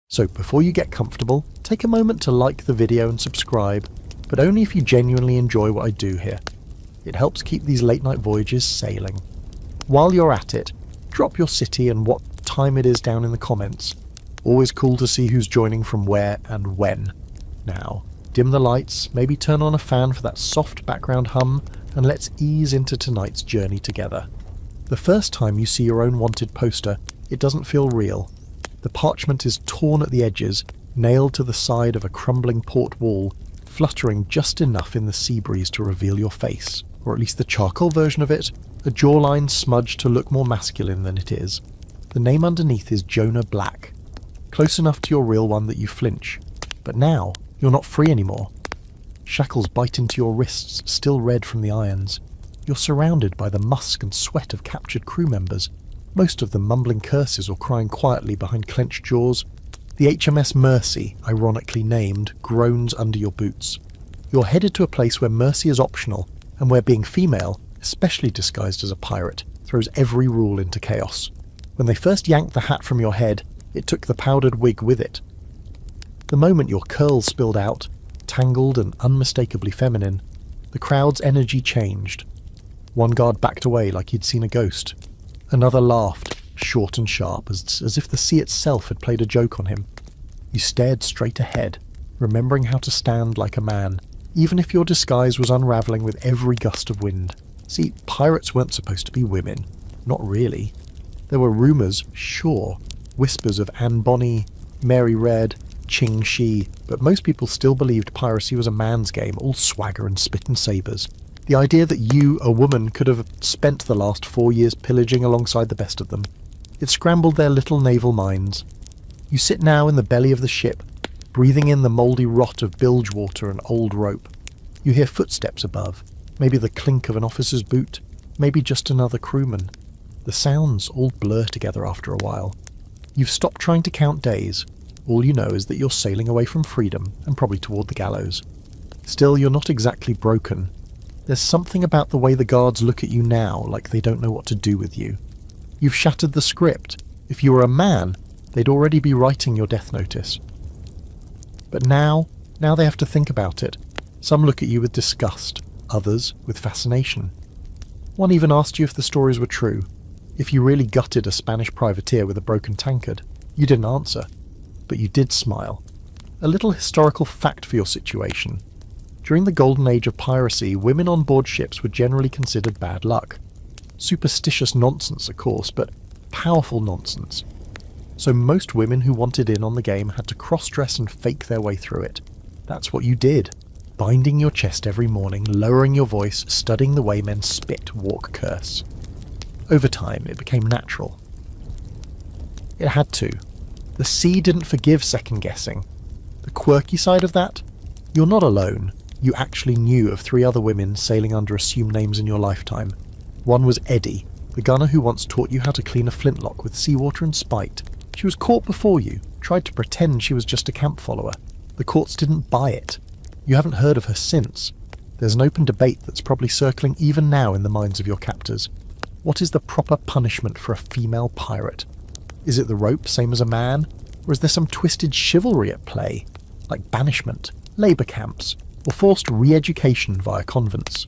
So before you get comfortable, take a moment to like the video and subscribe, but only if you genuinely enjoy what I do here. It helps keep these late night voyages sailing. While you're at it, drop your city and what time it is down in the comments. Always cool to see who's joining from where and when. Now, dim the lights, maybe turn on a fan for that soft background hum, and let's ease into tonight's journey together. The first time you see your own wanted poster, it doesn't feel real. The parchment is torn at the edges, nailed to the side of a crumbling port wall, fluttering just enough in the sea breeze to reveal your face, or at least the charcoal version of it, a jawline smudged to look more masculine than it is. The name underneath is Jonah Black, close enough to your real one that you flinch. But now, you're not free anymore. Shackles bite into your wrists, still red from the irons. You're surrounded by the musk and sweat of captured crew members, most of them mumbling curses or crying quietly behind clenched jaws. The HMS Mercy, ironically named, groans under your boots. You're headed to a place where mercy is optional, and where being female, especially disguised as a pirate, throws every rule into chaos. When they first yanked the hat from your head, it took the powdered wig with it. The moment your curls spilled out, tangled and unmistakably feminine, the crowd's energy changed. One guard backed away like he'd seen a ghost. Another laughed, short and sharp, as if the sea itself had played a joke on him. You stared straight ahead, remembering how to stand like a man, even if your disguise was unravelling with every gust of wind. See, pirates weren't supposed to be women. Not really. There were rumours, sure, whispers of Bonny, Mary Red, Ching Shi, but most people still believed piracy was a man's game, all swagger and spit and sabres. The idea that you, a woman, could have spent the last 4 years pillaging alongside the best of them. It scrambled their little naval minds. You sit now in the belly of the ship, breathing in the mouldy rot of bilge water and old rope. You hear footsteps above, maybe the clink of an officer's boot, maybe just another crewman. The sounds all blur together after a while. You've stopped trying to count days. All you know is that you're sailing away from freedom, and probably toward the gallows. Still, you're not exactly broken. There's something about the way the guards look at you now, like they don't know what to do with you. You've shattered the script. If you were a man, they'd already be writing your death notice. But now they have to think about it. Some look at you with disgust, others with fascination. One even asked you if the stories were true, if you really gutted a Spanish privateer with a broken tankard. You didn't answer, but you did smile. A little historical fact for your situation. During the Golden Age of Piracy, women on board ships were generally considered bad luck. Superstitious nonsense, of course, but powerful nonsense. So most women who wanted in on the game had to cross-dress and fake their way through it. That's what you did, binding your chest every morning, lowering your voice, studying the way men spit, walk, curse. Over time, it became natural. It had to. The sea didn't forgive second-guessing. The quirky side of that? You're not alone. You actually knew of 3 other women sailing under assumed names in your lifetime. One was Eddie, the gunner who once taught you how to clean a flintlock with seawater and spite. She was caught before you, tried to pretend she was just a camp follower. The courts didn't buy it. You haven't heard of her since. There's an open debate that's probably circling even now in the minds of your captors. What is the proper punishment for a female pirate? Is it the rope, same as a man? Or is there some twisted chivalry at play? Like banishment, labour camps, or forced re-education via convents?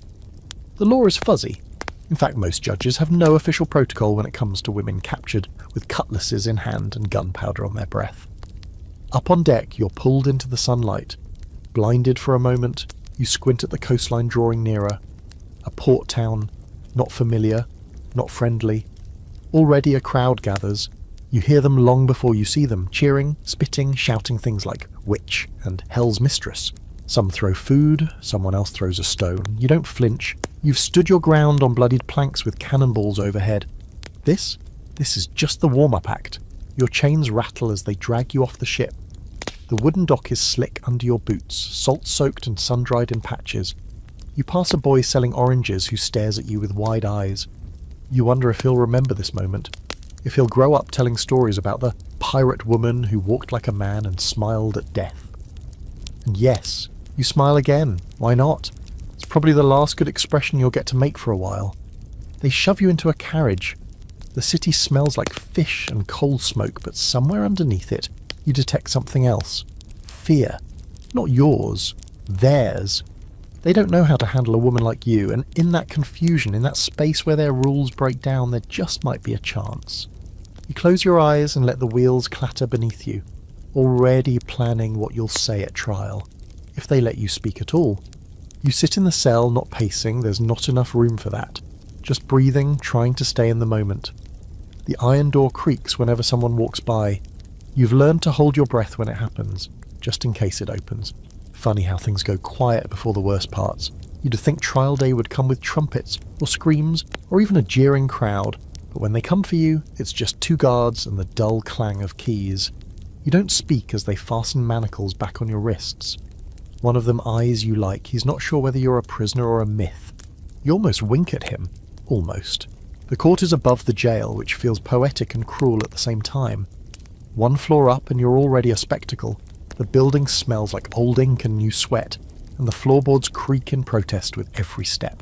The law is fuzzy. In fact, most judges have no official protocol when it comes to women captured with cutlasses in hand and gunpowder on their breath. Up on deck, you're pulled into the sunlight. Blinded for a moment, you squint at the coastline drawing nearer. A port town, not familiar, not friendly. Already a crowd gathers. You hear them long before you see them, cheering, spitting, shouting things like witch and hell's mistress. Some throw food, someone else throws a stone. You don't flinch. You've stood your ground on bloodied planks with cannonballs overhead. This is just the warm-up act. Your chains rattle as they drag you off the ship. The wooden dock is slick under your boots, salt-soaked and sun-dried in patches. You pass a boy selling oranges who stares at you with wide eyes. You wonder if he'll remember this moment, if he'll grow up telling stories about the pirate woman who walked like a man and smiled at death. And yes, you smile again. Why not? It's probably the last good expression you'll get to make for a while. They shove you into a carriage. The city smells like fish and coal smoke, but somewhere underneath it, you detect something else. Fear. Not yours. Theirs. They don't know how to handle a woman like you, and in that confusion, in that space where their rules break down, there just might be a chance. You close your eyes and let the wheels clatter beneath you, already planning what you'll say at trial, if they let you speak at all. You sit in the cell, not pacing, there's not enough room for that. Just breathing, trying to stay in the moment. The iron door creaks whenever someone walks by. You've learned to hold your breath when it happens, just in case it opens. Funny how things go quiet before the worst parts. You'd think trial day would come with trumpets, or screams, or even a jeering crowd, but when they come for you, it's just 2 guards and the dull clang of keys. You don't speak as they fasten manacles back on your wrists. One of them eyes you like. He's not sure whether you're a prisoner or a myth. You almost wink at him. Almost. The court is above the jail, which feels poetic and cruel at the same time. 1 floor up and you're already a spectacle. The building smells like old ink and new sweat, and the floorboards creak in protest with every step.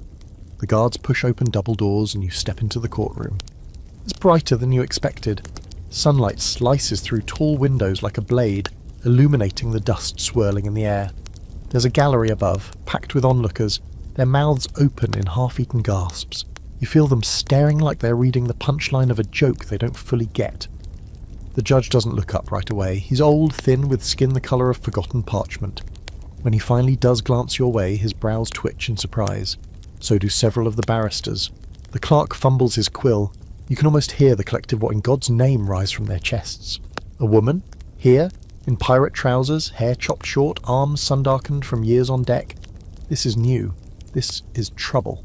The guards push open double doors and you step into the courtroom. It's brighter than you expected. Sunlight slices through tall windows like a blade, illuminating the dust swirling in the air. There's a gallery above, packed with onlookers, their mouths open in half-eaten gasps. You feel them staring like they're reading the punchline of a joke they don't fully get. The judge doesn't look up right away. He's old, thin, with skin the colour of forgotten parchment. When he finally does glance your way, his brows twitch in surprise. So do several of the barristers. The clerk fumbles his quill. You can almost hear the collective "what in God's name" rise from their chests. A woman? Here? In pirate trousers, hair chopped short, arms sun-darkened from years on deck. This is new. This is trouble.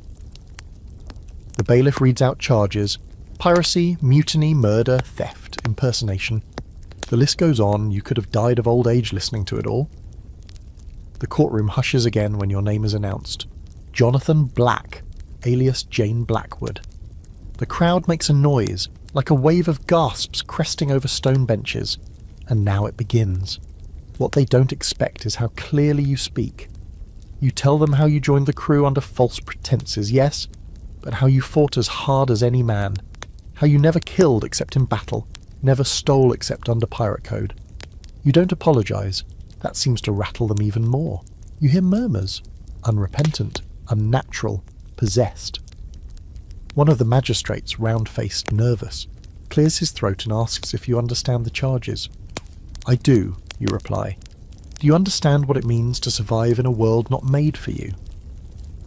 The bailiff reads out charges. Piracy, mutiny, murder, theft, impersonation. The list goes on. You could have died of old age listening to it all. The courtroom hushes again when your name is announced. Jonathan Black, alias Jane Blackwood. The crowd makes a noise, like a wave of gasps cresting over stone benches. And now it begins. What they don't expect is how clearly you speak. You tell them how you joined the crew under false pretenses, yes, but how you fought as hard as any man. How you never killed except in battle, never stole except under pirate code. You don't apologise. That seems to rattle them even more. You hear murmurs. Unrepentant, unnatural, possessed. One of the magistrates, round-faced, nervous, clears his throat and asks if you understand the charges. I do, you reply. Do you understand what it means to survive in a world not made for you?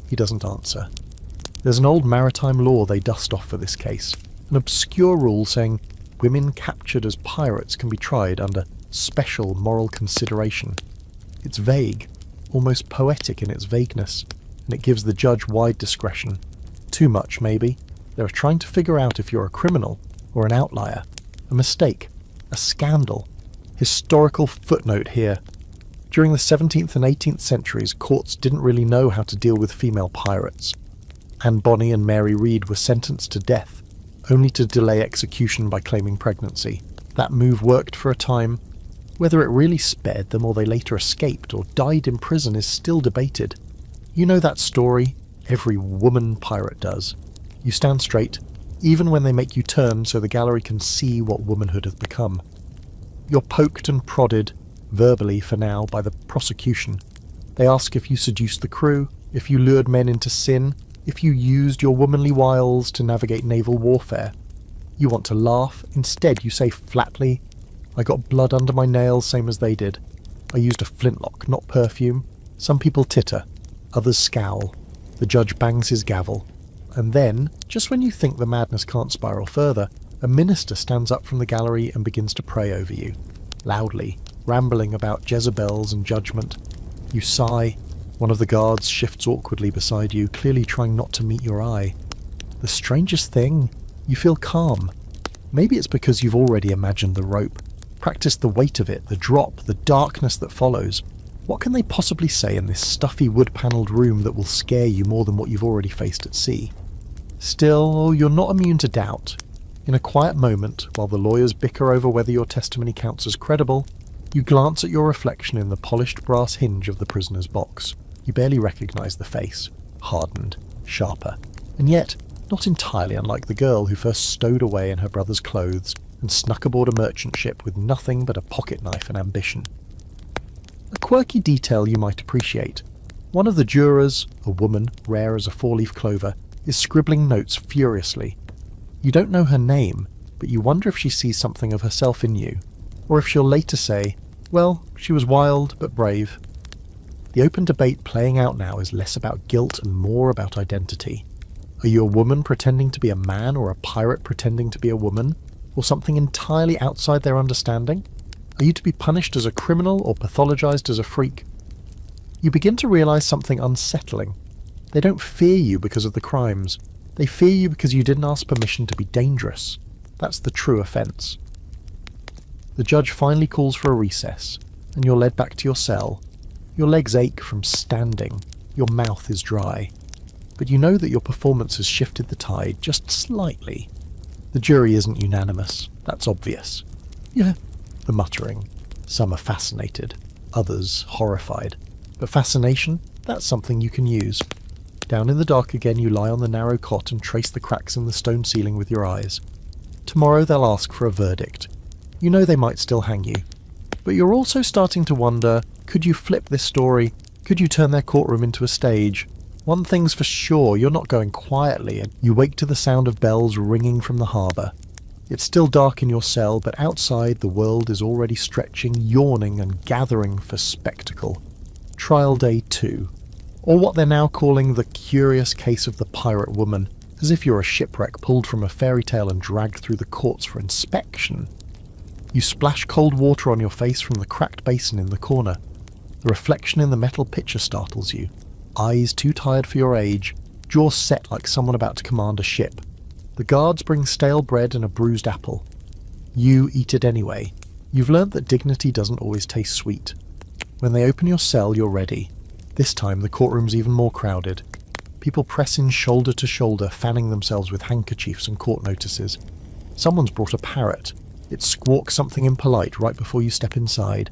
He doesn't answer. There's an old maritime law they dust off for this case, an obscure rule saying women captured as pirates can be tried under special moral consideration. It's vague, almost poetic in its vagueness, and it gives the judge wide discretion. Too much, maybe. They're trying to figure out if you're a criminal or an outlier, a mistake, a scandal. Historical footnote here. During the 17th and 18th centuries, courts didn't really know how to deal with female pirates. Bonny and Mary Read were sentenced to death, only to delay execution by claiming pregnancy. That move worked for a time. Whether it really spared them or they later escaped or died in prison is still debated. You know that story? Every woman pirate does. You stand straight, even when they make you turn so the gallery can see what womanhood has become. You're poked and prodded, verbally for now, by the prosecution. They ask if you seduced the crew, if you lured men into sin, if you used your womanly wiles to navigate naval warfare. You want to laugh. Instead, you say flatly, I got blood under my nails same as they did. I used a flintlock, not perfume. Some people titter, others scowl. The judge bangs his gavel. And then, just when you think the madness can't spiral further, a minister stands up from the gallery and begins to pray over you, loudly, rambling about Jezebels and judgment. You sigh. One of the guards shifts awkwardly beside you, clearly trying not to meet your eye. The strangest thing, you feel calm. Maybe it's because you've already imagined the rope, practiced the weight of it, the drop, the darkness that follows. What can they possibly say in this stuffy wood-panelled room that will scare you more than what you've already faced at sea? Still, you're not immune to doubt. In a quiet moment, while the lawyers bicker over whether your testimony counts as credible, you glance at your reflection in the polished brass hinge of the prisoner's box. You barely recognise the face, hardened, sharper, and yet not entirely unlike the girl who first stowed away in her brother's clothes and snuck aboard a merchant ship with nothing but a pocket knife and ambition. A quirky detail you might appreciate. One of the jurors, a woman rare as a four-leaf clover, is scribbling notes furiously. You don't know her name, but you wonder if she sees something of herself in you, or if she'll later say, well, she was wild but brave. The open debate playing out now is less about guilt and more about identity. Are you a woman pretending to be a man, or a pirate pretending to be a woman, or something entirely outside their understanding? Are you to be punished as a criminal or pathologized as a freak? You begin to realize something unsettling. They don't fear you because of the crimes. They fear you because you didn't ask permission to be dangerous. That's the true offence. The judge finally calls for a recess, and you're led back to your cell. Your legs ache from standing. Your mouth is dry. But you know that your performance has shifted the tide just slightly. The jury isn't unanimous. That's obvious. Yeah, the muttering. Some are fascinated, others horrified. But fascination, that's something you can use. Down in the dark again you lie on the narrow cot and trace the cracks in the stone ceiling with your eyes. Tomorrow they'll ask for a verdict. You know they might still hang you. But you're also starting to wonder, could you flip this story? Could you turn their courtroom into a stage? One thing's for sure, you're not going quietly, and you wake to the sound of bells ringing from the harbour. It's still dark in your cell, but outside the world is already stretching, yawning and gathering for spectacle. Trial Day 2. Or what they're now calling the curious case of the pirate woman, as if you're a shipwreck pulled from a fairy tale and dragged through the courts for inspection. You splash cold water on your face from the cracked basin in the corner. The reflection in the metal pitcher startles you. Eyes too tired for your age, jaw set like someone about to command a ship. The guards bring stale bread and a bruised apple. You eat it anyway. You've learnt that dignity doesn't always taste sweet. When they open your cell, you're ready. This time the courtroom's even more crowded. People press in shoulder to shoulder, fanning themselves with handkerchiefs and court notices. Someone's brought a parrot. It squawks something impolite right before you step inside.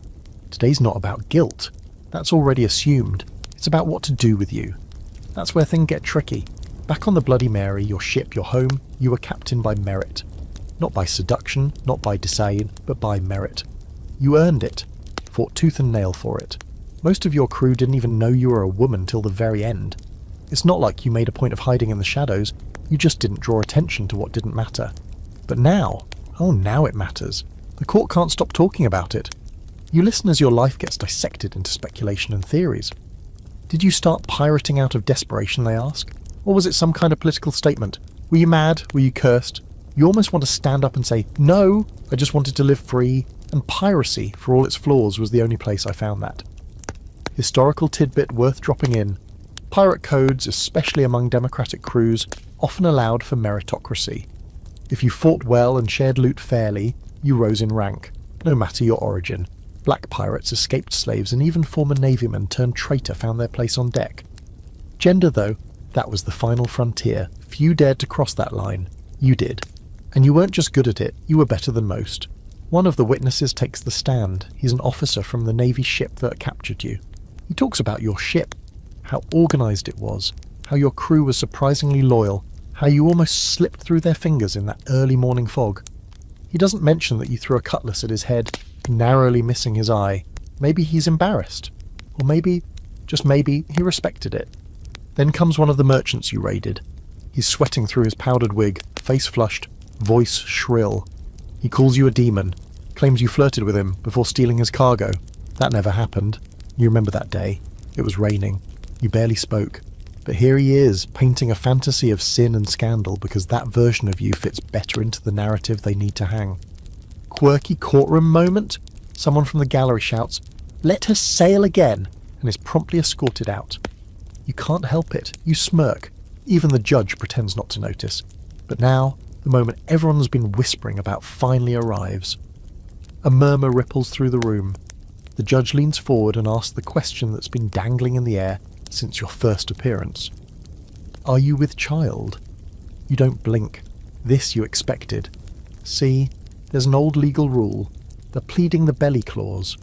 Today's not about guilt. That's already assumed. It's about what to do with you. That's where things get tricky. Back on the Bloody Mary, your ship, your home, you were captained by merit. Not by seduction, not by design, but by merit. You earned it. Fought tooth and nail for it. Most of your crew didn't even know you were a woman till the very end. It's not like you made a point of hiding in the shadows, you just didn't draw attention to what didn't matter. But now, now it matters. The court can't stop talking about it. You listen as your life gets dissected into speculation and theories. Did you start pirating out of desperation, they ask? Or was it some kind of political statement? Were you mad? Were you cursed? You almost want to stand up and say, no, I just wanted to live free, and piracy, for all its flaws, was the only place I found that. Historical tidbit worth dropping in. Pirate codes, especially among democratic crews, often allowed for meritocracy. If you fought well and shared loot fairly, you rose in rank, no matter your origin. Black pirates, escaped slaves, and even former navymen turned traitor found their place on deck. Gender, though, that was the final frontier. Few dared to cross that line. You did. And you weren't just good at it, you were better than most. One of the witnesses takes the stand. He's an officer from the Navy ship that captured you. He talks about your ship, how organised it was, how your crew was surprisingly loyal, how you almost slipped through their fingers in that early morning fog. He doesn't mention that you threw a cutlass at his head, narrowly missing his eye. Maybe he's embarrassed. Or maybe, just maybe, he respected it. Then comes one of the merchants you raided. He's sweating through his powdered wig, face flushed, voice shrill. He calls you a demon, claims you flirted with him before stealing his cargo. That never happened. You remember that day. It was raining. You barely spoke. But here he is, painting a fantasy of sin and scandal because that version of you fits better into the narrative they need to hang. Quirky courtroom moment? Someone from the gallery shouts, "Let her sail again," and is promptly escorted out. You can't help it. You smirk. Even the judge pretends not to notice. But now, the moment everyone's been whispering about finally arrives. A murmur ripples through the room. The judge leans forward and asks the question that's been dangling in the air since your first appearance. Are you with child? You don't blink. This you expected. See, there's an old legal rule, the pleading the belly clause.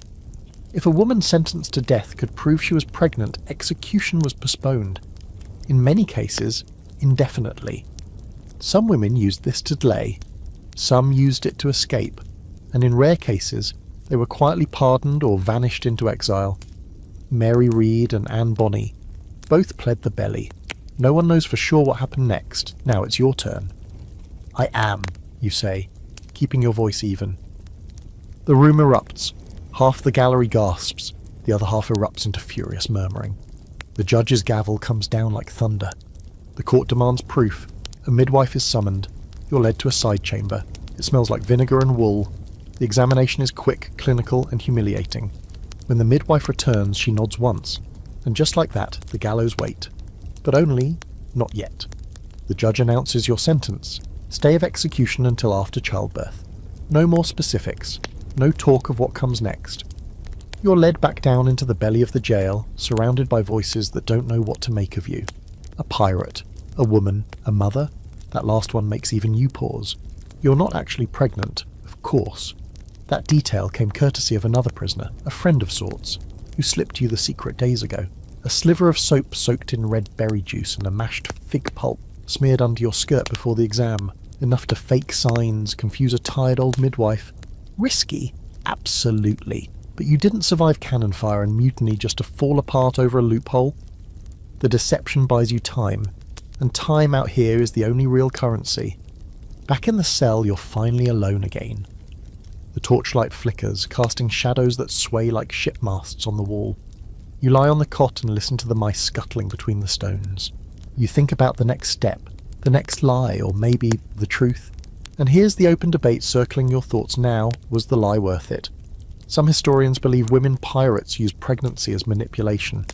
If a woman sentenced to death could prove she was pregnant, execution was postponed. In many cases, indefinitely. Some women used this to delay. Some used it to escape, and in rare cases, they were quietly pardoned or vanished into exile. Mary Read and Anne Bonny both pled the belly. No one knows for sure what happened next. Now it's your turn. "I am," you say, keeping your voice even. The room erupts. Half the gallery gasps, the other half erupts into furious murmuring. The judge's gavel comes down like thunder. The court demands proof. A midwife is summoned. You're led to a side chamber. It smells like vinegar and wool. The examination is quick, clinical, and humiliating. When the midwife returns, she nods once, and just like that, the gallows wait. But only, not yet. The judge announces your sentence. Stay of execution until after childbirth. No more specifics. No talk of what comes next. You're led back down into the belly of the jail, surrounded by voices that don't know what to make of you. A pirate, a woman, a mother. That last one makes even you pause. You're not actually pregnant, of course. That detail came courtesy of another prisoner, a friend of sorts, who slipped you the secret days ago. A sliver of soap soaked in red berry juice and a mashed fig pulp smeared under your skirt before the exam. Enough to fake signs, confuse a tired old midwife. Risky? Absolutely. But you didn't survive cannon fire and mutiny just to fall apart over a loophole. The deception buys you time, and time out here is the only real currency. Back in the cell, you're finally alone again. The torchlight flickers, casting shadows that sway like ship masts on the wall. You lie on the cot and listen to the mice scuttling between the stones. You think about the next step, the next lie, or maybe the truth. And here's the open debate circling your thoughts now. Was the lie worth it? Some historians believe women pirates used pregnancy as manipulation.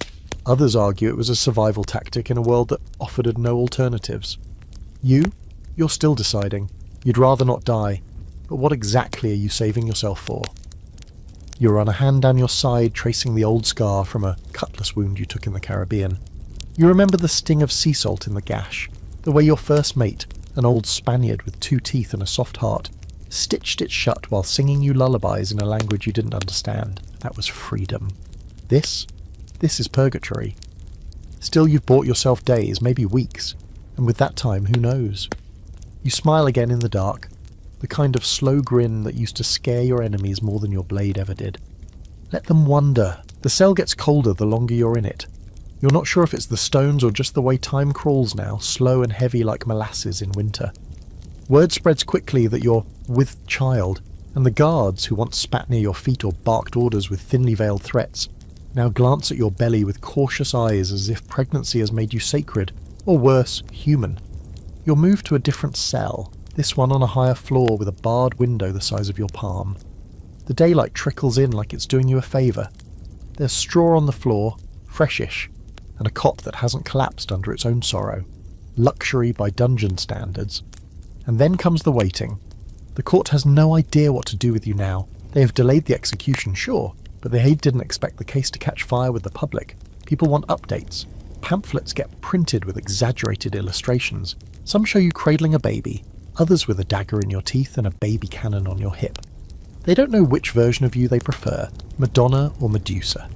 Others argue it was a survival tactic in a world that offered no alternatives. You're still deciding. You'd rather not die. But what exactly are you saving yourself for? You run a hand down your side, tracing the old scar from a cutlass wound you took in the Caribbean. You remember the sting of sea salt in the gash, the way your first mate, an old Spaniard with 2 teeth and a soft heart, stitched it shut while singing you lullabies in a language you didn't understand. That was freedom. This is purgatory. Still, you've bought yourself days, maybe weeks, and with that time, who knows? You smile again in the dark, the kind of slow grin that used to scare your enemies more than your blade ever did. Let them wonder. The cell gets colder the longer you're in it. You're not sure if it's the stones or just the way time crawls now, slow and heavy like molasses in winter. Word spreads quickly that you're with child, and the guards who once spat near your feet or barked orders with thinly veiled threats now glance at your belly with cautious eyes as if pregnancy has made you sacred, or worse, human. You're moved to a different cell, this one on a higher floor with a barred window the size of your palm. The daylight trickles in like it's doing you a favour. There's straw on the floor, freshish, and a cot that hasn't collapsed under its own sorrow. Luxury by dungeon standards. And then comes the waiting. The court has no idea what to do with you now. They have delayed the execution, sure, but they didn't expect the case to catch fire with the public. People want updates. Pamphlets get printed with exaggerated illustrations. Some show you cradling a baby, others with a dagger in your teeth and a baby cannon on your hip. They don't know which version of you they prefer, Madonna or Medusa.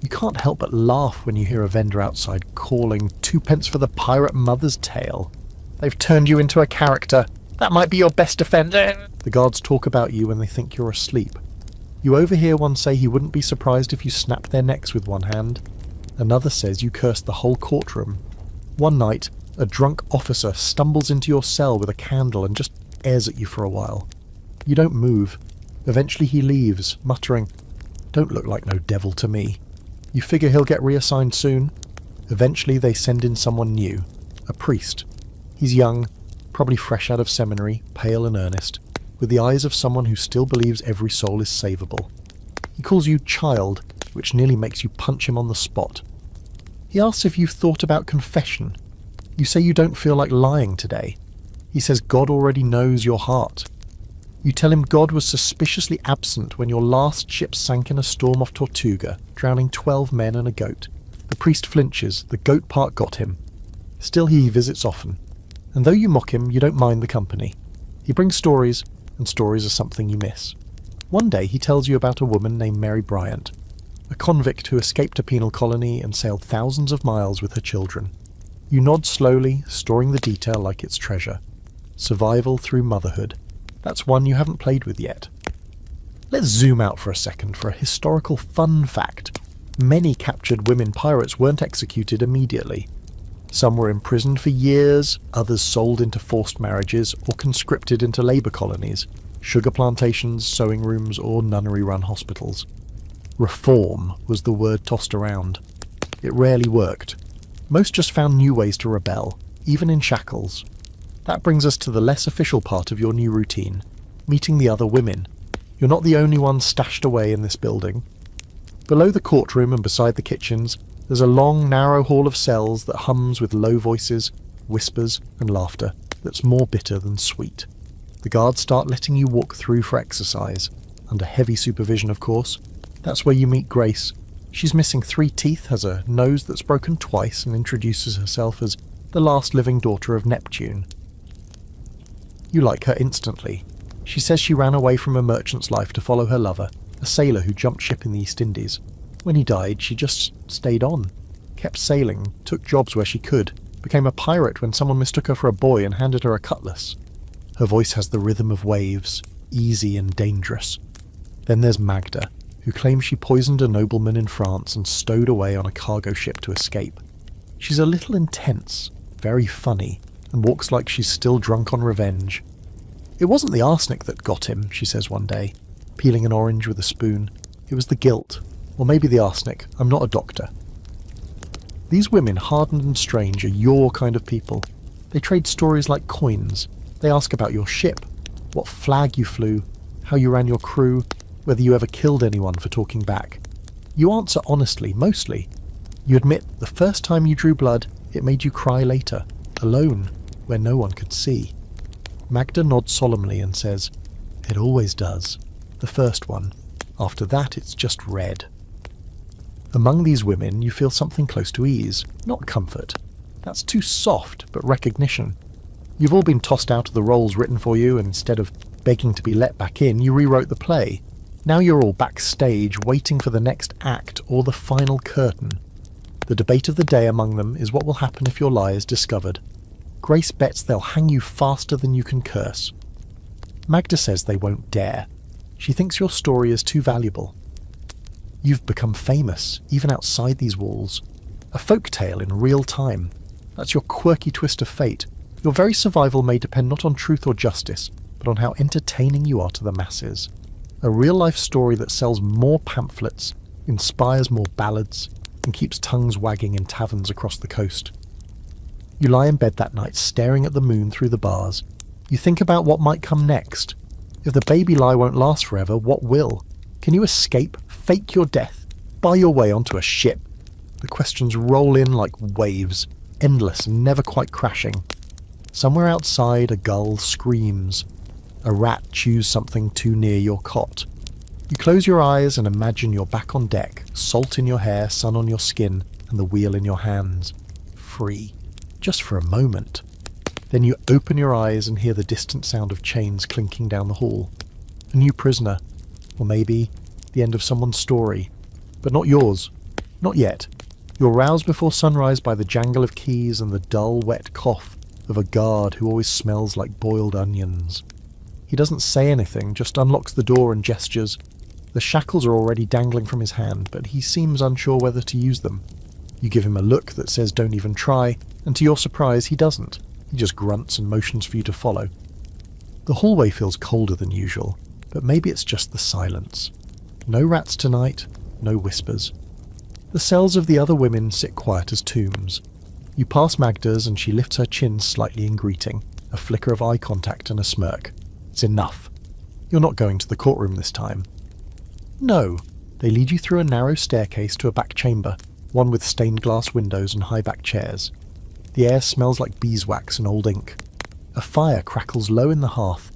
You can't help but laugh when you hear a vendor outside calling 2p for the pirate mother's tale. They've turned you into a character. That might be your best offender. The guards talk about you when they think you're asleep. You overhear one say he wouldn't be surprised if you snapped their necks with one hand. Another says you cursed the whole courtroom. One night, a drunk officer stumbles into your cell with a candle and just stares at you for a while. You don't move. Eventually he leaves, muttering, "Don't look like no devil to me." You figure he'll get reassigned soon. Eventually they send in someone new, a priest. He's young, probably fresh out of seminary, pale and earnest, with the eyes of someone who still believes every soul is savable. He calls you child, which nearly makes you punch him on the spot. He asks if you've thought about confession. You say you don't feel like lying today. He says God already knows your heart. You tell him God was suspiciously absent when your last ship sank in a storm off Tortuga, drowning 12 men and a goat. The priest flinches, the goat part got him. Still he visits often, and though you mock him, you don't mind the company. He brings stories, and stories are something you miss. One day he tells you about a woman named Mary Bryant, a convict who escaped a penal colony and sailed thousands of miles with her children. You nod slowly, storing the detail like it's treasure. Survival through motherhood. That's one you haven't played with yet. Let's zoom out for a second for a historical fun fact. Many captured women pirates weren't executed immediately. Some were imprisoned for years, others sold into forced marriages or conscripted into labour colonies, sugar plantations, sewing rooms, or nunnery-run hospitals. Reform was the word tossed around. It rarely worked. Most just found new ways to rebel, even in shackles. That brings us to the less official part of your new routine, meeting the other women. You're not the only one stashed away in this building. Below the courtroom and beside the kitchens, there's a long, narrow hall of cells that hums with low voices, whispers, and laughter that's more bitter than sweet. The guards start letting you walk through for exercise, under heavy supervision, of course. That's where you meet Grace. She's missing 3 teeth, has a nose that's broken twice, and introduces herself as the last living daughter of Neptune. You like her instantly. She says she ran away from a merchant's life to follow her lover, a sailor who jumped ship in the East Indies. When he died, she just stayed on, kept sailing, took jobs where she could, became a pirate when someone mistook her for a boy and handed her a cutlass. Her voice has the rhythm of waves, easy and dangerous. Then there's Magda, who claims she poisoned a nobleman in France and stowed away on a cargo ship to escape. She's a little intense, very funny, and walks like she's still drunk on revenge. It wasn't the arsenic that got him, she says one day, peeling an orange with a spoon. It was the guilt. Or maybe the arsenic. I'm not a doctor. These women, hardened and strange, are your kind of people. They trade stories like coins. They ask about your ship, what flag you flew, how you ran your crew, whether you ever killed anyone for talking back. You answer honestly, mostly. You admit the first time you drew blood, it made you cry later, alone, where no one could see. Magda nods solemnly and says, "It always does. The first one. After that, it's just red." Among these women, you feel something close to ease, not comfort. That's too soft, but recognition. You've all been tossed out of the roles written for you, and instead of begging to be let back in, you rewrote the play. Now you're all backstage, waiting for the next act or the final curtain. The debate of the day among them is what will happen if your lie is discovered. Grace bets they'll hang you faster than you can curse. Magda says they won't dare. She thinks your story is too valuable. You've become famous, even outside these walls. A folk tale in real time. That's your quirky twist of fate. Your very survival may depend not on truth or justice, but on how entertaining you are to the masses. A real-life story that sells more pamphlets, inspires more ballads, and keeps tongues wagging in taverns across the coast. You lie in bed that night, staring at the moon through the bars. You think about what might come next. If the baby lie won't last forever, what will? Can you escape, fake your death, buy your way onto a ship? The questions roll in like waves, endless and never quite crashing. Somewhere outside, a gull screams. A rat chews something too near your cot. You close your eyes and imagine you're back on deck, salt in your hair, sun on your skin, and the wheel in your hands. Free. Just for a moment. Then you open your eyes and hear the distant sound of chains clinking down the hall. A new prisoner. Or maybe the end of someone's story. But not yours. Not yet. You're roused before sunrise by the jangle of keys and the dull, wet cough of a guard who always smells like boiled onions. He doesn't say anything, just unlocks the door and gestures. The shackles are already dangling from his hand, but he seems unsure whether to use them. You give him a look that says don't even try, and to your surprise he doesn't. He just grunts and motions for you to follow. The hallway feels colder than usual, but maybe it's just the silence. No rats tonight, no whispers. The cells of the other women sit quiet as tombs. You pass Magda's and she lifts her chin slightly in greeting, a flicker of eye contact and a smirk. It's enough. You're not going to the courtroom this time. No. They lead you through a narrow staircase to a back chamber, one with stained glass windows and high-back chairs. The air smells like beeswax and old ink. A fire crackles low in the hearth,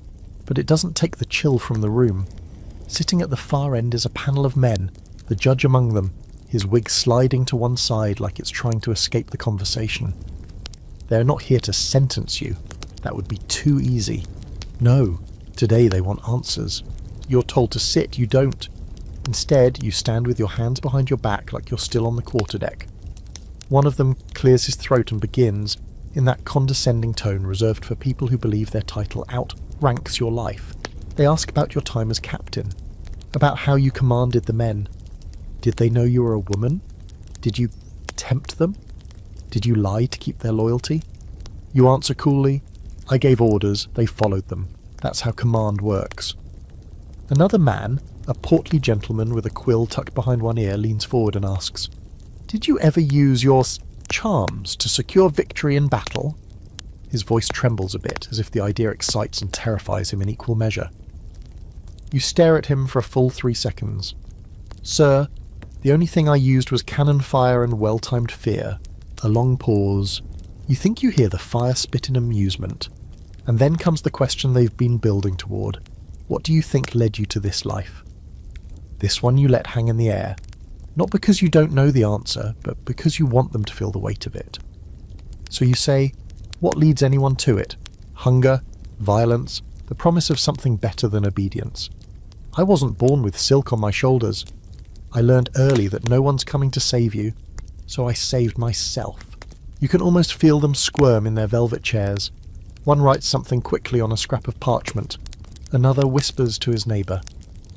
but it doesn't take the chill from the room. Sitting at the far end is a panel of men, the judge among them, his wig sliding to one side like it's trying to escape the conversation. They're not here to sentence you. That would be too easy. No, today they want answers. You're told to sit, you don't. Instead, you stand with your hands behind your back like you're still on the quarterdeck. One of them clears his throat and begins, in that condescending tone reserved for people who believe their title ranks your life. They ask about your time as captain, about how you commanded the men. Did they know you were a woman? Did you tempt them? Did you lie to keep their loyalty? You answer coolly, I gave orders, they followed them. That's how command works. Another man, a portly gentleman with a quill tucked behind one ear, leans forward and asks, Did you ever use your charms to secure victory in battle? His voice trembles a bit, as if the idea excites and terrifies him in equal measure. You stare at him for a full 3 seconds. Sir, the only thing I used was cannon fire and well-timed fear. A long pause. You think you hear the fire spit in amusement. And then comes the question they've been building toward. What do you think led you to this life? This one you let hang in the air. Not because you don't know the answer, but because you want them to feel the weight of it. So you say, what leads anyone to it? Hunger, violence, the promise of something better than obedience. I wasn't born with silk on my shoulders. I learned early that no one's coming to save you, so I saved myself. You can almost feel them squirm in their velvet chairs. One writes something quickly on a scrap of parchment. Another whispers to his neighbour.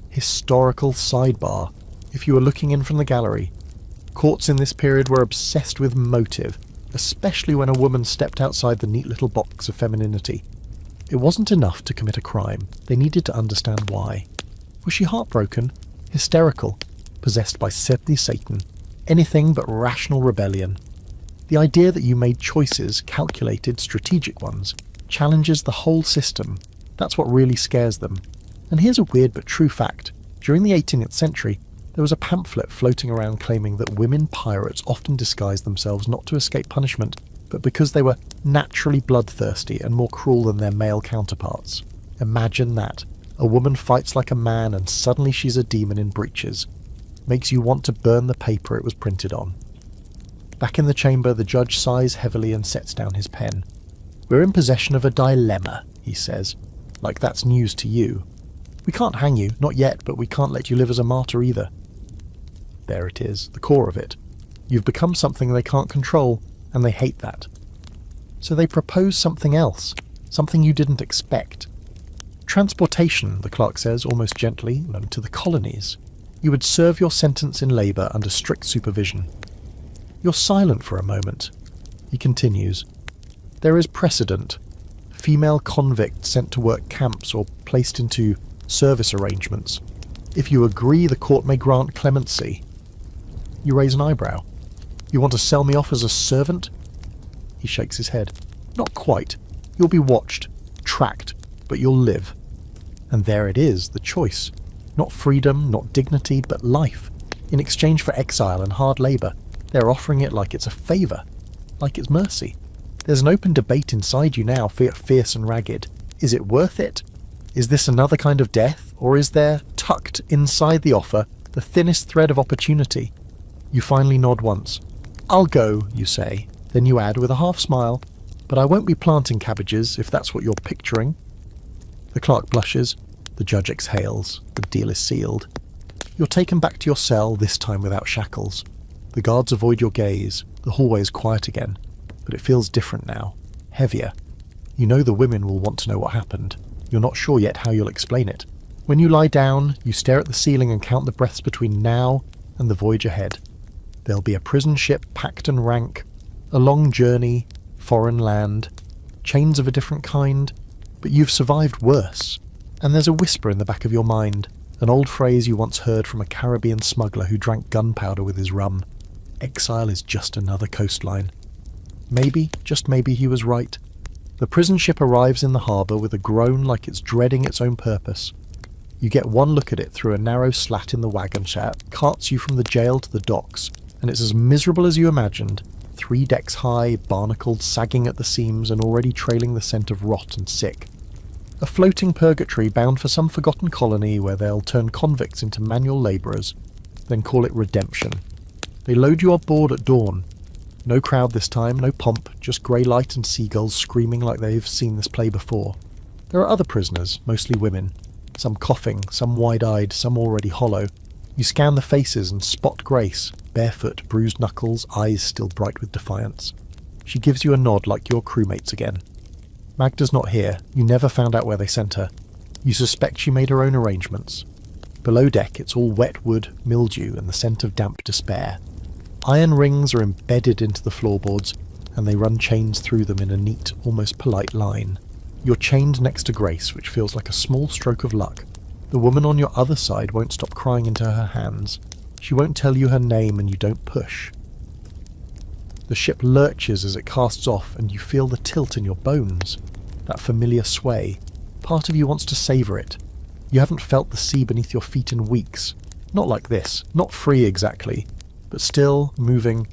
Historical sidebar. If you were looking in from the gallery, courts in this period were obsessed with motive, especially when a woman stepped outside the neat little box of femininity. It wasn't enough to commit a crime. They needed to understand why. Was she heartbroken? Hysterical? Possessed by Sibly Satan? Anything but rational rebellion? The idea that you made choices, calculated, strategic ones, challenges the whole system. That's what really scares them. And here's a weird but true fact. During the 18th century, there was a pamphlet floating around claiming that women pirates often disguised themselves not to escape punishment, but because they were naturally bloodthirsty and more cruel than their male counterparts. Imagine that. A woman fights like a man and suddenly she's a demon in breeches. Makes you want to burn the paper it was printed on. Back in the chamber, the judge sighs heavily and sets down his pen. We're in possession of a dilemma, he says. Like that's news to you. We can't hang you, not yet, but we can't let you live as a martyr either. There it is, the core of it. You've become something they can't control, and they hate that. So they propose something else, something you didn't expect. Transportation, the clerk says, almost gently, to the colonies. You would serve your sentence in labour under strict supervision. You're silent for a moment. He continues. There is precedent. Female convicts sent to work camps or placed into service arrangements. If you agree, the court may grant clemency. You raise an eyebrow. You want to sell me off as a servant? He shakes his head. Not quite. You'll be watched, tracked, but you'll live. And there it is, the choice. Not freedom, not dignity, but life. In exchange for exile and hard labour, they're offering it like it's a favour, like it's mercy. There's an open debate inside you now, fierce and ragged. Is it worth it? Is this another kind of death, or is there, tucked inside the offer, the thinnest thread of opportunity? You finally nod once. I'll go, you say. Then you add with a half smile, but I won't be planting cabbages, if that's what you're picturing. The clerk blushes. The judge exhales. The deal is sealed. You're taken back to your cell, this time without shackles. The guards avoid your gaze. The hallway is quiet again. But it feels different now. Heavier. You know the women will want to know what happened. You're not sure yet how you'll explain it. When you lie down, you stare at the ceiling and count the breaths between now and the voyage ahead. There'll be a prison ship packed and rank, a long journey, foreign land, chains of a different kind, but you've survived worse. And there's a whisper in the back of your mind, an old phrase you once heard from a Caribbean smuggler who drank gunpowder with his rum. Exile is just another coastline. Maybe, just maybe he was right. The prison ship arrives in the harbour with a groan like it's dreading its own purpose. You get one look at it through a narrow slat in the wagon shaft, carts you from the jail to the docks, and it's as miserable as you imagined, 3 decks high, barnacled, sagging at the seams and already trailing the scent of rot and sick. A floating purgatory bound for some forgotten colony where they'll turn convicts into manual labourers, then call it redemption. They load you aboard at dawn. No crowd this time, no pomp, just grey light and seagulls screaming like they've seen this play before. There are other prisoners, mostly women. Some coughing, some wide-eyed, some already hollow. You scan the faces and spot Grace, barefoot, bruised knuckles, eyes still bright with defiance. She gives you a nod like your crewmates again. Magda's not here. You never found out where they sent her. You suspect she made her own arrangements. Below deck, it's all wet wood, mildew, and the scent of damp despair. Iron rings are embedded into the floorboards, and they run chains through them in a neat, almost polite line. You're chained next to Grace, which feels like a small stroke of luck. The woman on your other side won't stop crying into her hands. She won't tell you her name, and you don't push. The ship lurches as it casts off, and you feel the tilt in your bones. That familiar sway. Part of you wants to savour it. You haven't felt the sea beneath your feet in weeks. Not like this. Not free exactly. But still, moving.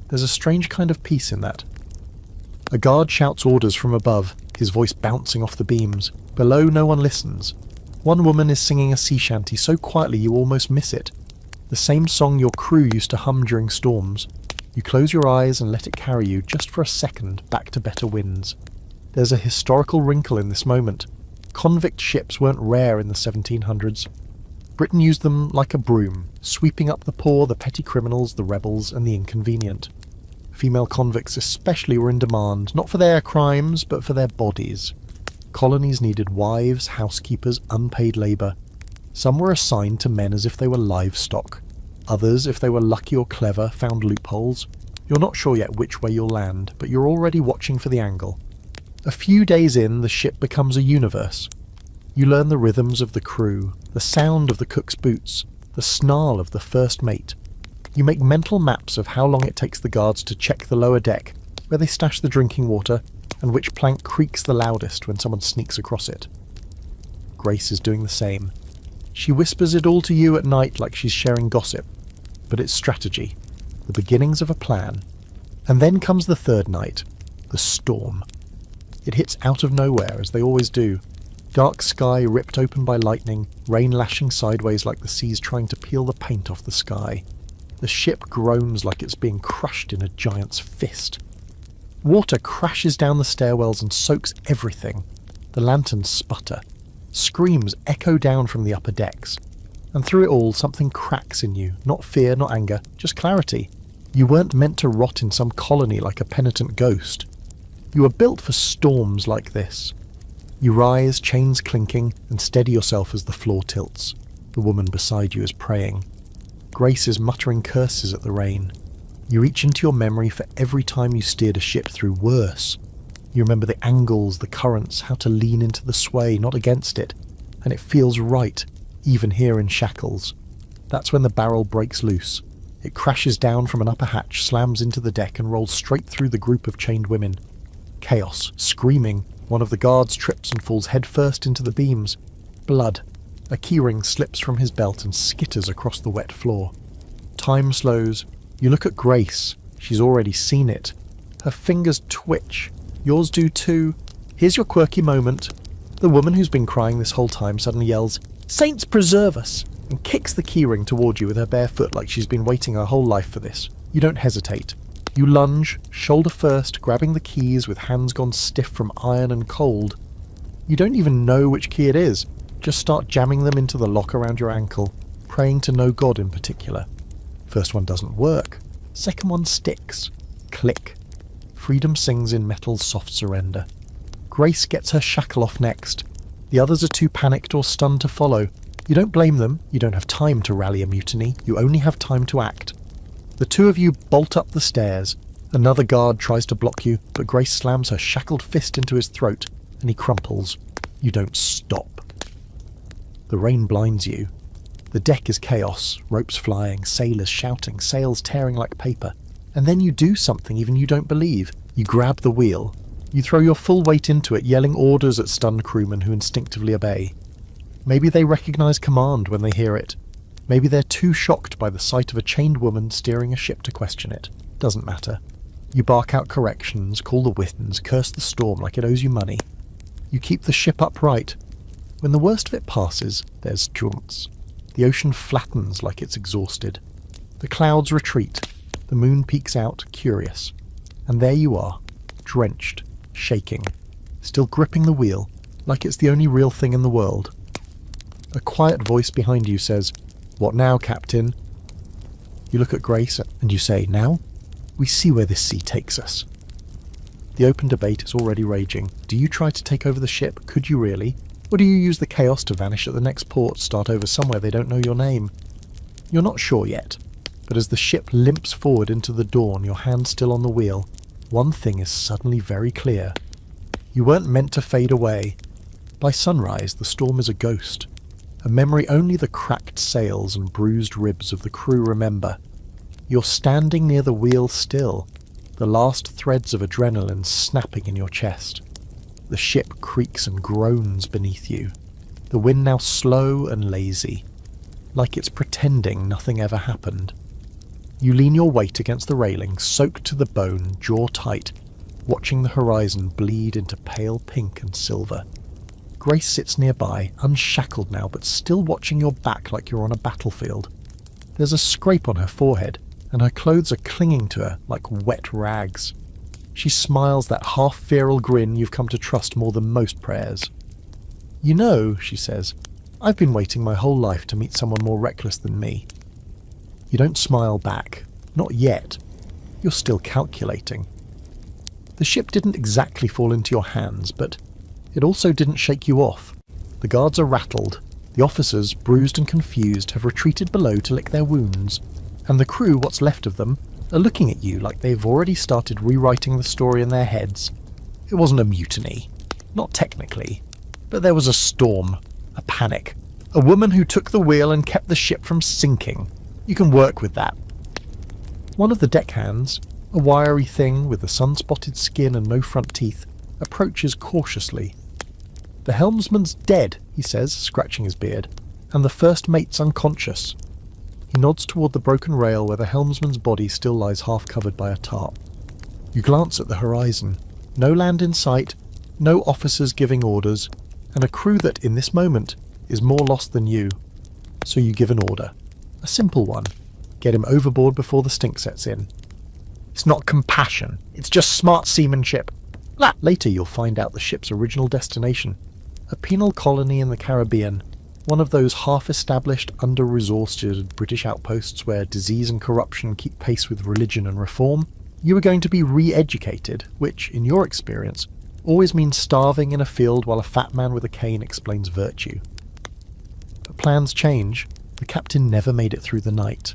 There's a strange kind of peace in that. A guard shouts orders from above, his voice bouncing off the beams. Below, no one listens. One woman is singing a sea shanty so quietly you almost miss it. The same song your crew used to hum during storms. You close your eyes and let it carry you, just for a second, back to better winds. There's a historical wrinkle in this moment. Convict ships weren't rare in the 1700s. Britain used them like a broom, sweeping up the poor, the petty criminals, the rebels, and the inconvenient. Female convicts especially were in demand, not for their crimes, but for their bodies. Colonies needed wives, housekeepers, unpaid labour. Some were assigned to men as if they were livestock. Others, if they were lucky or clever, found loopholes. You're not sure yet which way you'll land, but you're already watching for the angle. A few days in, the ship becomes a universe. You learn the rhythms of the crew, the sound of the cook's boots, the snarl of the first mate. You make mental maps of how long it takes the guards to check the lower deck, where they stash the drinking water, and which plank creaks the loudest when someone sneaks across it. Grace is doing the same. She whispers it all to you at night like she's sharing gossip, but it's strategy, the beginnings of a plan. And then comes the third night, the storm. It hits out of nowhere, as they always do. Dark sky ripped open by lightning, rain lashing sideways like the sea's trying to peel the paint off the sky. The ship groans like it's being crushed in a giant's fist. Water crashes down the stairwells and soaks everything. The lanterns sputter. Screams echo down from the upper decks. And through it all, something cracks in you. Not fear, not anger, just clarity. You weren't meant to rot in some colony like a penitent ghost. You were built for storms like this. You rise, chains clinking, and steady yourself as the floor tilts. The woman beside you is praying. Grace is muttering curses at the rain. You reach into your memory for every time you steered a ship through worse. You remember the angles, the currents, how to lean into the sway, not against it. And it feels right, even here in shackles. That's when the barrel breaks loose. It crashes down from an upper hatch, slams into the deck, and rolls straight through the group of chained women. Chaos, screaming. One of the guards trips and falls headfirst into the beams. Blood. A keyring slips from his belt and skitters across the wet floor. Time slows. You look at Grace. She's already seen it. Her fingers twitch. Yours do too. Here's your quirky moment. The woman who's been crying this whole time suddenly yells, "Saints preserve us!" and kicks the keyring toward you with her bare foot like she's been waiting her whole life for this. You don't hesitate. You lunge, shoulder first, grabbing the keys with hands gone stiff from iron and cold. You don't even know which key it is. Just start jamming them into the lock around your ankle, praying to no god in particular. First one doesn't work. Second one sticks. Click. Freedom sings in metal's soft surrender. Grace gets her shackle off next. The others are too panicked or stunned to follow. You don't blame them. You don't have time to rally a mutiny. You only have time to act. The two of you bolt up the stairs. Another guard tries to block you, but Grace slams her shackled fist into his throat, and he crumples. You don't stop. The rain blinds you. The deck is chaos, ropes flying, sailors shouting, sails tearing like paper. And then you do something even you don't believe. You grab the wheel. You throw your full weight into it, yelling orders at stunned crewmen who instinctively obey. Maybe they recognize command when they hear it. Maybe they're too shocked by the sight of a chained woman steering a ship to question it. Doesn't matter. You bark out corrections, call the winds, curse the storm like it owes you money. You keep the ship upright. When the worst of it passes, there's jaunts. The ocean flattens like it's exhausted. The clouds retreat. The moon peeks out, curious. And there you are, drenched, shaking, still gripping the wheel, like it's the only real thing in the world. A quiet voice behind you says, "What now, Captain?" You look at Grace and you say, "Now? We see where this sea takes us." The open debate is already raging. Do you try to take over the ship? Could you really? Or do you use the chaos to vanish at the next port, start over somewhere they don't know your name? You're not sure yet, but as the ship limps forward into the dawn, your hand still on the wheel, one thing is suddenly very clear. You weren't meant to fade away. By sunrise, the storm is a ghost. A memory only the cracked sails and bruised ribs of the crew remember. You're standing near the wheel still, the last threads of adrenaline snapping in your chest. The ship creaks and groans beneath you, the wind now slow and lazy, like it's pretending nothing ever happened. You lean your weight against the railing, soaked to the bone, jaw tight, watching the horizon bleed into pale pink and silver. Grace sits nearby, unshackled now, but still watching your back like you're on a battlefield. There's a scrape on her forehead, and her clothes are clinging to her like wet rags. She smiles that half-feral grin you've come to trust more than most prayers. "You know," she says, "I've been waiting my whole life to meet someone more reckless than me." You don't smile back. Not yet. You're still calculating. The ship didn't exactly fall into your hands, but it also didn't shake you off. The guards are rattled. The officers, bruised and confused, have retreated below to lick their wounds. And the crew, what's left of them, are looking at you like they've already started rewriting the story in their heads. It wasn't a mutiny. Not technically. But there was a storm. A panic. A woman who took the wheel and kept the ship from sinking. You can work with that. One of the deckhands, a wiry thing with the sun-spotted skin and no front teeth, approaches cautiously. "The helmsman's dead," he says, scratching his beard, "and the first mate's unconscious." He nods toward the broken rail where the helmsman's body still lies half-covered by a tarp. You glance at the horizon. No land in sight, no officers giving orders, and a crew that, in this moment, is more lost than you. So you give an order. A simple one. Get him overboard before the stink sets in. It's not compassion. It's just smart seamanship. Later you'll find out the ship's original destination. A penal colony in the Caribbean. One of those half-established, under-resourced British outposts where disease and corruption keep pace with religion and reform. You are going to be re-educated, which, in your experience, always means starving in a field while a fat man with a cane explains virtue. But plans change. The captain never made it through the night.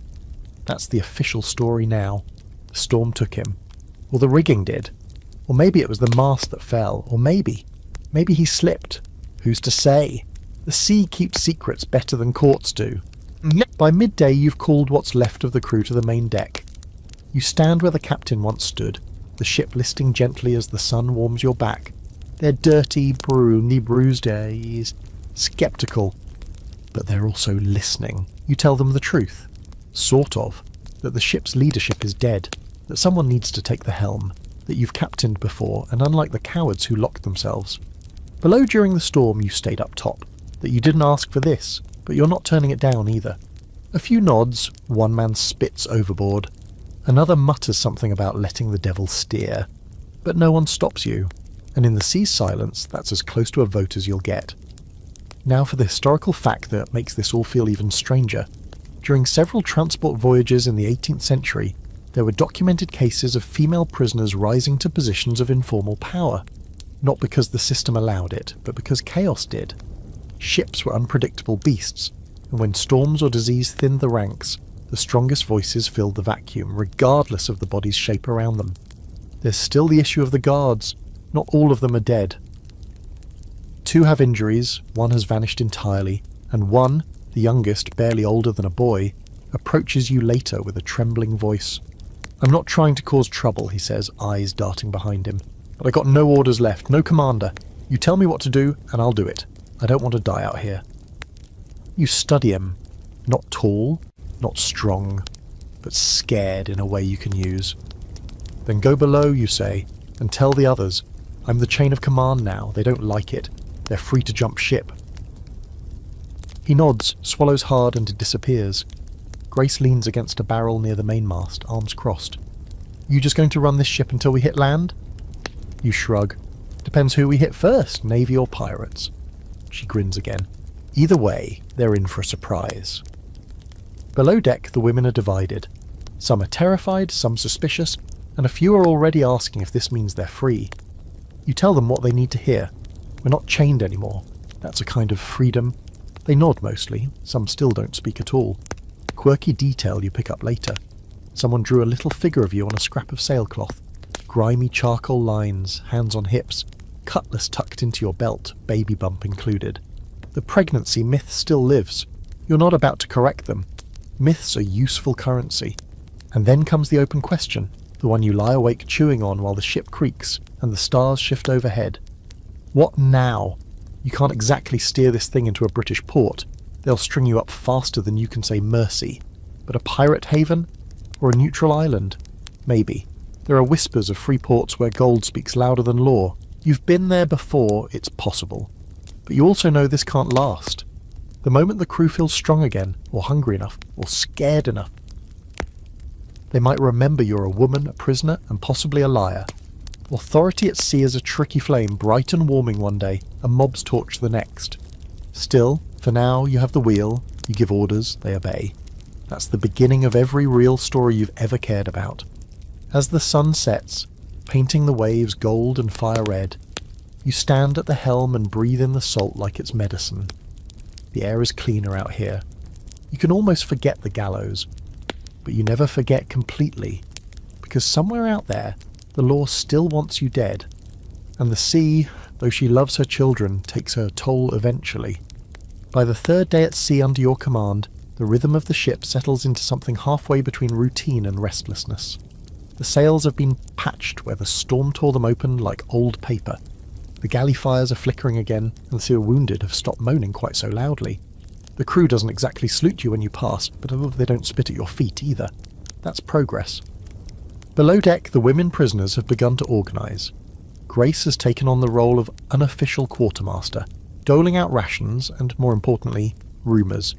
That's the official story now. The storm took him. Or the rigging did. Or maybe it was the mast that fell. Or maybe he slipped. Who's to say? The sea keeps secrets better than courts do. By midday you've called what's left of the crew to the main deck. You stand where the captain once stood, the ship listing gently as the sun warms your back. They're dirty, bruised eyes, sceptical. But they're also listening. You tell them the truth. Sort of. That the ship's leadership is dead. That someone needs to take the helm. That you've captained before, and unlike the cowards who locked themselves. Below during the storm you stayed up top. That you didn't ask for this, but you're not turning it down either. A few nods, one man spits overboard. Another mutters something about letting the devil steer. But no one stops you. And in the sea's silence, that's as close to a vote as you'll get. Now for the historical fact that makes this all feel even stranger. During several transport voyages in the 18th century, there were documented cases of female prisoners rising to positions of informal power. Not because the system allowed it, but because chaos did. Ships were unpredictable beasts, and when storms or disease thinned the ranks, the strongest voices filled the vacuum, regardless of the body's shape around them. There's still the issue of the guards. Not all of them are dead. 2 have injuries, 1 has vanished entirely, and 1, the youngest, barely older than a boy, approaches you later with a trembling voice. "I'm not trying to cause trouble," he says, eyes darting behind him. "But I got no orders left, no commander. You tell me what to do, and I'll do it. I don't want to die out here." You study him. Not tall, not strong, but scared in a way you can use. "Then go below," you say, "and tell the others. I'm the chain of command now. They don't like it. They're free to jump ship." He nods, swallows hard, and disappears. Grace leans against a barrel near the mainmast, arms crossed. "You just going to run this ship until we hit land?" You shrug. "Depends who we hit first, Navy or pirates." She grins again. Either way, they're in for a surprise. Below deck, the women are divided. Some are terrified, some suspicious, and a few are already asking if this means they're free. You tell them what they need to hear. We're not chained anymore. That's a kind of freedom. They nod mostly, some still don't speak at all. Quirky detail you pick up later. Someone drew a little figure of you on a scrap of sailcloth. Grimy charcoal lines, hands on hips, cutlass tucked into your belt, baby bump included. The pregnancy myth still lives. You're not about to correct them. Myths are useful currency. And then comes the open question, the one you lie awake chewing on while the ship creaks and the stars shift overhead. What now? You can't exactly steer this thing into a British port. They'll string you up faster than you can say mercy. But a pirate haven? Or a neutral island? Maybe. There are whispers of free ports where gold speaks louder than law. You've been there before, it's possible. But you also know this can't last. The moment the crew feels strong again, or hungry enough, or scared enough, they might remember you're a woman, a prisoner, and possibly a liar. Authority at sea is a tricky flame, bright and warming one day, a mob's torch the next. Still, for now, you have the wheel, you give orders, they obey. That's the beginning of every real story you've ever cared about. As the sun sets, painting the waves gold and fire red, you stand at the helm and breathe in the salt like it's medicine. The air is cleaner out here. You can almost forget the gallows, but you never forget completely, because somewhere out there, the law still wants you dead, and the sea, though she loves her children, takes her toll eventually. By the third day at sea under your command, the rhythm of the ship settles into something halfway between routine and restlessness. The sails have been patched where the storm tore them open like old paper. The galley fires are flickering again, and the wounded have stopped moaning quite so loudly. The crew doesn't exactly salute you when you pass, but they don't spit at your feet either. That's progress. Below deck, the women prisoners have begun to organise. Grace has taken on the role of unofficial quartermaster, doling out rations and, more importantly, rumours.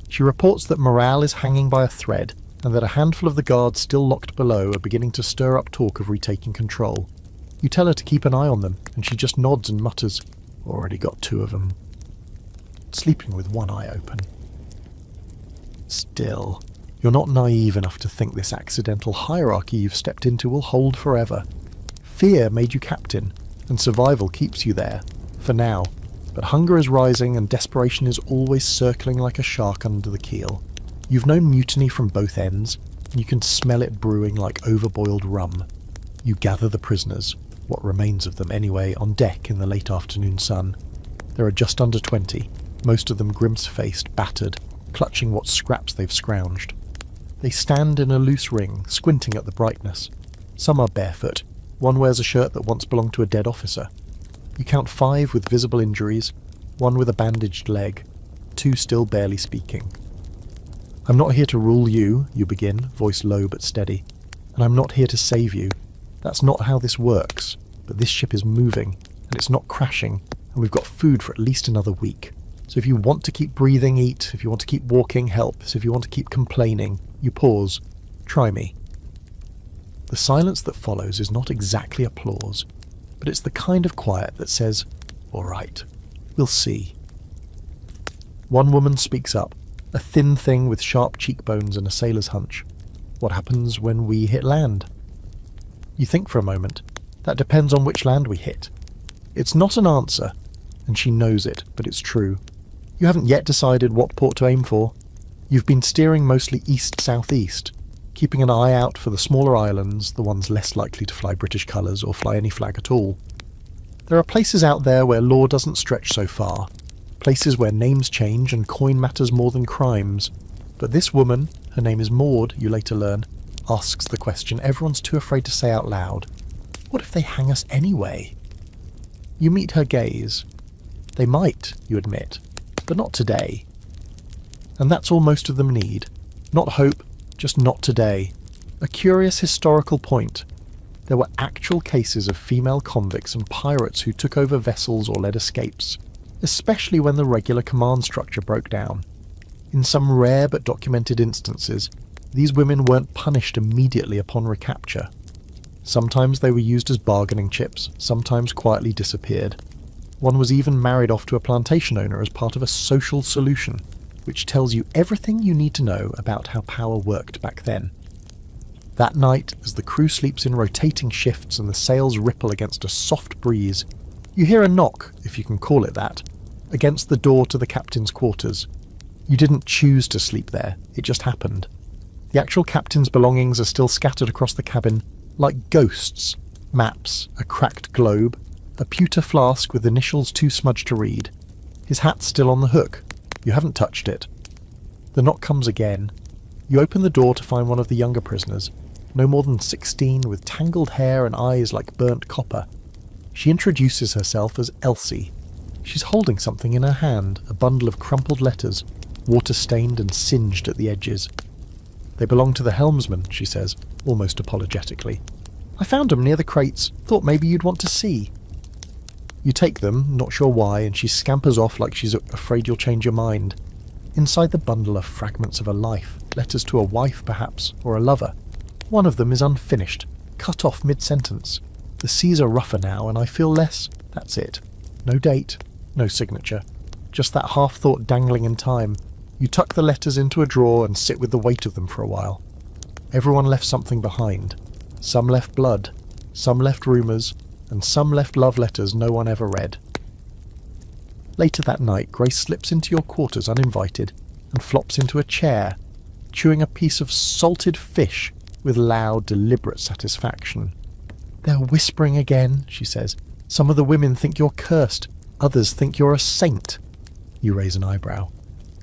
She reports that morale is hanging by a thread, and that a handful of the guards still locked below are beginning to stir up talk of retaking control. You tell her to keep an eye on them, and she just nods and mutters, "Already got 2 of them." Sleeping with one eye open. Still, you're not naive enough to think this accidental hierarchy you've stepped into will hold forever. Fear made you captain, and survival keeps you there, for now. But hunger is rising and desperation is always circling like a shark under the keel. You've known mutiny from both ends, and you can smell it brewing like overboiled rum. You gather the prisoners, what remains of them anyway, on deck in the late afternoon sun. There are just under 20, most of them grimce-faced, battered, clutching what scraps they've scrounged. They stand in a loose ring, squinting at the brightness. Some are barefoot. One wears a shirt that once belonged to a dead officer. You count 5 with visible injuries, 1 with a bandaged leg, 2 still barely speaking. "I'm not here to rule you," you begin, voice low but steady. "And I'm not here to save you. That's not how this works. But this ship is moving, and it's not crashing, and we've got food for at least another week. So if you want to keep breathing, eat. If you want to keep walking, help. So if you want to keep complaining, you pause. Try me." The silence that follows is not exactly applause, but it's the kind of quiet that says, "All right, we'll see." One woman speaks up, a thin thing with sharp cheekbones and a sailor's hunch. "What happens when we hit land?" You think for a moment. That depends on which land we hit. It's not an answer, and she knows it, but it's true. You haven't yet decided what port to aim for. You've been steering mostly east-southeast, keeping an eye out for the smaller islands, the ones less likely to fly British colours or fly any flag at all. There are places out there where law doesn't stretch so far, places where names change and coin matters more than crimes. But this woman, her name is Maud, you later learn, asks the question everyone's too afraid to say out loud. What if they hang us anyway? You meet her gaze. They might, you admit, but not today. And that's all most of them need. Not hope, just not today. A curious historical point. There were actual cases of female convicts and pirates who took over vessels or led escapes, especially when the regular command structure broke down. In some rare but documented instances, these women weren't punished immediately upon recapture. Sometimes they were used as bargaining chips, sometimes quietly disappeared. One was even married off to a plantation owner as part of a social solution, which tells you everything you need to know about how power worked back then. That night, as the crew sleeps in rotating shifts and the sails ripple against a soft breeze, you hear a knock, if you can call it that, against the door to the captain's quarters. You didn't choose to sleep there, it just happened. The actual captain's belongings are still scattered across the cabin, like ghosts. Maps, a cracked globe, a pewter flask with initials too smudged to read. His hat's still on the hook. You haven't touched it. The knock comes again. You open the door to find one of the younger prisoners, no more than 16, with tangled hair and eyes like burnt copper. She introduces herself as Elsie. She's holding something in her hand, a bundle of crumpled letters, water-stained and singed at the edges. They belong to the helmsman, she says, almost apologetically. I found them near the crates, thought maybe you'd want to see. You take them, not sure why, and she scampers off like she's afraid you'll change your mind. Inside the bundle are fragments of a life, letters to a wife perhaps, or a lover. One of them is unfinished, cut off mid-sentence. The seas are rougher now, and I feel less. That's it. No date, no signature. Just that half-thought dangling in time. You tuck the letters into a drawer and sit with the weight of them for a while. Everyone left something behind. Some left blood, some left rumours, and some left love letters no one ever read. Later that night, Grace slips into your quarters uninvited and flops into a chair, chewing a piece of salted fish with loud, deliberate satisfaction. They're whispering again, she says. Some of the women think you're cursed, others think you're a saint. You raise an eyebrow.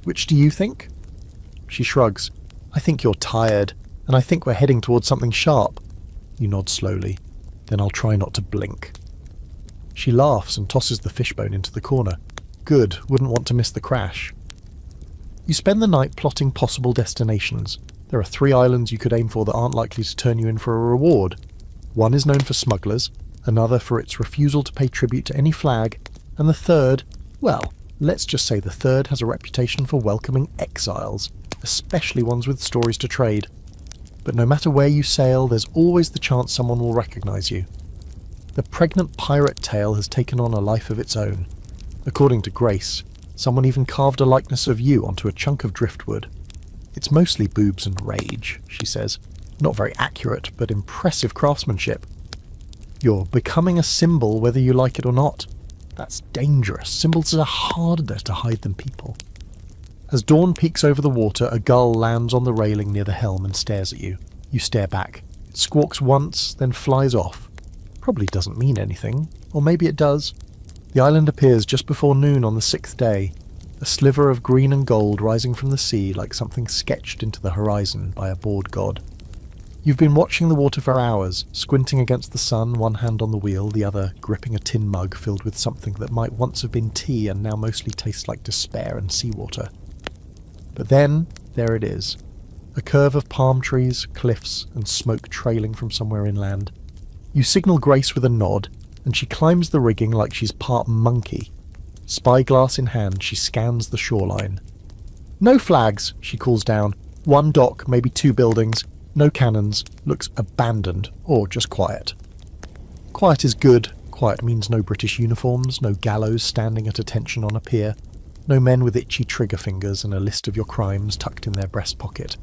Which do you think? She shrugs. I think you're tired, and I think we're heading towards something sharp. You nod slowly. Then I'll try not to blink. She laughs and tosses the fishbone into the corner. Good, wouldn't want to miss the crash. You spend the night plotting possible destinations. There are 3 islands you could aim for that aren't likely to turn you in for a reward. One is known for smugglers, another for its refusal to pay tribute to any flag, and the third, well, let's just say the third has a reputation for welcoming exiles, especially ones with stories to trade. But no matter where you sail, there's always the chance someone will recognise you. The pregnant pirate tale has taken on a life of its own. According to Grace, someone even carved a likeness of you onto a chunk of driftwood. It's mostly boobs and rage, she says. Not very accurate, but impressive craftsmanship. You're becoming a symbol whether you like it or not. That's dangerous. Symbols are harder to hide than people. As dawn peeks over the water, a gull lands on the railing near the helm and stares at you. You stare back. It squawks once, then flies off. Probably doesn't mean anything, or maybe it does. The island appears just before noon on the 6th day, a sliver of green and gold rising from the sea like something sketched into the horizon by a bored god. You've been watching the water for hours, squinting against the sun, one hand on the wheel, the other gripping a tin mug filled with something that might once have been tea and now mostly tastes like despair and seawater. But then, there it is. A curve of palm trees, cliffs, and smoke trailing from somewhere inland. You signal Grace with a nod, and she climbs the rigging like she's part monkey. Spyglass in hand, she scans the shoreline. No flags, she calls down. 1 dock, maybe 2 buildings. No cannons. Looks abandoned, or just quiet. Quiet is good. Quiet means no British uniforms, no gallows standing at attention on a pier. No men with itchy trigger fingers and a list of your crimes tucked in their breast pocket.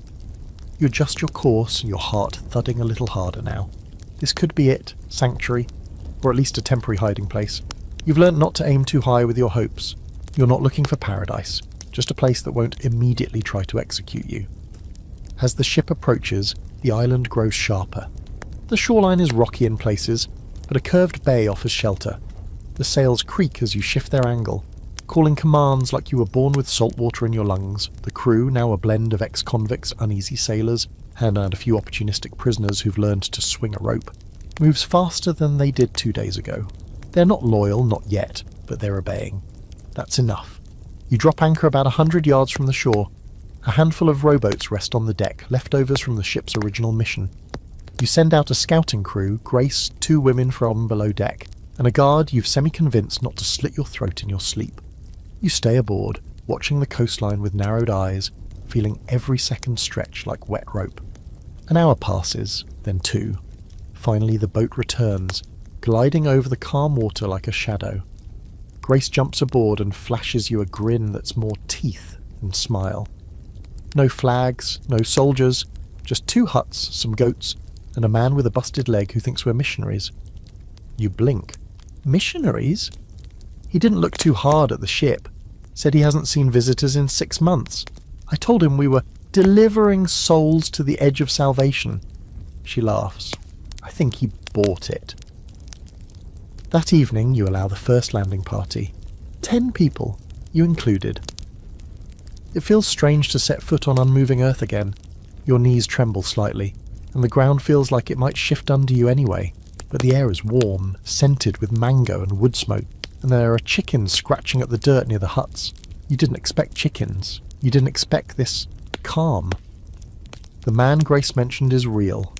You adjust your course, your heart thudding a little harder now. This could be it, sanctuary, or at least a temporary hiding place. You've learnt not to aim too high with your hopes. You're not looking for paradise, just a place that won't immediately try to execute you. As the ship approaches, the island grows sharper. The shoreline is rocky in places, but a curved bay offers shelter. The sails creak as you shift their angle, calling commands like you were born with salt water in your lungs. The crew, now a blend of ex-convicts, uneasy sailors, and a few opportunistic prisoners who've learned to swing a rope, moves faster than they did 2 days ago. They're not loyal, not yet, but they're obeying. That's enough. You drop anchor about 100 yards from the shore. A handful of rowboats rest on the deck, leftovers from the ship's original mission. You send out a scouting crew, Grace, 2 women from below deck, and a guard you've semi-convinced not to slit your throat in your sleep. You stay aboard, watching the coastline with narrowed eyes, feeling every second stretch like wet rope. An hour passes, then 2. Finally the boat returns, gliding over the calm water like a shadow. Grace jumps aboard and flashes you a grin that's more teeth than smile. No flags, no soldiers, Just 2 huts, some goats, and a man with a busted leg who thinks we're missionaries. You blink. Missionaries? He didn't look too hard at the ship. Said he hasn't seen visitors in 6 months. I told him we were delivering souls to the edge of salvation. She laughs. I think he bought it. That evening you allow the first landing party. 10 people, you included. It feels strange to set foot on unmoving earth again. Your knees tremble slightly, and the ground feels like it might shift under you anyway. But the air is warm, scented with mango and wood smoke, and there are chickens scratching at the dirt near the huts. You didn't expect chickens. You didn't expect this calm. The man Grace mentioned is real.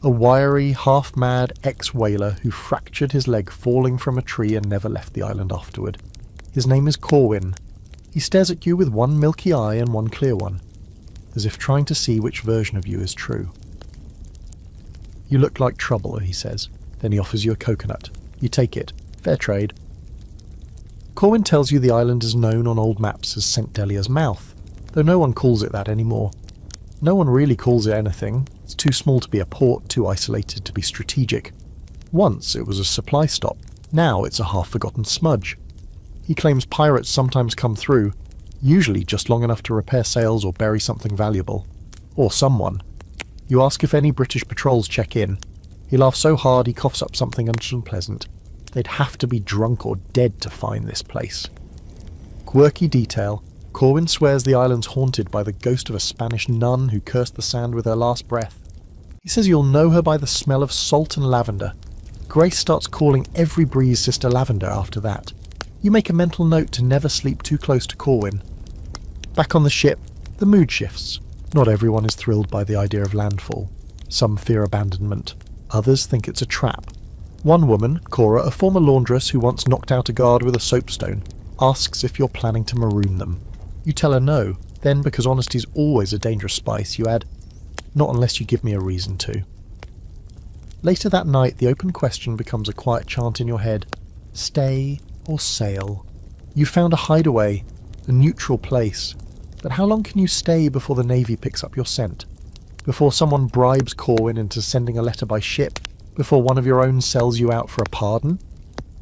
A wiry, half-mad ex-whaler who fractured his leg falling from a tree and never left the island afterward. His name is Corwin. He stares at you with one milky eye and one clear one, as if trying to see which version of you is true. You look like trouble, he says. Then he offers you a coconut. You take it. Fair trade. Corwin tells you the island is known on old maps as St. Delia's Mouth, though no one calls it that anymore. No one really calls it anything. It's too small to be a port, too isolated to be strategic. Once it was a supply stop. Now it's a half-forgotten smudge. He claims pirates sometimes come through, usually just long enough to repair sails or bury something valuable. Or someone. You ask if any British patrols check in. He laughs so hard he coughs up something unpleasant. They'd have to be drunk or dead to find this place. Quirky detail. Corwin swears the island's haunted by the ghost of a Spanish nun who cursed the sand with her last breath. He says you'll know her by the smell of salt and lavender. Grace starts calling every breeze Sister Lavender after that. You make a mental note to never sleep too close to Corwin. Back on the ship, the mood shifts. Not everyone is thrilled by the idea of landfall. Some fear abandonment. Others think it's a trap. One woman, Cora, a former laundress who once knocked out a guard with a soapstone, asks if you're planning to maroon them. You tell her no. Then, because honesty's always a dangerous spice, you add, not unless you give me a reason to. Later that night, the open question becomes a quiet chant in your head. Stay or sail? You found a hideaway, a neutral place. But how long can you stay before the Navy picks up your scent? Before someone bribes Corwin into sending a letter by ship? Before one of your own sells you out for a pardon?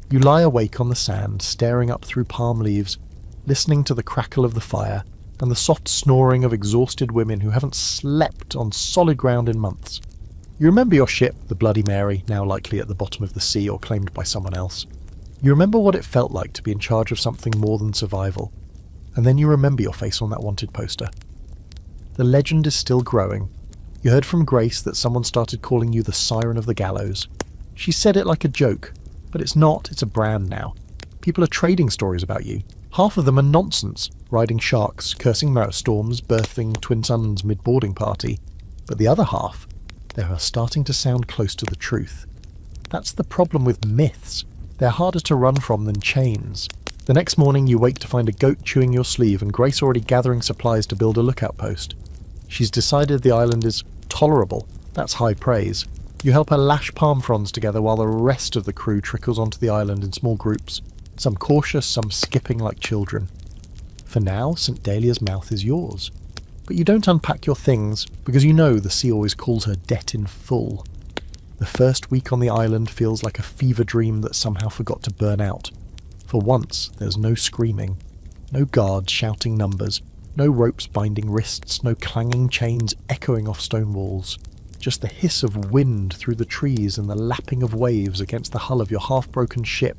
You lie awake on the sand, staring up through palm leaves, listening to the crackle of the fire and the soft snoring of exhausted women who haven't slept on solid ground in months. You remember your ship, the Bloody Mary, now likely at the bottom of the sea or claimed by someone else. You remember what it felt like to be in charge of something more than survival. And then you remember your face on that wanted poster. The legend is still growing. You heard from Grace that someone started calling you the Siren of the Gallows. She said it like a joke, but it's not, it's a brand now. People are trading stories about you. Half of them are nonsense, riding sharks, cursing merit storms, birthing twin sons mid-boarding party. But the other half, they are starting to sound close to the truth. That's the problem with myths. They're harder to run from than chains. The next morning you wake to find a goat chewing your sleeve and Grace already gathering supplies to build a lookout post. She's decided the island is tolerable. That's high praise. You help her lash palm fronds together while the rest of the crew trickles onto the island in small groups. Some cautious, some skipping like children. For now, St. Delia's Mouth is yours. But you don't unpack your things, because you know the sea always calls her debt in full. The first week on the island feels like a fever dream that somehow forgot to burn out. For once, there's no screaming, no guards shouting numbers, no ropes binding wrists, no clanging chains echoing off stone walls. Just the hiss of wind through the trees and the lapping of waves against the hull of your half-broken ship,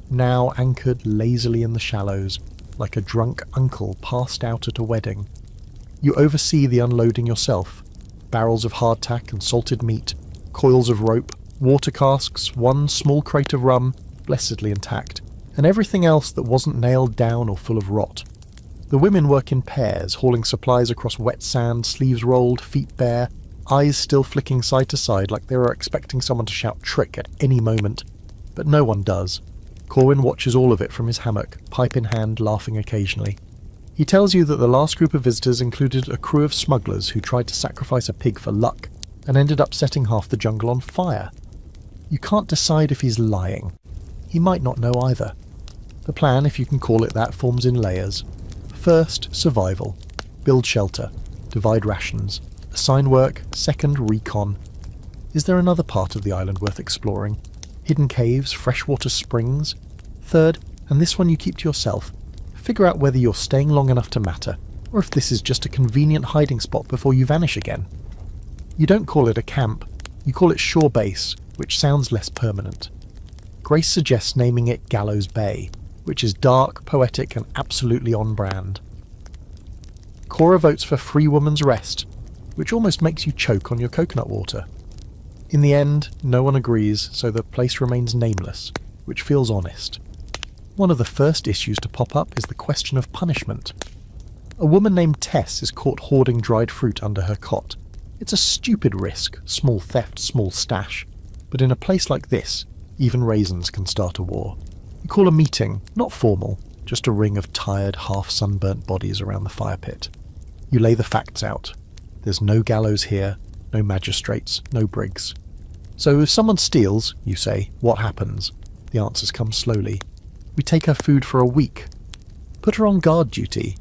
now anchored lazily in the shallows, like a drunk uncle passed out at a wedding. You oversee the unloading yourself. Barrels of hardtack and salted meat, coils of rope, water casks, one small crate of rum, blessedly intact, and everything else that wasn't nailed down or full of rot. The women work in pairs, hauling supplies across wet sand, sleeves rolled, feet bare, eyes still flicking side to side like they were expecting someone to shout trick at any moment. But no one does. Corwin watches all of it from his hammock, pipe in hand, laughing occasionally. He tells you that the last group of visitors included a crew of smugglers who tried to sacrifice a pig for luck, and ended up setting half the jungle on fire. You can't decide if he's lying. He might not know either. The plan, if you can call it that, forms in layers. First, survival. Build shelter. Divide rations. the sign work, second, recon. Is there another part of the island worth exploring? Hidden caves, freshwater springs? Third, and this one you keep to yourself, figure out whether you're staying long enough to matter, or if this is just a convenient hiding spot before you vanish again. You don't call it a camp, you call it shore base, which sounds less permanent. Grace suggests naming it Gallows Bay, which is dark, poetic, and absolutely on brand. Cora votes for Free Woman's Rest, which almost makes you choke on your coconut water. In the end, no one agrees, so the place remains nameless, which feels honest. One of the first issues to pop up is the question of punishment. A woman named Tess is caught hoarding dried fruit under her cot. It's a stupid risk, small theft, small stash. But in a place like this, even raisins can start a war. You call a meeting, not formal, just a ring of tired, half-sunburnt bodies around the fire pit. You lay the facts out. There's no gallows here, no magistrates, no brigs. So if someone steals, you say, what happens? The answers come slowly. We take her food for a week. Put her on guard duty.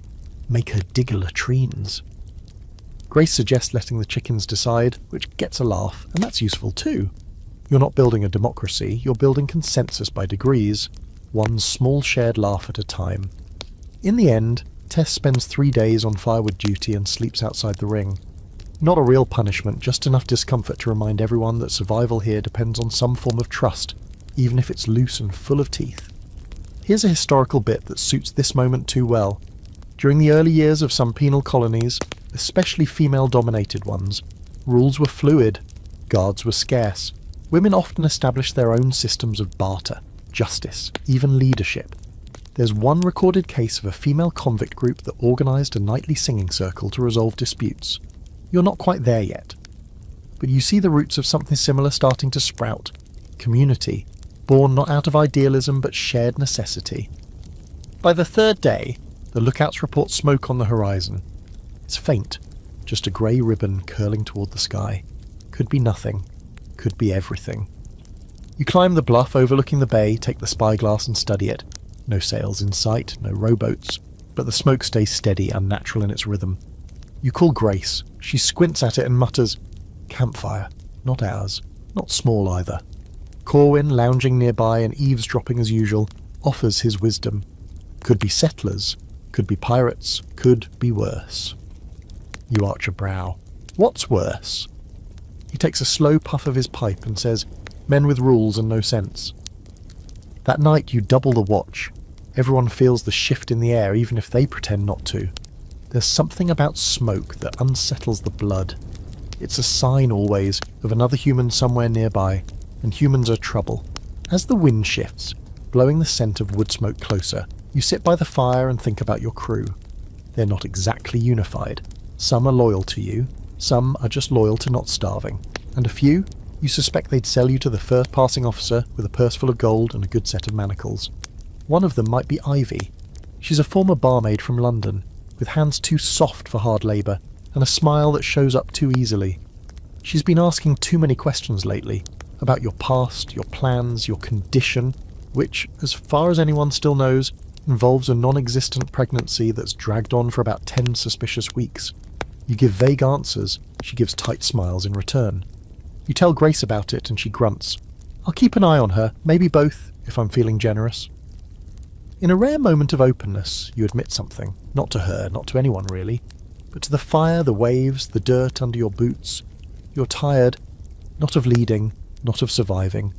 Make her dig latrines. Grace suggests letting the chickens decide, which gets a laugh, and that's useful too. You're not building a democracy, you're building consensus by degrees, one small shared laugh at a time. In the end, Tess spends 3 days on firewood duty and sleeps outside the ring. Not a real punishment, just enough discomfort to remind everyone that survival here depends on some form of trust, even if it's loose and full of teeth. Here's a historical bit that suits this moment too well. During the early years of some penal colonies, especially female-dominated ones, rules were fluid, guards were scarce. Women often established their own systems of barter, justice, even leadership. There's one recorded case of a female convict group that organised a nightly singing circle to resolve disputes. You're not quite there yet. But you see the roots of something similar starting to sprout. Community, born not out of idealism but shared necessity. By the third day, the lookouts report smoke on the horizon. It's faint, just a grey ribbon curling toward the sky. Could be nothing, could be everything. You climb the bluff overlooking the bay, take the spyglass and study it. No sails in sight, no rowboats, but the smoke stays steady, unnatural in its rhythm. You call Grace. She squints at it and mutters, "Campfire, not ours, not small either." Corwin, lounging nearby and eavesdropping as usual, offers his wisdom. Could be settlers, could be pirates, could be worse. You arch a brow. What's worse? He takes a slow puff of his pipe and says, "Men with rules and no sense." That night you double the watch. Everyone feels the shift in the air, even if they pretend not to. There's something about smoke that unsettles the blood. It's a sign always of another human somewhere nearby, and humans are trouble. As the wind shifts, blowing the scent of wood smoke closer, you sit by the fire and think about your crew. They're not exactly unified. Some are loyal to you, some are just loyal to not starving, and a few, you suspect they'd sell you to the first passing officer with a purse full of gold and a good set of manacles. One of them might be Ivy. She's a former barmaid from London, with hands too soft for hard labour, and a smile that shows up too easily. She's been asking too many questions lately, about your past, your plans, your condition, which, as far as anyone still knows, involves a non-existent pregnancy that's dragged on for about 10 suspicious weeks. You give vague answers, she gives tight smiles in return. You tell Grace about it and she grunts. I'll keep an eye on her, maybe both, if I'm feeling generous. In a rare moment of openness, you admit something. Not to her, not to anyone really, but to the fire, the waves, the dirt under your boots. You're tired, not of leading, not of surviving,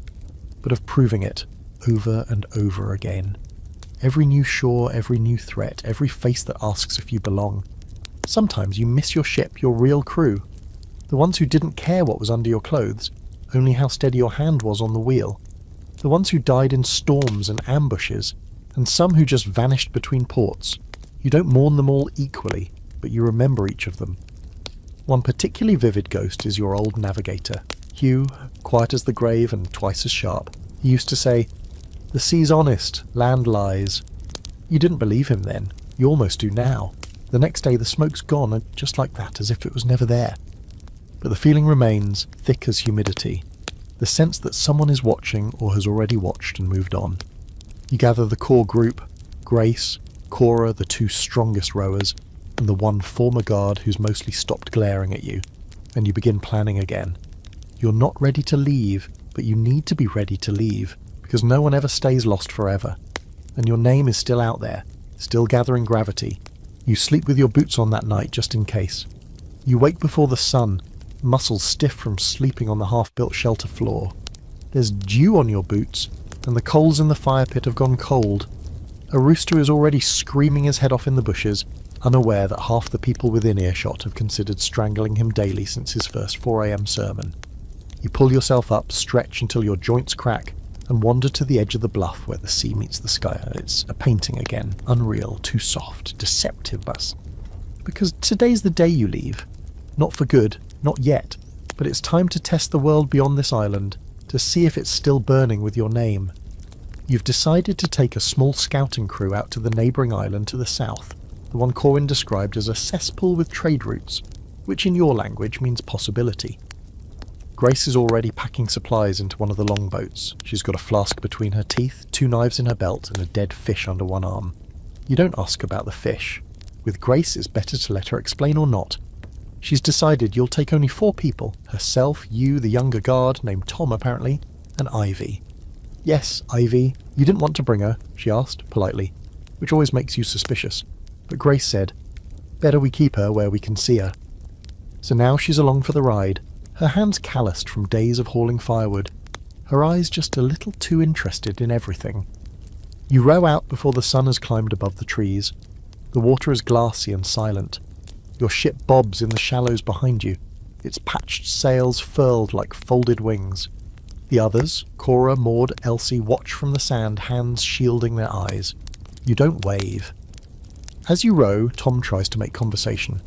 but of proving it, over and over again. Every new shore, every new threat, every face that asks if you belong. Sometimes you miss your ship, your real crew. The ones who didn't care what was under your clothes, only how steady your hand was on the wheel. The ones who died in storms and ambushes, and some who just vanished between ports. You don't mourn them all equally, but you remember each of them. One particularly vivid ghost is your old navigator, Hugh, quiet as the grave and twice as sharp. He used to say, "The sea's honest, land lies." You didn't believe him then, you almost do now. The next day the smoke's gone, and just like that, as if it was never there. But the feeling remains, thick as humidity. The sense that someone is watching or has already watched and moved on. You gather the core group, Grace, Cora, the two strongest rowers, and the one former guard who's mostly stopped glaring at you. and you begin planning again. You're not ready to leave, but you need to be ready to leave, because no one ever stays lost forever. And your name is still out there, still gathering gravity. You sleep with your boots on that night, just in case. You wake before the sun, muscles stiff from sleeping on the half-built shelter floor. There's dew on your boots, and the coals in the fire pit have gone cold. A rooster is already screaming his head off in the bushes, unaware that half the people within earshot have considered strangling him daily since his first 4 a.m. sermon. You pull yourself up, stretch until your joints crack, and wander to the edge of the bluff where the sea meets the sky. It's a painting again, unreal, too soft, deceptive, because today's the day you leave. Not for good, not yet, but it's time to test the world beyond this island, to see if it's still burning with your name. You've decided to take a small scouting crew out to the neighbouring island to the south, the one Corwin described as a cesspool with trade routes, which in your language means possibility. Grace is already packing supplies into one of the longboats. She's got a flask between her teeth, 2 knives in her belt, and a dead fish under one arm. You don't ask about the fish. With Grace, it's better to let her explain or not. She's decided you'll take only 4 people, herself, you, the younger guard, named Tom apparently, and Ivy. Yes, Ivy, you didn't want to bring her, she asked, politely, which always makes you suspicious. But Grace said, better we keep her where we can see her. So now she's along for the ride, her hands calloused from days of hauling firewood, her eyes just a little too interested in everything. You row out before the sun has climbed above the trees. The water is glassy and silent. Your ship bobs in the shallows behind you, its patched sails furled like folded wings. The others, Cora, Maud, Elsie, watch from the sand, hands shielding their eyes. You don't wave. As you row, Tom tries to make conversation.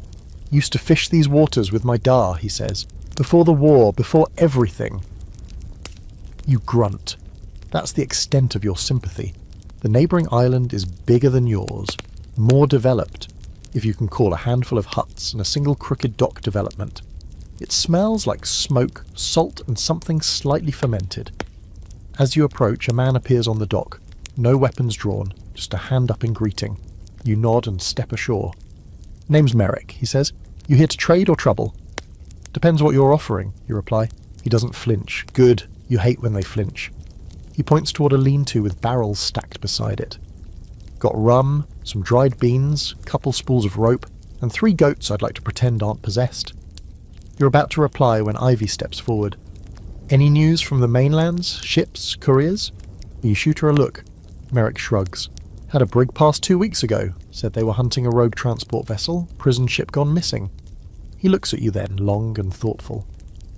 Used to fish these waters with my da, he says. Before the war, before everything. You grunt. That's the extent of your sympathy. The neighbouring island is bigger than yours, more developed, if you can call a handful of huts and a single crooked dock development. It smells like smoke, salt, and something slightly fermented. As you approach, a man appears on the dock, no weapons drawn, just a hand up in greeting. You nod and step ashore. Name's Merrick, he says. You here to trade or trouble? Depends what you're offering, you reply. He doesn't flinch. Good. You hate when they flinch. He points toward a lean-to with barrels stacked beside it. Got rum, some dried beans, couple spools of rope, and 3 goats I'd like to pretend aren't possessed. You're about to reply when Ivy steps forward. Any news from the mainlands? Ships? Couriers? You shoot her a look. Merrick shrugs. Had a brig pass 2 weeks ago. Said they were hunting a rogue transport vessel. Prison ship gone missing. He looks at you then, long and thoughtful.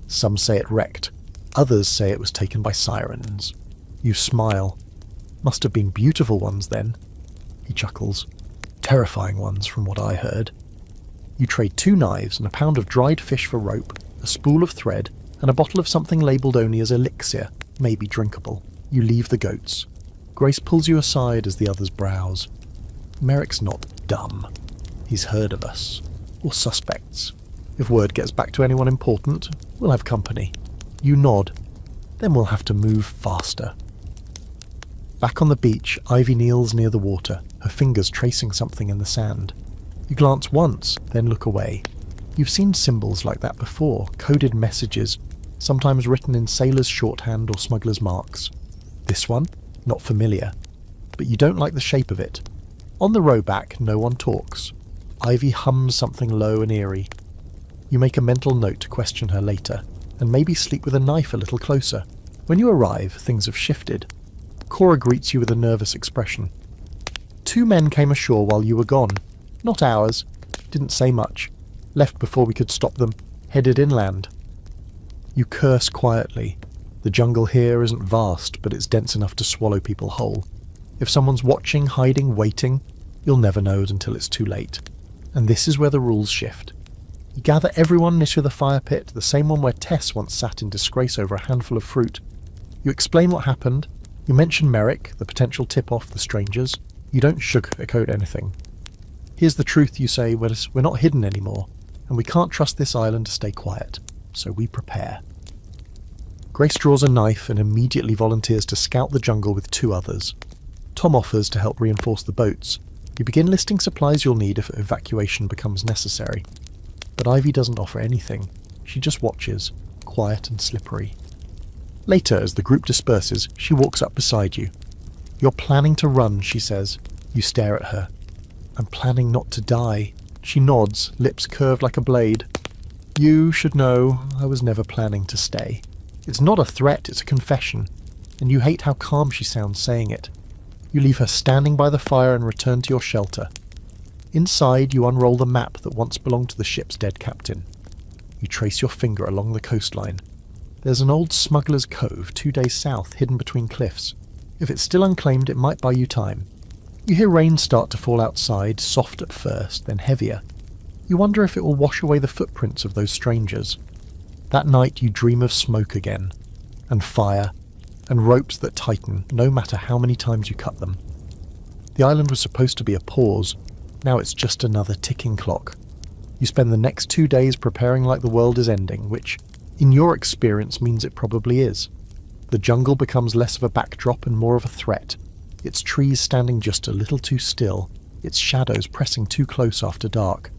Some say it wrecked. Others say it was taken by sirens. You smile. Must have been beautiful ones then. He chuckles. Terrifying ones from what I heard. You trade 2 knives and a pound of dried fish for rope, a spool of thread, and a bottle of something labelled only as elixir, maybe drinkable. You leave the goats. Grace pulls you aside as the others browse. Merrick's not dumb. He's heard of us. Or suspects. If word gets back to anyone important, we'll have company. You nod. Then we'll have to move faster. Back on the beach, Ivy kneels near the water, her fingers tracing something in the sand. You glance once, then look away. You've seen symbols like that before, coded messages, sometimes written in sailors' shorthand or smugglers' marks. This one? Not familiar. But you don't like the shape of it. On the row back, no one talks. Ivy hums something low and eerie. You make a mental note to question her later, and maybe sleep with a knife a little closer. When you arrive, things have shifted. Cora greets you with a nervous expression. 2 men came ashore while you were gone. Not ours. Didn't say much. Left before we could stop them. Headed inland. You curse quietly. The jungle here isn't vast, but it's dense enough to swallow people whole. If someone's watching, hiding, waiting, you'll never know until it's too late. And this is where the rules shift. You gather everyone near to the fire pit, the same one where Tess once sat in disgrace over a handful of fruit. You explain what happened. You mention Merrick, the potential tip-off, the strangers. You don't sugarcoat anything. Here's the truth, you say. We're not hidden anymore, and we can't trust this island to stay quiet, so we prepare. Grace draws a knife and immediately volunteers to scout the jungle with 2 others. Tom offers to help reinforce the boats. You begin listing supplies you'll need if evacuation becomes necessary. But Ivy doesn't offer anything. She just watches, quiet and slippery. Later, as the group disperses, she walks up beside you. "You're planning to run," she says. You stare at her. "I'm planning not to die." She nods, lips curved like a blade. "You should know I was never planning to stay." It's not a threat, it's a confession, and you hate how calm she sounds saying it. You leave her standing by the fire and return to your shelter. Inside, you unroll the map that once belonged to the ship's dead captain. You trace your finger along the coastline. There's an old smuggler's cove 2 days south, hidden between cliffs. If it's still unclaimed, it might buy you time. You hear rain start to fall outside, soft at first, then heavier. You wonder if it will wash away the footprints of those strangers. That night you dream of smoke again, and fire, and ropes that tighten no matter how many times you cut them. The island was supposed to be a pause. Now it's just another ticking clock. You spend the next 2 days preparing like the world is ending, which, in your experience, means it probably is. The jungle becomes less of a backdrop and more of a threat. Its trees standing just a little too still, its shadows pressing too close after dark.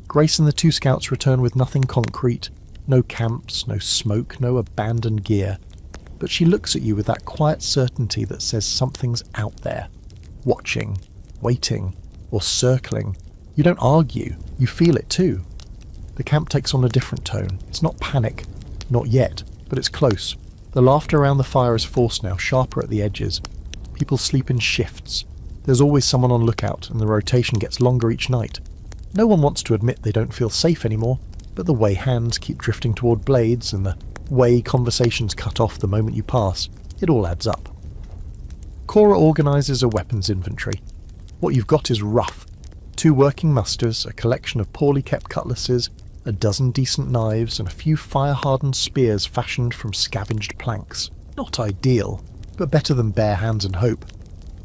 Grace and the 2 scouts return with nothing concrete, no camps, no smoke, no abandoned gear. But she looks at you with that quiet certainty that says something's out there. Watching, waiting, or circling. You don't argue, you feel it too. The camp takes on a different tone. It's not panic, not yet, but it's close. The laughter around the fire is forced now, sharper at the edges. People sleep in shifts. There's always someone on lookout, and the rotation gets longer each night. No one wants to admit they don't feel safe anymore, but the way hands keep drifting toward blades, and the way conversations cut off the moment you pass, it all adds up. Cora organises a weapons inventory. What you've got is rough. 2 working musters, a collection of poorly kept cutlasses, a dozen decent knives, and a few fire-hardened spears fashioned from scavenged planks. Not ideal, but better than bare hands and hope.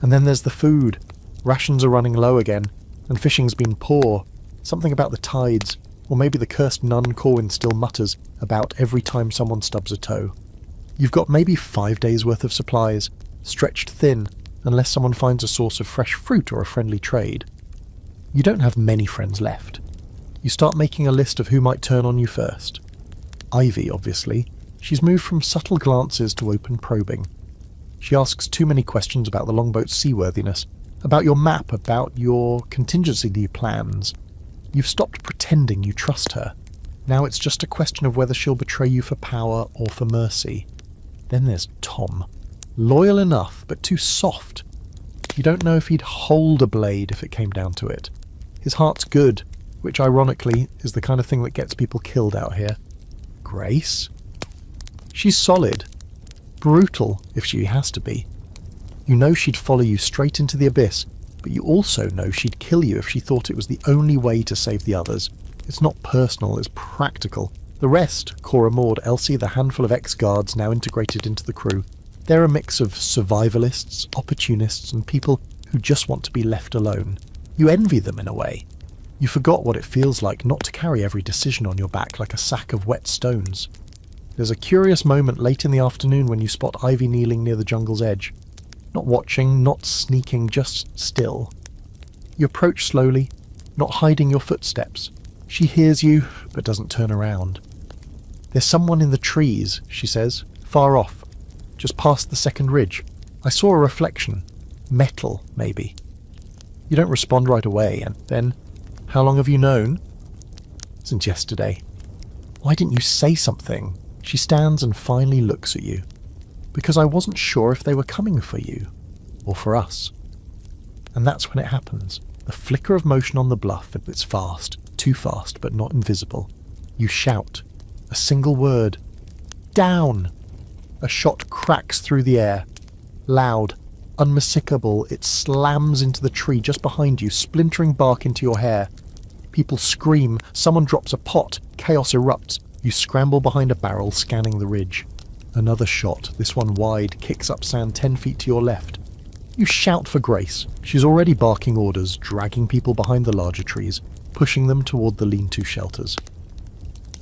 And then there's the food. Rations are running low again, and fishing's been poor. Something about the tides, or maybe the cursed nun Corwin still mutters about every time someone stubs a toe. You've got maybe 5 days' worth of supplies, stretched thin, unless someone finds a source of fresh fruit or a friendly trade. You don't have many friends left. You start making a list of who might turn on you first. Ivy, obviously. She's moved from subtle glances to open probing. She asks too many questions about the longboat's seaworthiness, about your map, about your contingency plans. You've stopped pretending you trust her. Now it's just a question of whether she'll betray you for power or for mercy. Then there's Tom. Loyal enough, but too soft. You don't know if he'd hold a blade if it came down to it. His heart's good, which ironically is the kind of thing that gets people killed out here. Grace? She's solid. Brutal, if she has to be. You know she'd follow you straight into the abyss, but you also know she'd kill you if she thought it was the only way to save the others. It's not personal, it's practical. The rest, Cora Maud, Elsie, the handful of ex-guards now integrated into the crew, they're a mix of survivalists, opportunists, and people who just want to be left alone. You envy them in a way. You forgot what it feels like not to carry every decision on your back like a sack of wet stones. There's a curious moment late in the afternoon when you spot Ivy kneeling near the jungle's edge. Not watching, not sneaking, just still. You approach slowly, not hiding your footsteps. She hears you, but doesn't turn around. "There's someone in the trees," she says, "far off, just past the second ridge. I saw a reflection. Metal, maybe." You don't respond right away, and then, "How long have you known?" "Since yesterday." "Why didn't you say something?" She stands and finally looks at you. "Because I wasn't sure if they were coming for you, or for us." And that's when it happens. The flicker of motion on the bluff, and it's fast, too fast, but not invisible. You shout, a single word. "Down!" A shot cracks through the air. Loud, unmistakable, it slams into the tree just behind you, splintering bark into your hair. People scream, someone drops a pot, chaos erupts. You scramble behind a barrel, scanning the ridge. Another shot, this one wide, kicks up sand 10 feet to your left. You shout for Grace. She's already barking orders, dragging people behind the larger trees, pushing them toward the lean-to shelters.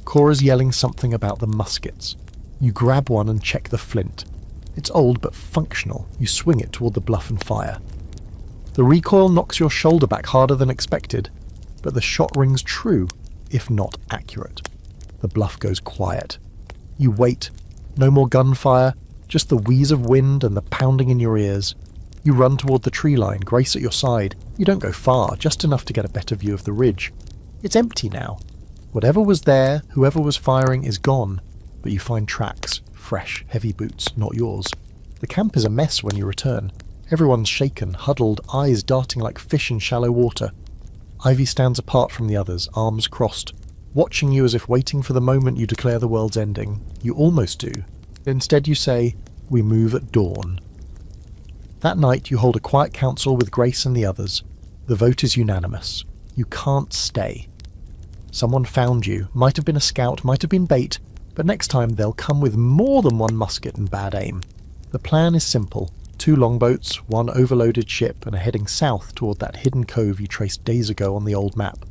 Cora's yelling something about the muskets. You grab one and check the flint. It's old but functional. You swing it toward the bluff and fire. The recoil knocks your shoulder back harder than expected, but the shot rings true, if not accurate. the bluff goes quiet. You wait. No more gunfire, just the wheeze of wind and the pounding in your ears. You run toward the tree line, Grace at your side. You don't go far, just enough to get a better view of the ridge. It's empty now. Whatever was there, whoever was firing, is gone. But you find tracks, fresh, heavy boots, not yours. The camp is a mess when you return. Everyone's shaken, huddled, eyes darting like fish in shallow water. Ivy stands apart from the others, arms crossed, watching you as if waiting for the moment you declare the world's ending. You almost do. Instead you say, "We move at dawn." That night you hold a quiet council with Grace and the others. The vote is unanimous. You can't stay. Someone found you. Might have been a scout, might have been bait, but next time they'll come with more than one musket and bad aim. The plan is simple. 2 longboats, 1 overloaded ship, and are heading south toward that hidden cove you traced days ago on the old map.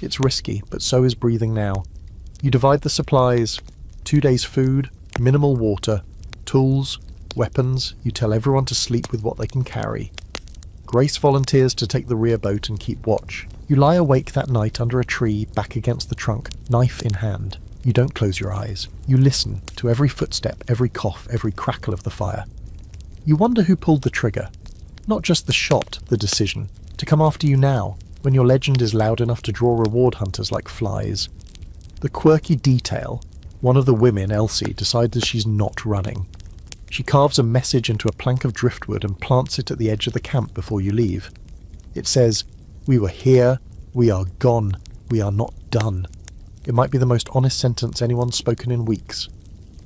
It's risky, but so is breathing now. You divide the supplies. 2 days' food, minimal water, tools, weapons. You tell everyone to sleep with what they can carry. Grace volunteers to take the rear boat and keep watch. You lie awake that night under a tree, back against the trunk, knife in hand. You don't close your eyes. You listen to every footstep, every cough, every crackle of the fire. You wonder who pulled the trigger. Not just the shot, the decision. To come after you now, when your legend is loud enough to draw reward hunters like flies. The quirky detail. One of the women, Elsie, decides that she's not running. She carves a message into a plank of driftwood and plants it at the edge of the camp before you leave. It says, "We were here, we are gone, we are not done." It might be the most honest sentence anyone's spoken in weeks.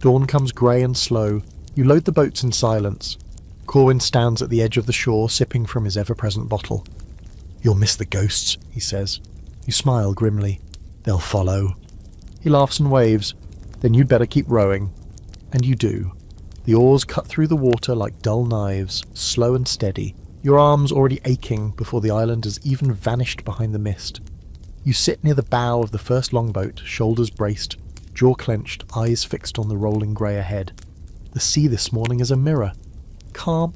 Dawn comes grey and slow. You load the boats in silence. Corwin stands at the edge of the shore, sipping from his ever-present bottle. "You'll miss the ghosts," he says. You smile grimly. "They'll follow." He laughs and waves. "Then you'd better keep rowing." And you do. The oars cut through the water like dull knives, slow and steady, your arms already aching before the island has even vanished behind the mist. You sit near the bow of the first longboat, shoulders braced, jaw clenched, eyes fixed on the rolling grey ahead. The sea this morning is a mirror. Calm,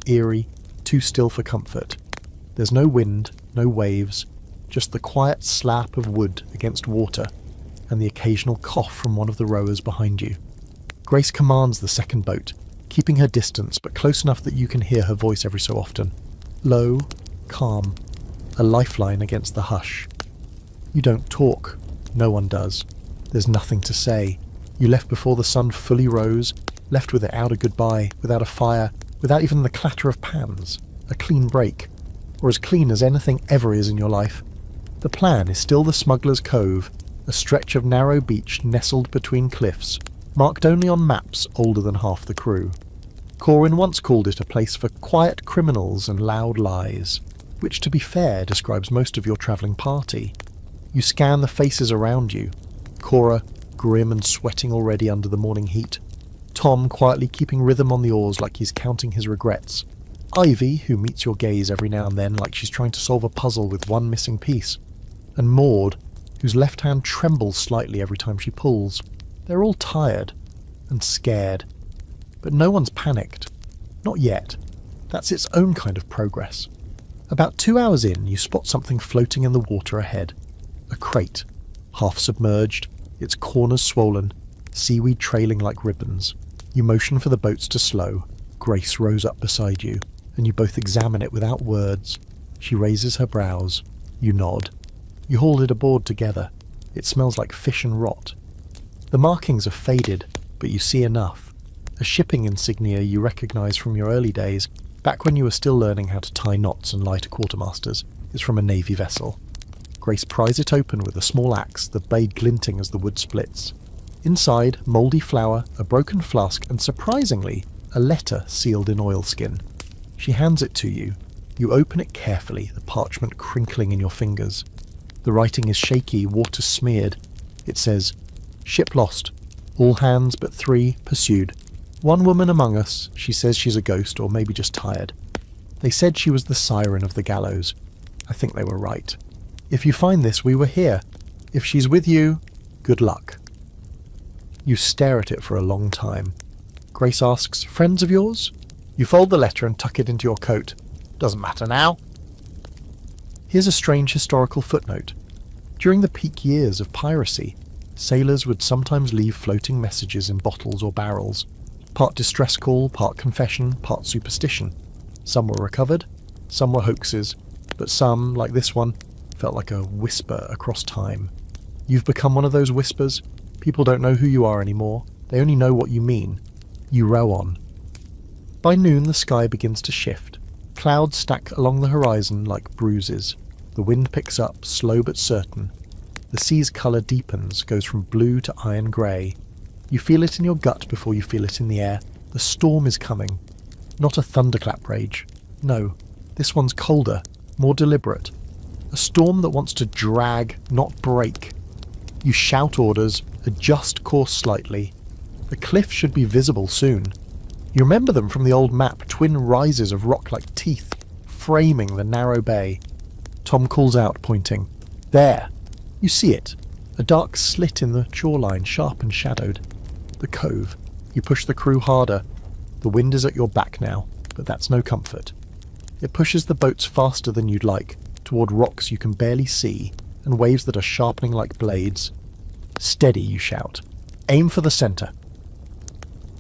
eerie, too still for comfort. There's no wind, no waves, just the quiet slap of wood against water, and the occasional cough from one of the rowers behind you. Grace commands the second boat, keeping her distance but close enough that you can hear her voice every so often. Low, calm, a lifeline against the hush. You don't talk. No one does. There's nothing to say. You left before the sun fully rose, left without a goodbye, without a fire, without even the clatter of pans. A clean break. Or as clean as anything ever is in your life. The plan is still the Smuggler's Cove, a stretch of narrow beach nestled between cliffs, marked only on maps older than half the crew. Corwin once called it a place for quiet criminals and loud lies, which to be fair describes most of your travelling party. You scan the faces around you. Cora, grim and sweating already under the morning heat. Tom quietly keeping rhythm on the oars like he's counting his regrets. Ivy, who meets your gaze every now and then like she's trying to solve a puzzle with one missing piece. And Maud, whose left hand trembles slightly every time she pulls. They're all tired and scared. But no one's panicked. Not yet. That's its own kind of progress. About 2 hours in, you spot something floating in the water ahead. A crate, half submerged, its corners swollen, seaweed trailing like ribbons. You motion for the boats to slow. Grace rows up beside you, and you both examine it without words. She raises her brows. You nod. You haul it aboard together. It smells like fish and rot. The markings are faded, but you see enough. A shipping insignia you recognise from your early days, back when you were still learning how to tie knots and lie to quartermasters, is from a navy vessel. Grace pries it open with a small axe, the blade glinting as the wood splits. Inside, mouldy flour, a broken flask, and surprisingly, a letter sealed in oilskin. She hands it to you. You open it carefully, the parchment crinkling in your fingers. The writing is shaky, water smeared. It says, "Ship lost. All hands but 3 pursued. One woman among us, she says she's a ghost or maybe just tired. They said she was the siren of the gallows. I think they were right. If you find this, we were here. If she's with you, good luck." You stare at it for a long time. Grace asks, "Friends of yours?" You fold the letter and tuck it into your coat. "Doesn't matter now." Here's a strange historical footnote. During the peak years of piracy, Sailors would sometimes leave floating messages in bottles or barrels, part distress call, part confession, part superstition. Some were recovered, some were hoaxes, but some, like this one, felt like a whisper across time. You've become one of those whispers. People don't know who you are anymore. They only know what you mean. You row on. By noon, the sky begins to shift. Clouds stack along the horizon like bruises. The wind picks up, slow but certain. The sea's colour deepens, goes from blue to iron grey. You feel it in your gut before you feel it in the air. The storm is coming. Not a thunderclap rage. No, this one's colder, more deliberate. A storm that wants to drag, not break. You shout orders, adjust course slightly. The cliffs should be visible soon. You remember them from the old map, twin rises of rock like teeth, framing the narrow bay. Tom calls out, pointing. There! You see it. A dark slit in the shoreline, sharp and shadowed. The cove. You push the crew harder. The wind is at your back now, but that's no comfort. It pushes the boats faster than you'd like, toward rocks you can barely see, and waves that are sharpening like blades. Steady, you shout. Aim for the centre.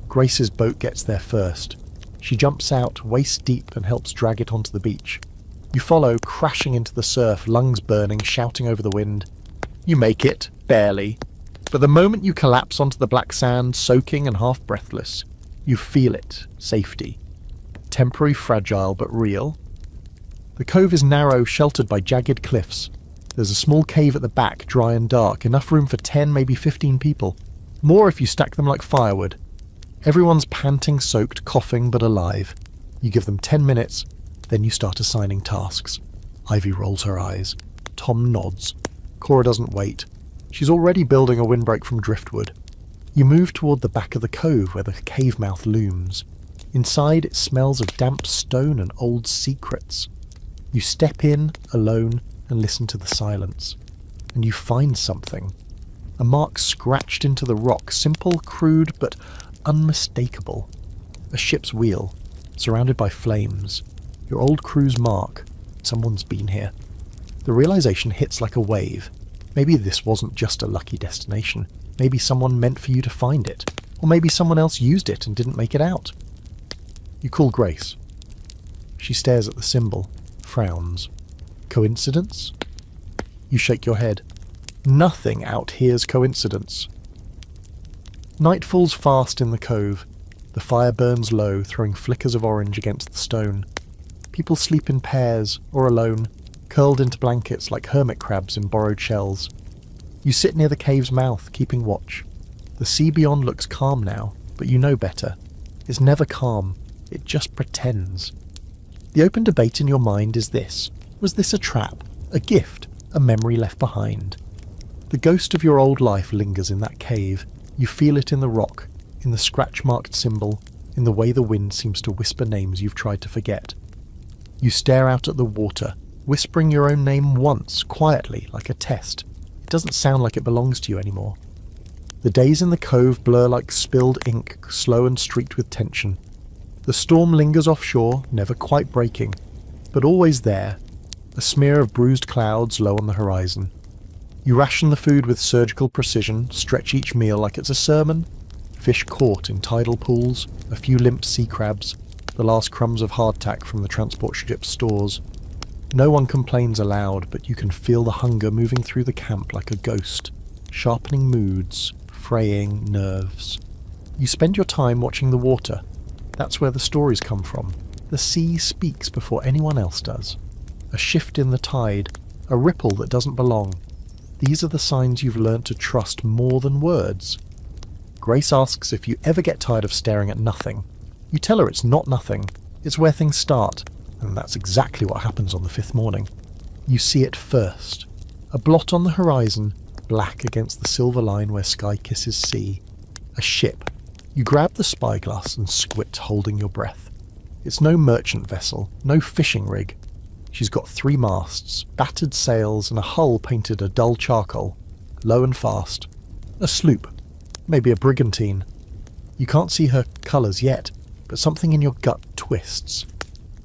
Grace's boat gets there first. She jumps out, waist deep, and helps drag it onto the beach. You follow, crashing into the surf, lungs burning, shouting over the wind. You make it, barely. But the moment you collapse onto the black sand, soaking and half breathless, you feel it, safety. Temporary, fragile, but real. The cove is narrow, sheltered by jagged cliffs. There's a small cave at the back, dry and dark, enough room for 10, maybe 15 people. More if you stack them like firewood. Everyone's panting, soaked, coughing, but alive. You give them 10 minutes, then you start assigning tasks. Ivy rolls her eyes. Tom nods. Cora doesn't wait. She's already building a windbreak from driftwood. You move toward the back of the cove where the cave mouth looms. Inside it smells of damp stone and old secrets. You step in, alone, and listen to the silence. And you find something. A mark scratched into the rock, simple, crude, but unmistakable. A ship's wheel, surrounded by flames. Your old crew's mark. Someone's been here. The realization hits like a wave. Maybe this wasn't just a lucky destination. Maybe someone meant for you to find it. Or maybe someone else used it and didn't make it out. You call Grace. She stares at the symbol, frowns. Coincidence? You shake your head. Nothing out here's coincidence. Night falls fast in the cove. The fire burns low, throwing flickers of orange against the stone. People sleep in pairs, or alone, curled into blankets like hermit crabs in borrowed shells. You sit near the cave's mouth, keeping watch. The sea beyond looks calm now, but you know better. It's never calm. It just pretends. The open debate in your mind is this. Was this a trap? A gift? A memory left behind? The ghost of your old life lingers in that cave. You feel it in the rock, in the scratch-marked symbol, in the way the wind seems to whisper names you've tried to forget. You stare out at the water, whispering your own name once, quietly, like a test. It doesn't sound like it belongs to you anymore. The days in the cove blur like spilled ink, slow and streaked with tension. The storm lingers offshore, never quite breaking, but always there, a smear of bruised clouds low on the horizon. You ration the food with surgical precision, stretch each meal like it's a sermon. Fish caught in tidal pools, a few limp sea crabs, the last crumbs of hardtack from the transport ship's stores. No one complains aloud, but you can feel the hunger moving through the camp like a ghost, sharpening moods, fraying nerves. You spend your time watching the water. That's where the stories come from. The sea speaks before anyone else does. A shift in the tide, a ripple that doesn't belong. These are the signs you've learnt to trust more than words. Grace asks if you ever get tired of staring at nothing. You tell her it's not nothing, it's where things start, and that's exactly what happens on the 5th morning. You see it first. A blot on the horizon, black against the silver line where sky kisses sea. A ship. You grab the spyglass and squint, holding your breath. It's no merchant vessel, no fishing rig. She's got 3 masts, battered sails, and a hull painted a dull charcoal, low and fast. A sloop, maybe a brigantine. You can't see her colours yet, but something in your gut twists.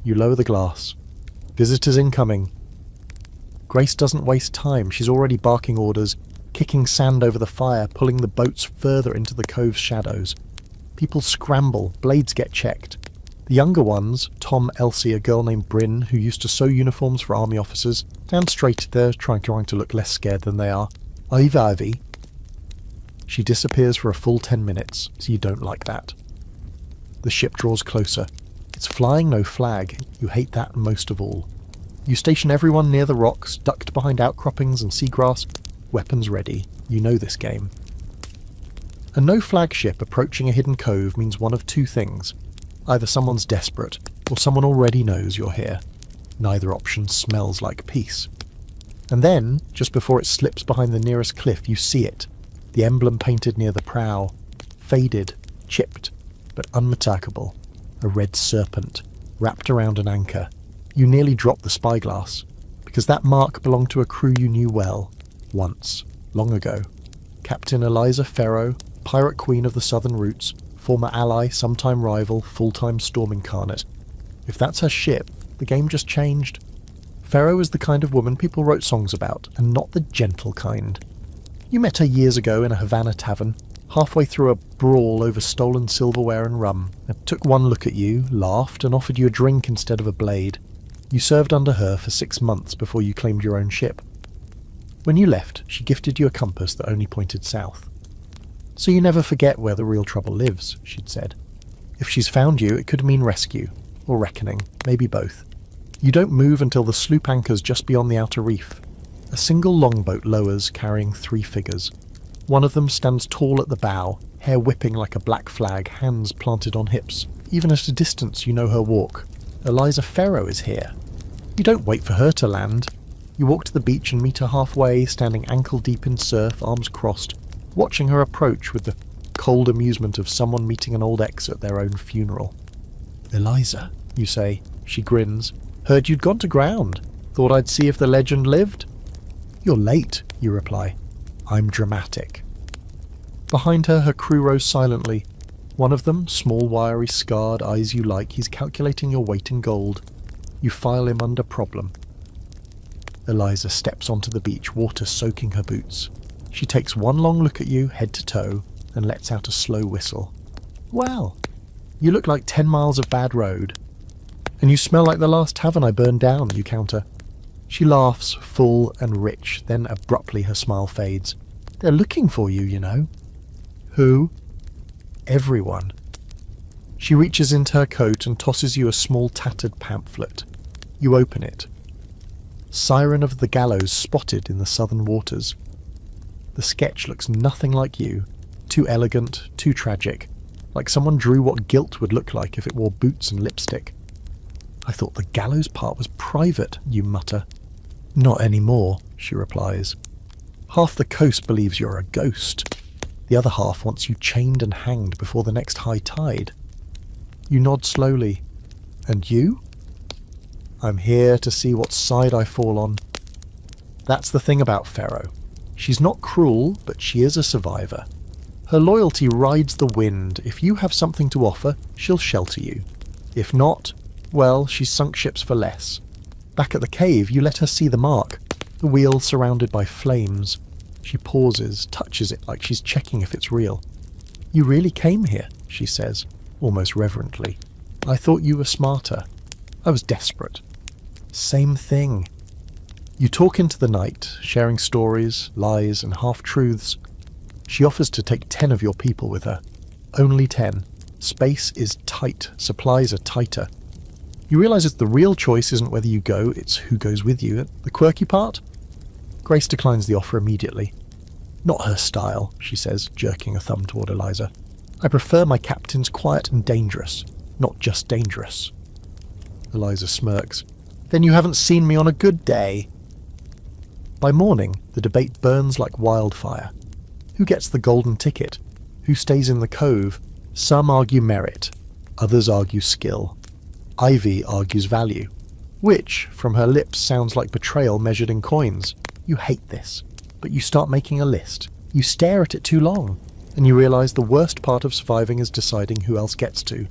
You lower the glass. Visitors incoming. Grace doesn't waste time, she's already barking orders. kicking sand over the fire, pulling the boats further into the cove's shadows. People scramble, blades get checked. The younger ones, Tom, Elsie, a girl named Bryn, who used to sew uniforms for army officers, stand straight there, trying to look less scared than they are. Ivy. She disappears for a full 10 minutes, so you don't like that. The ship draws closer. It's flying no flag. You hate that most of all. You station everyone near the rocks, ducked behind outcroppings and seagrass, weapons ready. You know this game. A no-flag ship approaching a hidden cove means one of two things. Either someone's desperate, or someone already knows you're here. Neither option smells like peace. And then, just before it slips behind the nearest cliff, you see it. The emblem painted near the prow. Faded, chipped, but unmistakable. A red serpent, wrapped around an anchor. You nearly drop the spyglass, because that mark belonged to a crew you knew well. Once, long ago. Captain Eliza Ferro, pirate queen of the southern routes, former ally, sometime rival, full-time storm incarnate. If that's her ship, the game just changed. Ferro is the kind of woman people wrote songs about, and not the gentle kind. You met her years ago in a Havana tavern, halfway through a brawl over stolen silverware and rum, and took one look at you, laughed, and offered you a drink instead of a blade. You served under her for 6 months before you claimed your own ship. When you left, she gifted you a compass that only pointed south. So you never forget where the real trouble lives, she'd said. If she's found you, it could mean rescue, or reckoning, maybe both. You don't move until the sloop anchors just beyond the outer reef. A single longboat lowers, carrying 3 figures. One of them stands tall at the bow, hair whipping like a black flag, hands planted on hips. Even at a distance you know her walk. Eliza Ferro is here. You don't wait for her to land. You walk to the beach and meet her halfway, standing ankle-deep in surf, arms crossed, watching her approach with the cold amusement of someone meeting an old ex at their own funeral. "Eliza," you say. She grins. "Heard you'd gone to ground. Thought I'd see if the legend lived." "You're late," you reply. "I'm dramatic." Behind her, her crew rows silently. One of them, small, wiry, scarred, eyes you like, he's calculating your weight in gold. You file him under problem. Eliza steps onto the beach, water soaking her boots. She takes one long look at you, head to toe, and lets out a slow whistle. "Well, you look like 10 miles of bad road. And you smell like the last tavern I burned down," you counter. She laughs, full and rich, then abruptly her smile fades. "They're looking for you, you know." "Who?" "Everyone." She reaches into her coat and tosses you a small tattered pamphlet. You open it. "Siren of the Gallows spotted in the southern waters." The sketch looks nothing like you. Too elegant, too tragic. Like someone drew what guilt would look like if it wore boots and lipstick. "I thought the gallows part was private," you mutter. "Not anymore," she replies. "Half the coast believes you're a ghost. The other half wants you chained and hanged before the next high tide." You nod slowly. "And you?" "I'm here to see what side I fall on." That's the thing about Ferro. She's not cruel, but she is a survivor. Her loyalty rides the wind. If you have something to offer, she'll shelter you. If not, well, she's sunk ships for less. Back at the cave, you let her see the mark, the wheel surrounded by flames. She pauses, touches it like she's checking if it's real. "You really came here," she says, almost reverently. "I thought you were smarter. I was desperate." "Same thing." You talk into the night, sharing stories, lies, and half-truths. She offers to take 10 of your people with her. Only 10. Space is tight, supplies are tighter. You realise that the real choice isn't whether you go, it's who goes with you. The quirky part? Grace declines the offer immediately. "Not her style," she says, jerking a thumb toward Eliza. "I prefer my captains quiet and dangerous, not just dangerous." Eliza smirks. "Then you haven't seen me on a good day." By morning, the debate burns like wildfire. Who gets the golden ticket? Who stays in the cove? Some argue merit, others argue skill. Ivy argues value, which, from her lips, sounds like betrayal measured in coins. You hate this, but you start making a list. You stare at it too long, and you realise the worst part of surviving is deciding who else gets to.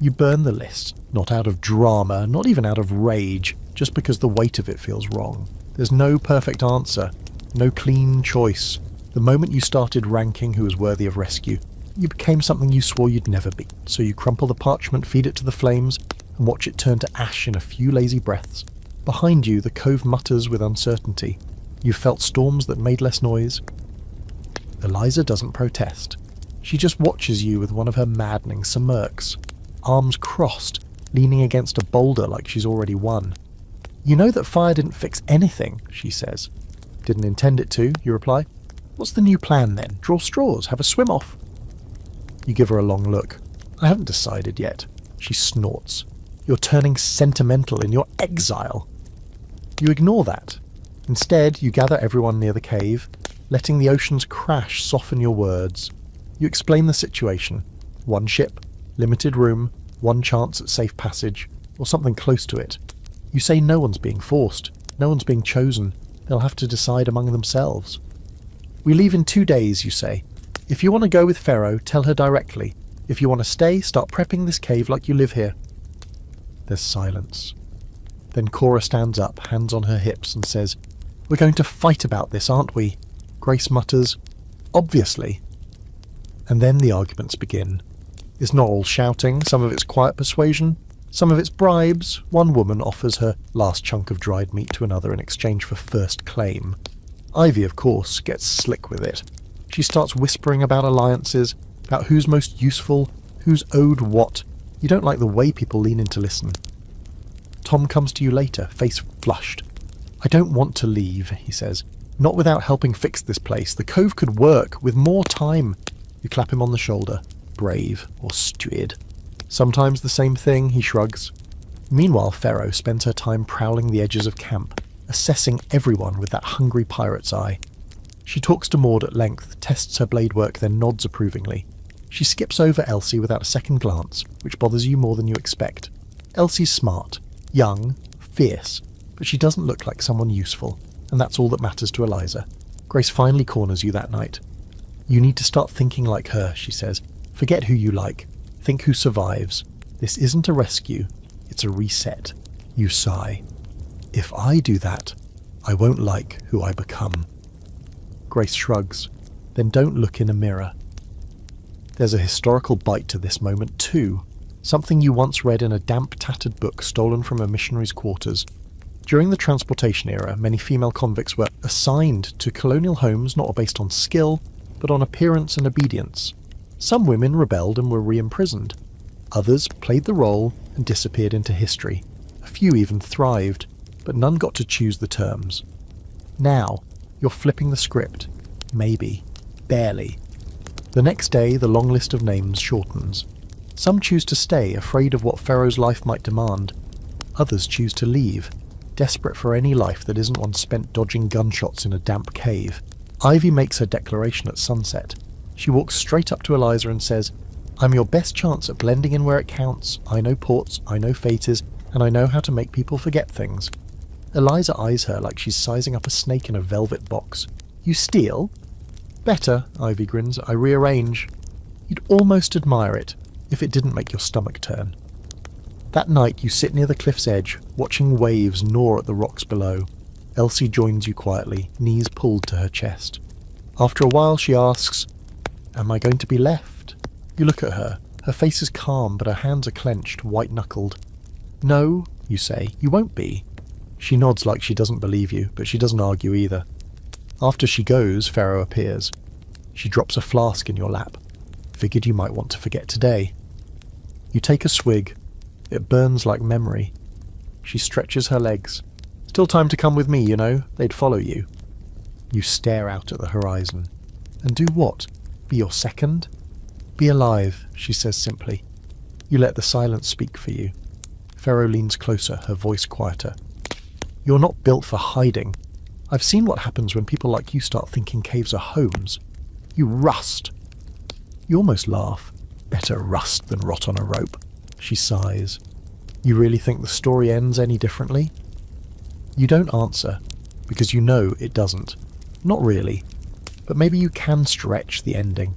You burn the list, not out of drama, not even out of rage, just because the weight of it feels wrong. There's no perfect answer, no clean choice. The moment you started ranking who was worthy of rescue, you became something you swore you'd never be. So you crumple the parchment, feed it to the flames, and watch it turn to ash in a few lazy breaths. Behind you, the cove mutters with uncertainty. You've felt storms that made less noise. Eliza doesn't protest. She just watches you with one of her maddening smirks, arms crossed, leaning against a boulder like she's already won. You know that fire didn't fix anything, she says. Didn't intend it to, you reply. What's the new plan then? Draw straws, have a swim off? You give her a long look. I haven't decided yet. She snorts. You're turning sentimental in your exile. You ignore that. Instead, you gather everyone near the cave, letting the ocean's crash soften your words. You explain the situation. One ship, limited room, one chance at safe passage, or something close to it. You say no one's being forced, no one's being chosen. They'll have to decide among themselves. We leave in 2 days, you say. If you want to go with Pharaoh, tell her directly. If you want to stay, start prepping this cave like you live here. There's silence. Then Cora stands up, hands on her hips, and says, We're going to fight about this, aren't we? Grace mutters, Obviously. And then the arguments begin. It's not all shouting, some of it's quiet persuasion, some of it's bribes. One woman offers her last chunk of dried meat to another in exchange for first claim. Ivy, of course, gets slick with it. She starts whispering about alliances, about who's most useful, who's owed what. You don't like the way people lean in to listen. Tom comes to you later, face flushed. I don't want to leave, he says. Not without helping fix this place. The cove could work with more time. You clap him on the shoulder. Brave or stupid. Sometimes the same thing, he shrugs. Meanwhile, Pharaoh spends her time prowling the edges of camp, assessing everyone with that hungry pirate's eye. She talks to Maud at length, tests her blade work, then nods approvingly. She skips over Elsie without a second glance, which bothers you more than you expect. Elsie's smart, young, fierce, but she doesn't look like someone useful, and that's all that matters to Eliza. Grace finally corners you that night. You need to start thinking like her, she says. Forget who you like. Think who survives. This isn't a rescue, it's a reset. You sigh. If I do that, I won't like who I become. Grace shrugs. Then don't look in a mirror. There's a historical bite to this moment too. Something you once read in a damp, tattered book stolen from a missionary's quarters. During the transportation era, many female convicts were assigned to colonial homes not based on skill, but on appearance and obedience. Some women rebelled and were re-imprisoned. Others played the role and disappeared into history. A few even thrived, but none got to choose the terms. Now, you're flipping the script. Maybe. Barely. The next day, the long list of names shortens. Some choose to stay, afraid of what Pharaoh's life might demand. Others choose to leave, desperate for any life that isn't one spent dodging gunshots in a damp cave. Ivy makes her declaration at sunset. She walks straight up to Eliza and says, I'm your best chance at blending in where it counts. I know ports, I know faces, and I know how to make people forget things. Eliza eyes her like she's sizing up a snake in a velvet box. You steal? Better, Ivy grins. I rearrange. You'd almost admire it, if it didn't make your stomach turn. That night you sit near the cliff's edge, watching waves gnaw at the rocks below. Elsie joins you quietly, knees pulled to her chest. After a while she asks, Am I going to be left? You look at her. Her face is calm, but her hands are clenched, white-knuckled. No, you say, you won't be. She nods like she doesn't believe you, but she doesn't argue either. After she goes, Pharaoh appears. She drops a flask in your lap. Figured you might want to forget today. You take a swig. It burns like memory. She stretches her legs. Still time to come with me, you know. They'd follow you. You stare out at the horizon. And do what? Be your second? Be alive, she says simply. You let the silence speak for you. Pharaoh leans closer, her voice quieter. You're not built for hiding. I've seen what happens when people like you start thinking caves are homes. You rust. You almost laugh. Better rust than rot on a rope. She sighs. You really think the story ends any differently? You don't answer, because you know it doesn't. Not really. But maybe you can stretch the ending.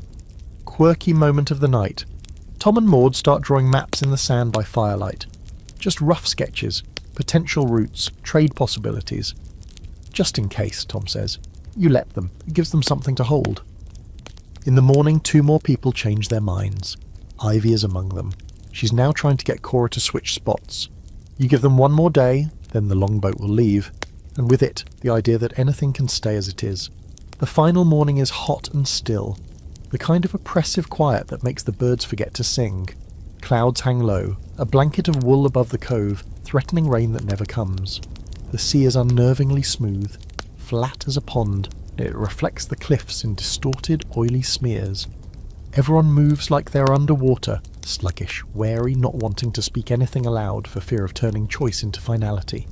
Quirky moment of the night. Tom and Maud start drawing maps in the sand by firelight. Just rough sketches, potential routes, trade possibilities. Just in case, Tom says. You let them. It gives them something to hold. In the morning, 2 more people change their minds. Ivy is among them. She's now trying to get Cora to switch spots. You give them 1 more day, then the longboat will leave, and with it, the idea that anything can stay as it is. The final morning is hot and still, the kind of oppressive quiet that makes the birds forget to sing. Clouds hang low, a blanket of wool above the cove, threatening rain that never comes. The sea is unnervingly smooth, flat as a pond, and it reflects the cliffs in distorted, oily smears. Everyone moves like they're underwater, sluggish, wary, not wanting to speak anything aloud for fear of turning choice into finality.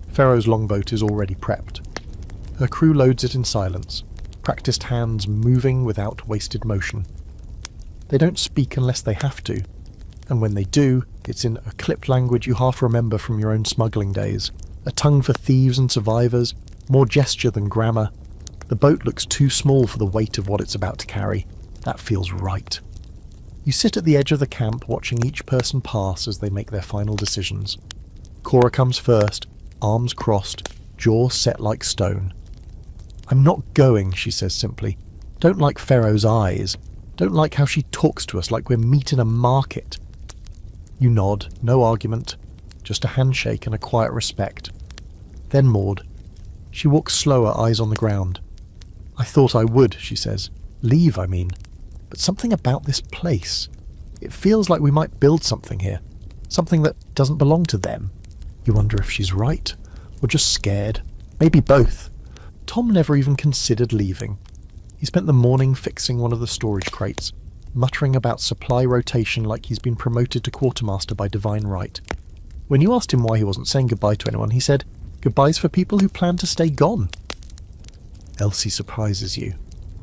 Pharaoh's longboat is already prepped. Her crew loads it in silence, practiced hands moving without wasted motion. They don't speak unless they have to, and when they do, it's in a clipped language you half remember from your own smuggling days, a tongue for thieves and survivors, more gesture than grammar. The boat looks too small for the weight of what it's about to carry. That feels right. You sit at the edge of the camp watching each person pass as they make their final decisions. Cora comes first, arms crossed, jaw set like stone. "I'm not going," she says simply. "Don't like Pharaoh's eyes. Don't like how she talks to us like we're meat in a market." You nod, no argument, just a handshake and a quiet respect. Then Maud. She walks slower, eyes on the ground. "I thought I would," she says. "Leave, I mean. But something about this place. It feels like we might build something here. Something that doesn't belong to them." You wonder if she's right, or just scared. Maybe both. Tom never even considered leaving. He spent the morning fixing one of the storage crates, muttering about supply rotation like he's been promoted to quartermaster by divine right. When you asked him why he wasn't saying goodbye to anyone, he said, "Goodbyes for people who plan to stay gone." Elsie surprises you.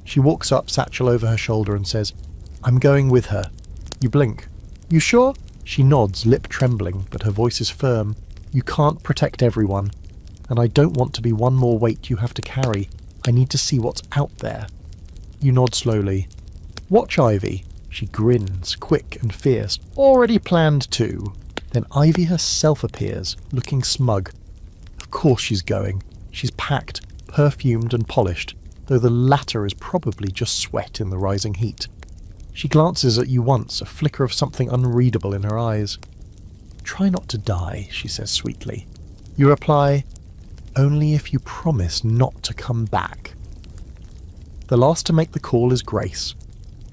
She walks up, satchel over her shoulder, and says, "I'm going with her." You blink. "You sure?" She nods, lip trembling, but her voice is firm. "You can't protect everyone, and I don't want to be one more weight you have to carry. I need to see what's out there." You nod slowly. "Watch Ivy." She grins, quick and fierce. "Already planned too." Then Ivy herself appears, looking smug. Of course she's going. She's packed, perfumed and polished, though the latter is probably just sweat in the rising heat. She glances at you once, a flicker of something unreadable in her eyes. "Try not to die," she says sweetly. You reply, "Only if you promise not to come back." The last to make the call is Grace.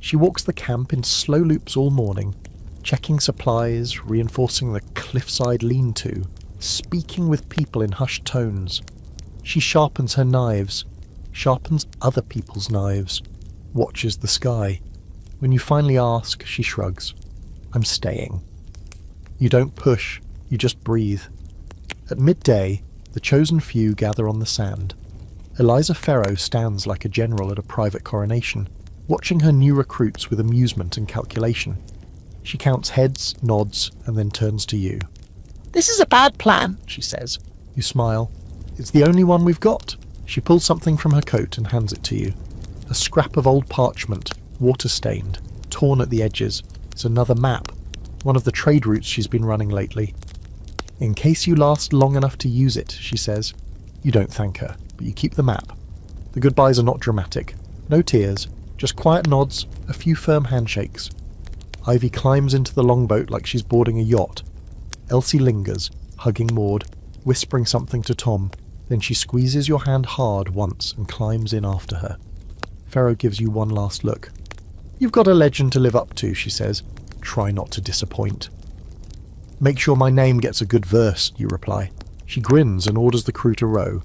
She walks the camp in slow loops all morning, checking supplies, reinforcing the cliffside lean-to, speaking with people in hushed tones. She sharpens her knives, sharpens other people's knives, watches the sky. When you finally ask, she shrugs. "I'm staying." You don't push, you just breathe. At midday, the chosen few gather on the sand. Eliza Ferro stands like a general at a private coronation, watching her new recruits with amusement and calculation. She counts heads, nods, and then turns to you. "This is a bad plan," she says. You smile. "It's the only one we've got." She pulls something from her coat and hands it to you. A scrap of old parchment, water-stained, torn at the edges. It's another map, one of the trade routes she's been running lately. "In case you last long enough to use it," she says. You don't thank her, but you keep the map. The goodbyes are not dramatic. No tears, just quiet nods, a few firm handshakes. Ivy climbs into the longboat like she's boarding a yacht. Elsie lingers, hugging Maud, whispering something to Tom. Then she squeezes your hand hard once and climbs in after her. Ferro gives you one last look. "You've got a legend to live up to," she says. "Try not to disappoint." "Make sure my name gets a good verse," you reply. She grins and orders the crew to row.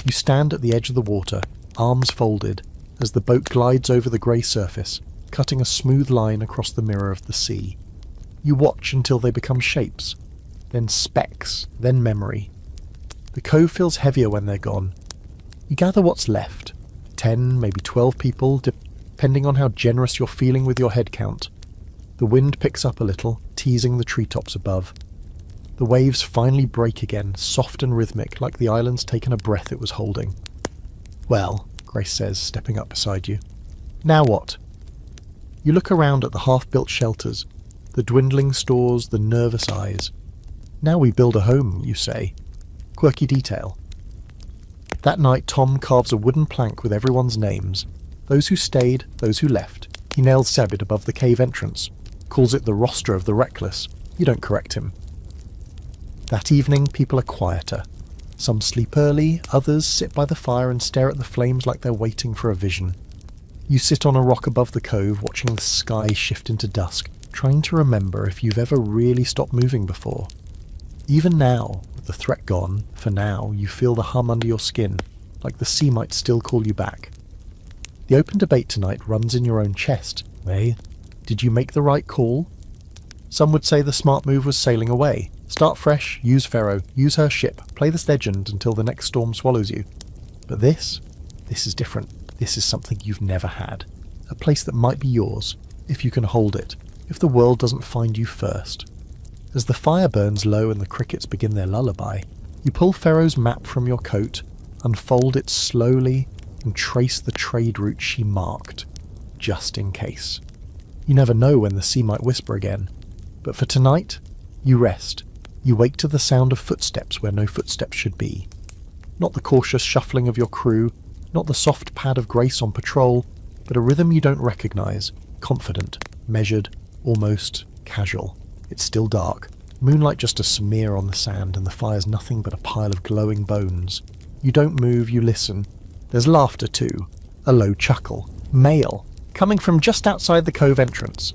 You stand at the edge of the water, arms folded, as the boat glides over the grey surface, cutting a smooth line across the mirror of the sea. You watch until they become shapes, then specks, then memory. The cove feels heavier when they're gone. You gather what's left. 10, maybe 12 people, depending on how generous you're feeling with your head count. The wind picks up a little, teasing the treetops above. The waves finally break again, soft and rhythmic, like the island's taken a breath it was holding. "Well," Grace says, stepping up beside you. "Now what?" You look around at the half-built shelters, the dwindling stores, the nervous eyes. "Now we build a home," you say. Quirky detail. That night, Tom carves a wooden plank with everyone's names. Those who stayed, those who left. He nails Sabid above the cave entrance. Calls it the roster of the reckless. You don't correct him. That evening, people are quieter. Some sleep early, others sit by the fire and stare at the flames like they're waiting for a vision. You sit on a rock above the cove, watching the sky shift into dusk, trying to remember if you've ever really stopped moving before. Even now, with the threat gone, for now, you feel the hum under your skin, like the sea might still call you back. The open debate tonight runs in your own chest. Did you make the right call? Some would say the smart move was sailing away. Start fresh, use Pharaoh, use her ship, play this legend until the next storm swallows you. But this is different. This is something you've never had. A place that might be yours, if you can hold it, if the world doesn't find you first. As the fire burns low and the crickets begin their lullaby, you pull Pharaoh's map from your coat, unfold it slowly, and trace the trade route she marked, just in case. You never know when the sea might whisper again, but for tonight, you rest. You wake to the sound of footsteps where no footsteps should be. Not the cautious shuffling of your crew, not the soft pad of Grace on patrol, but a rhythm you don't recognize, confident, measured, almost casual. It's still dark, moonlight just a smear on the sand, and the fire's nothing but a pile of glowing bones. You don't move, you listen. There's laughter too, a low chuckle, male, coming from just outside the cove entrance.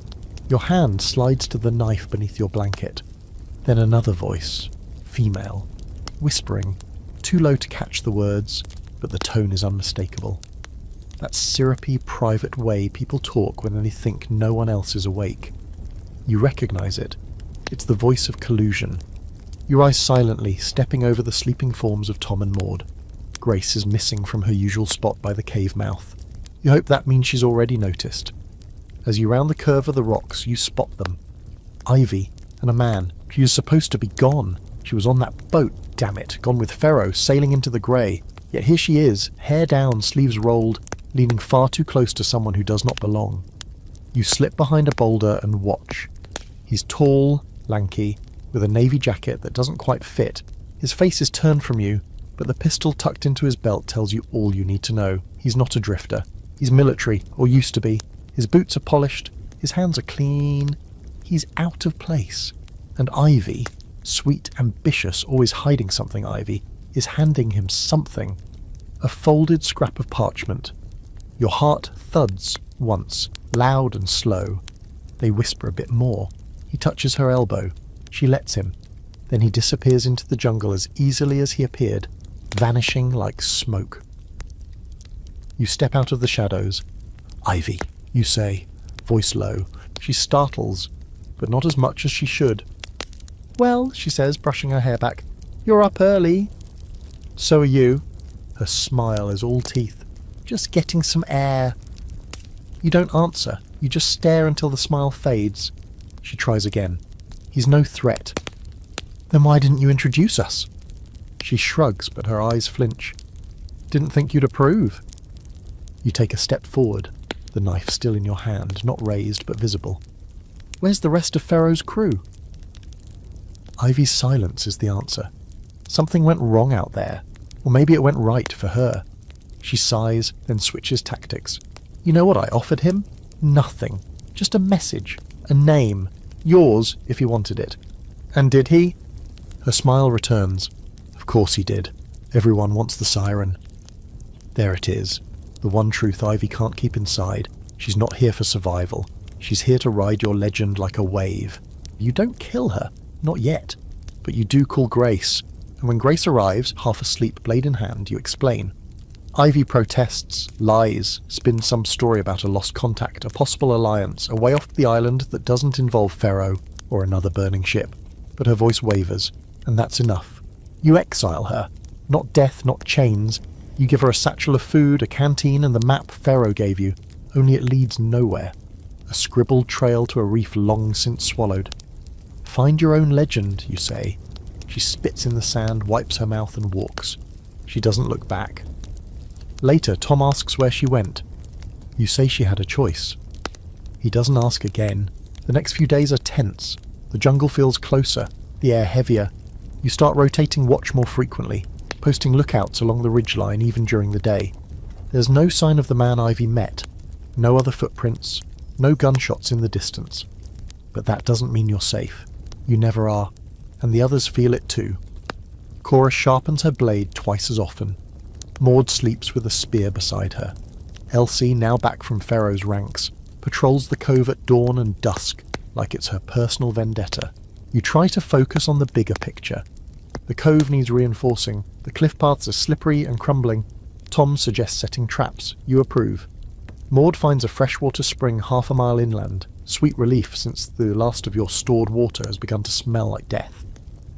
Your hand slides to the knife beneath your blanket. Then another voice, female, whispering, too low to catch the words, but the tone is unmistakable. That syrupy, private way people talk when they think no one else is awake. You recognize it. It's the voice of collusion. You rise silently, stepping over the sleeping forms of Tom and Maud. Grace is missing from her usual spot by the cave mouth. You hope that means she's already noticed. As you round the curve of the rocks, you spot them. Ivy and a man. She is supposed to be gone. She was on that boat, damn it, gone with Pharaoh, sailing into the grey. Yet here she is, hair down, sleeves rolled, leaning far too close to someone who does not belong. You slip behind a boulder and watch. He's tall, lanky, with a navy jacket that doesn't quite fit. His face is turned from you, but the pistol tucked into his belt tells you all you need to know. He's not a drifter. He's military, or used to be. His boots are polished. His hands are clean. He's out of place. And Ivy, sweet, ambitious, always hiding something Ivy, is handing him something. A folded scrap of parchment. Your heart thuds once, loud and slow. They whisper a bit more. He touches her elbow. She lets him. Then he disappears into the jungle as easily as he appeared, vanishing like smoke. You step out of the shadows. Ivy, you say, voice low. She startles, but not as much as she should. Well, she says, brushing her hair back, you're up early. So are you. Her smile is all teeth. Just getting some air. You don't answer. You just stare until the smile fades. She tries again. He's no threat. Then why didn't you introduce us? She shrugs, but her eyes flinch. Didn't think you'd approve. You take a step forward, the knife still in your hand, not raised but visible. Where's the rest of Pharaoh's crew? Ivy's silence is the answer. Something went wrong out there, or maybe it went right for her. She sighs, then switches tactics. You know what I offered him? Nothing. Just a message, a name, yours if he wanted it. And did he? Her smile returns. Of course he did. Everyone wants the siren. There it is. The one truth Ivy can't keep inside. She's not here for survival. She's here to ride your legend like a wave. You don't kill her. Not yet. But you do call Grace. And when Grace arrives, half asleep, blade in hand, you explain. Ivy protests, lies, spins some story about a lost contact, a possible alliance, away off the island that doesn't involve Pharaoh or another burning ship. But her voice wavers, and that's enough. You exile her. Not death, not chains. You give her a satchel of food, a canteen, and the map Pharaoh gave you, only it leads nowhere. A scribbled trail to a reef long since swallowed. Find your own legend, you say. She spits in the sand, wipes her mouth, and walks. She doesn't look back. Later, Tom asks where she went. You say she had a choice. He doesn't ask again. The next few days are tense. The jungle feels closer, the air heavier. You start rotating watch more frequently. posting lookouts along the ridgeline even during the day. There's no sign of the man Ivy met, no other footprints, no gunshots in the distance. But that doesn't mean you're safe. You never are, and the others feel it too. Cora sharpens her blade twice as often. Maud sleeps with a spear beside her. Elsie, now back from Pharaoh's ranks, patrols the cove at dawn and dusk like it's her personal vendetta. You try to focus on the bigger picture. The cove needs reinforcing, the cliff paths are slippery and crumbling. Tom suggests setting traps. You approve. Maud finds a freshwater spring half a mile inland, sweet relief since the last of your stored water has begun to smell like death.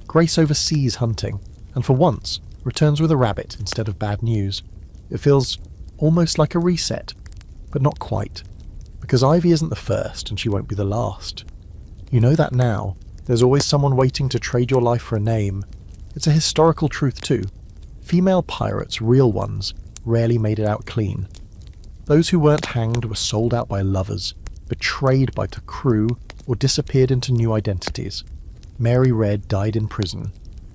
Grace oversees hunting, and for once returns with a rabbit instead of bad news. It feels almost like a reset, but not quite, because Ivy isn't the first and she won't be the last. You know that now. There's always someone waiting to trade your life for a name. It's a historical truth too. Female pirates, real ones, rarely made it out clean. Those who weren't hanged were sold out by lovers, betrayed by the crew, or disappeared into new identities. Mary Red died in prison.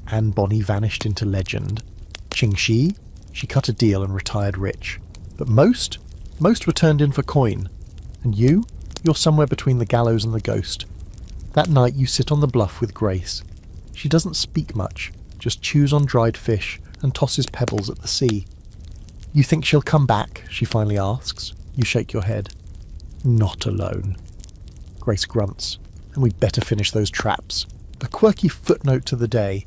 Anne Bonny vanished into legend. Ching Shi? She cut a deal and retired rich. But most were turned in for coin. And you're somewhere between the gallows and the ghost. That night you sit on the bluff with Grace. She doesn't speak much, just chews on dried fish and tosses pebbles at the sea. You think she'll come back? She finally asks. You shake your head. Not alone. Grace grunts. And we'd better finish those traps. A quirky footnote to the day.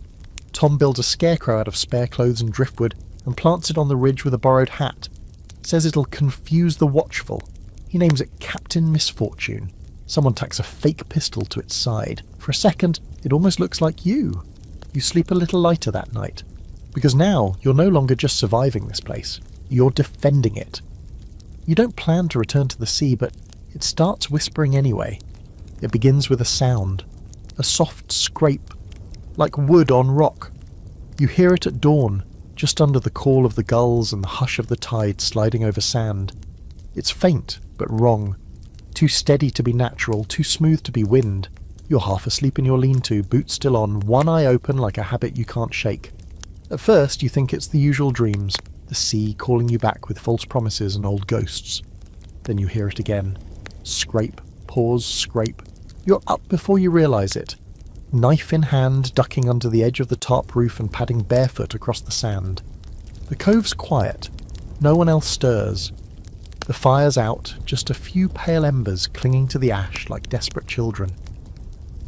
Tom builds a scarecrow out of spare clothes and driftwood and plants it on the ridge with a borrowed hat. Says it'll confuse the watchful. He names it Captain Misfortune. Someone tacks a fake pistol to its side. For a second, it almost looks like you. You sleep a little lighter that night. Because now, you're no longer just surviving this place. You're defending it. You don't plan to return to the sea, but it starts whispering anyway. It begins with a sound. A soft scrape. Like wood on rock. You hear it at dawn, just under the call of the gulls and the hush of the tide sliding over sand. It's faint, but wrong. Too steady to be natural, too smooth to be wind. You're half asleep in your lean-to, boots still on, one eye open like a habit you can't shake. At first you think it's the usual dreams, the sea calling you back with false promises and old ghosts. Then you hear it again. Scrape, pause, scrape. You're up before you realise it. Knife in hand, ducking under the edge of the tarp roof and padding barefoot across the sand. The cove's quiet. No one else stirs. The fire's out, just a few pale embers clinging to the ash like desperate children.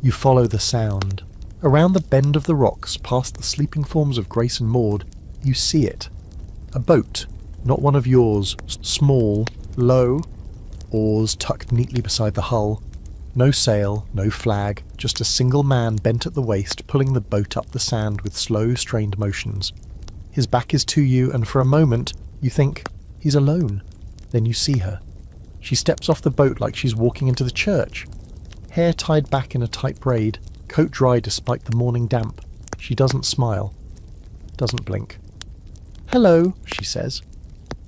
You follow the sound. Around the bend of the rocks, past the sleeping forms of Grace and Maud, you see it. A boat, not one of yours, small, low, oars tucked neatly beside the hull. No sail, no flag, just a single man bent at the waist pulling the boat up the sand with slow, strained motions. His back is to you, and for a moment you think he's alone. Then you see her. She steps off the boat like she's walking into the church. Hair tied back in a tight braid, coat dry despite the morning damp. She doesn't smile. Doesn't blink. "Hello," she says.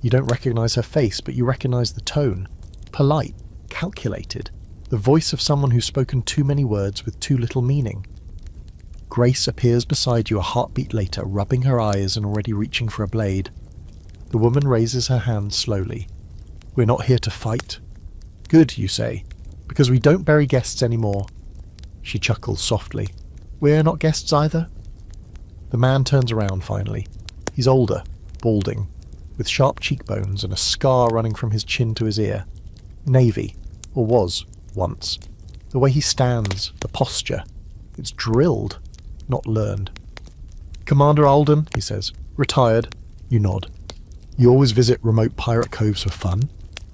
You don't recognise her face, but you recognise the tone. Polite, calculated. The voice of someone who's spoken too many words with too little meaning. Grace appears beside you a heartbeat later, rubbing her eyes and already reaching for a blade. The woman raises her hand slowly. "We're not here to fight." "Good," you say, "because we don't bury guests anymore." She chuckles softly. "We're not guests either?" The man turns around finally. He's older, balding, with sharp cheekbones and a scar running from his chin to his ear. Navy, or was, once. The way he stands, the posture, it's drilled, not learned. "Commander Alden," he says. "Retired." You nod. "You always visit remote pirate coves for fun?"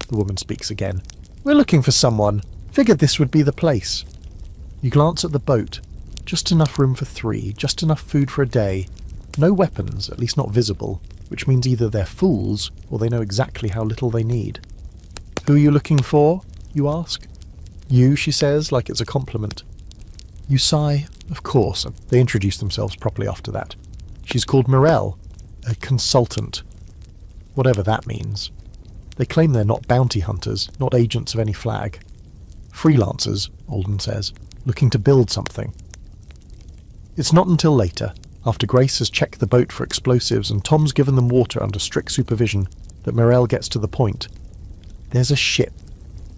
The woman speaks again. "We're looking for someone. Figured this would be the place." You glance at the boat. Just enough room for 3, just enough food for a day. No weapons, at least not visible, which means either they're fools or they know exactly how little they need. "Who are you looking for?" you ask. "You," she says, like it's a compliment. You sigh. Of course. They introduce themselves properly after that. She's called Mirelle, a consultant. Whatever that means. They claim they're not bounty hunters, not agents of any flag. Freelancers, Alden says, looking to build something. It's not until later, after Grace has checked the boat for explosives and Tom's given them water under strict supervision, that Morel gets to the point. "There's a ship,"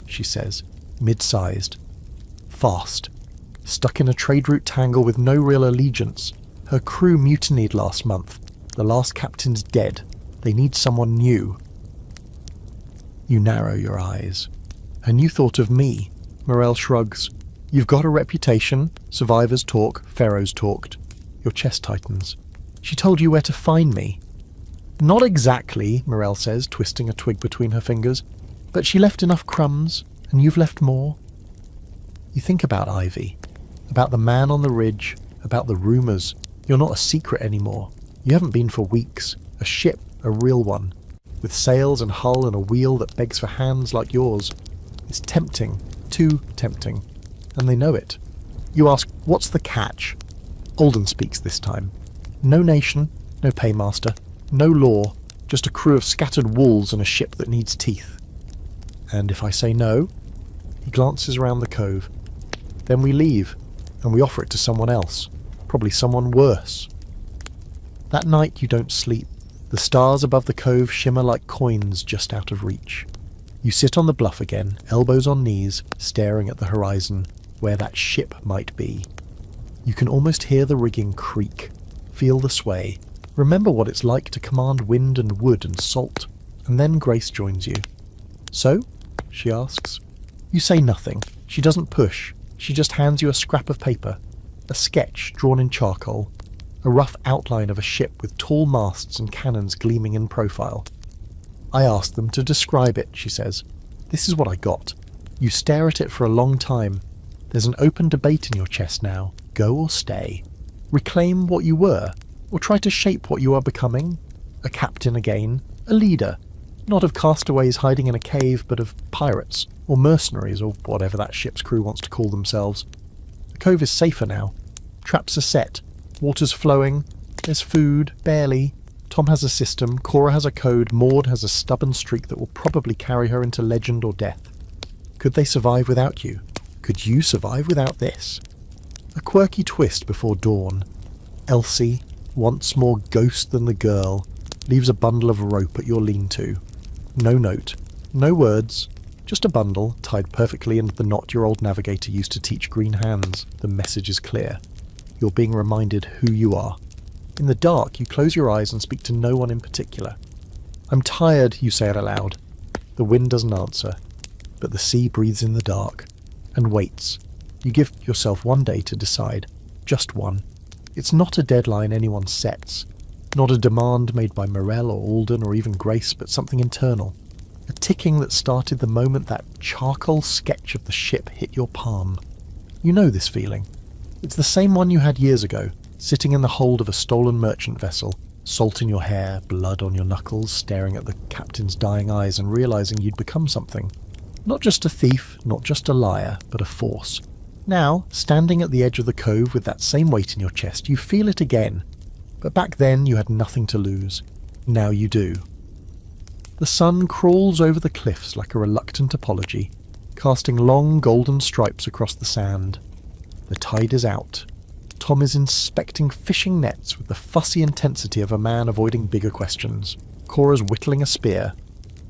she says, mid-sized. Fast. Stuck in a trade route tangle with no real allegiance. Her crew mutinied last month. The last captain's dead. They need someone new. You narrow your eyes. "And you thought of me." Morel shrugs. "You've got a reputation. Survivors talk. Pharaohs talked." Your chest tightens. "She told you where to find me." "Not exactly," Morel says, twisting a twig between her fingers. "But she left enough crumbs, and you've left more." You think about Ivy. About the man on the ridge. About the rumours. You're not a secret anymore. You haven't been for weeks. A ship, a real one. With sails and hull and a wheel that begs for hands like yours. It's tempting. Too tempting. And they know it. You ask, "What's the catch?" Alden speaks this time. No nation, no paymaster, no law, just a crew of scattered wolves and a ship that needs teeth. "And if I say no?" He glances around the cove. "Then we leave, and we offer it to someone else. Probably someone worse." That night you don't sleep. The stars above the cove shimmer like coins just out of reach. You sit on the bluff again, elbows on knees, staring at the horizon, where that ship might be. You can almost hear the rigging creak, feel the sway, remember what it's like to command wind and wood and salt, and then Grace joins you. "So?" she asks. You say nothing. She doesn't push. She just hands you a scrap of paper, a sketch drawn in charcoal, a rough outline of a ship with tall masts and cannons gleaming in profile. "I asked them to describe it," she says. "This is what I got." You stare at it for a long time. There's an open debate in your chest now. Go or stay? Reclaim what you were? Or try to shape what you are becoming? A captain again? A leader? Not of castaways hiding in a cave, but of pirates, or mercenaries, or whatever that ship's crew wants to call themselves. The cove is safer now. Traps are set. Water's flowing. There's food, barely. Tom has a system, Cora has a code, Maud has a stubborn streak that will probably carry her into legend or death. Could they survive without you? Could you survive without this? A quirky twist before dawn. Elsie, once more ghost than the girl, leaves a bundle of rope at your lean-to. No note, no words, just a bundle tied perfectly into the knot your old navigator used to teach green hands. The message is clear. You're being reminded who you are. In the dark, you close your eyes and speak to no one in particular. "I'm tired," you say it aloud. The wind doesn't answer, but the sea breathes in the dark and waits. You give yourself one day to decide. Just one. It's not a deadline anyone sets. Not a demand made by Morel or Alden or even Grace, but something internal. A ticking that started the moment that charcoal sketch of the ship hit your palm. You know this feeling. It's the same one you had years ago, sitting in the hold of a stolen merchant vessel, salt in your hair, blood on your knuckles, staring at the captain's dying eyes and realizing you'd become something. Not just a thief, not just a liar, but a force. Now, standing at the edge of the cove with that same weight in your chest, you feel it again. But back then you had nothing to lose. Now you do. The sun crawls over the cliffs like a reluctant apology, casting long golden stripes across the sand. The tide is out. Tom is inspecting fishing nets with the fussy intensity of a man avoiding bigger questions. Cora's whittling a spear.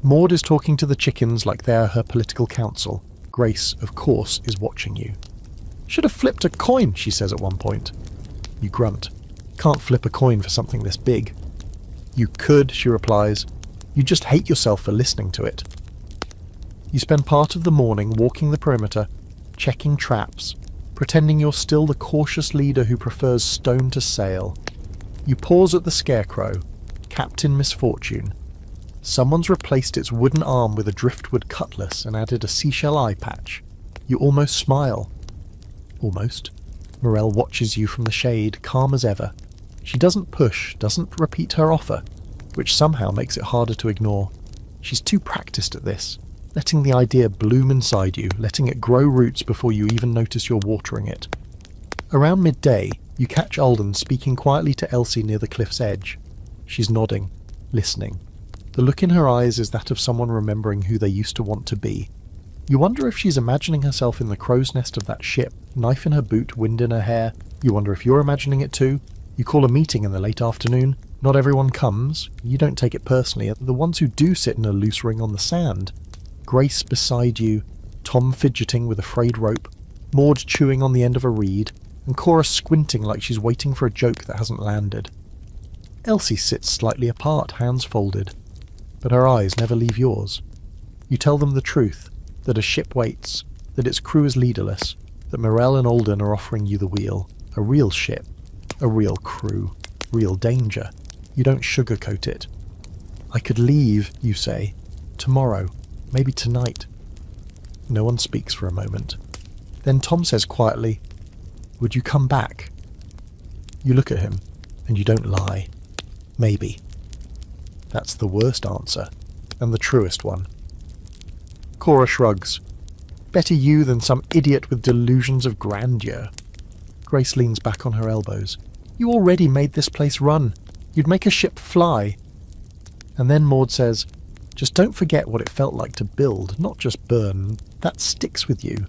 Maud is talking to the chickens like they're her political counsel. Grace, of course, is watching you. "Should have flipped a coin," she says at one point. You grunt. Can't flip a coin for something this big. "You could," she replies. "You just hate yourself for listening to it." You spend part of the morning walking the perimeter, checking traps, pretending you're still the cautious leader who prefers stone to sail. You pause at the scarecrow, Captain Misfortune. Someone's replaced its wooden arm with a driftwood cutlass and added a seashell eye patch. You almost smile. Almost. Morel watches you from the shade, calm as ever. She doesn't push, doesn't repeat her offer, which somehow makes it harder to ignore. She's too practiced at this, letting the idea bloom inside you, letting it grow roots before you even notice you're watering it. Around midday, you catch Alden speaking quietly to Elsie near the cliff's edge. She's nodding, listening. The look in her eyes is that of someone remembering who they used to want to be. You wonder if she's imagining herself in the crow's nest of that ship, knife in her boot, wind in her hair. You wonder if you're imagining it too. You call a meeting in the late afternoon. Not everyone comes. You don't take it personally. The ones who do sit in a loose ring on the sand. Grace beside you, Tom fidgeting with a frayed rope, Maud chewing on the end of a reed, and Cora squinting like she's waiting for a joke that hasn't landed. Elsie sits slightly apart, hands folded, but her eyes never leave yours. You tell them the truth, that a ship waits, that its crew is leaderless, that Morell and Alden are offering you the wheel, a real ship, a real crew, real danger. You don't sugarcoat it. I could leave, you say, tomorrow, maybe tonight. No one speaks for a moment. Then Tom says quietly, "Would you come back?" You look at him, and you don't lie. Maybe. That's the worst answer, and the truest one. Cora shrugs. Better you than some idiot with delusions of grandeur. Grace leans back on her elbows. You already made this place run. You'd make a ship fly. And then Maud says, just don't forget what it felt like to build, not just burn. That sticks with you.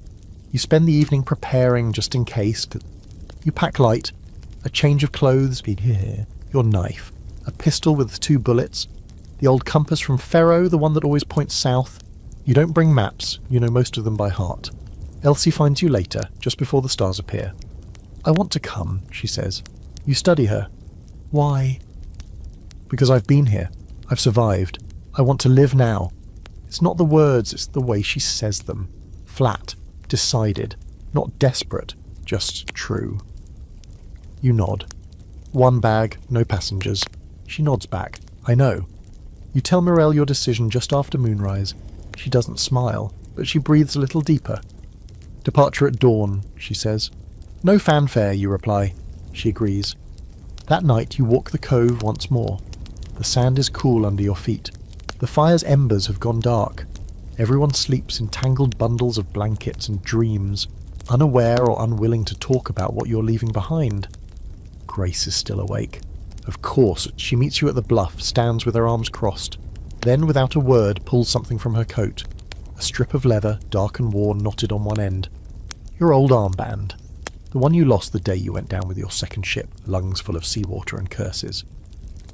You spend the evening preparing just in case. You pack light, a change of clothes, your knife, a pistol with 2 bullets, the old compass from Ferro, the one that always points south. You don't bring maps, you know most of them by heart. Elsie finds you later, just before the stars appear. I want to come, she says. You study her. Why? Because I've been here. I've survived. I want to live now. It's not the words, it's the way she says them. Flat, decided, not desperate, just true. You nod. 1 bag, no passengers. She nods back. I know. You tell Morell your decision just after moonrise. She doesn't smile, but she breathes a little deeper. Departure at dawn, she says. No fanfare, you reply. She agrees. That night you walk the cove once more. The sand is cool under your feet. The fire's embers have gone dark. Everyone sleeps in tangled bundles of blankets and dreams, unaware or unwilling to talk about what you're leaving behind. Grace is still awake. Of course, she meets you at the bluff, stands with her arms crossed. Then, without a word, pulls something from her coat. A strip of leather, dark and worn, knotted on one end. Your old armband. The one you lost the day you went down with your second ship, lungs full of seawater and curses.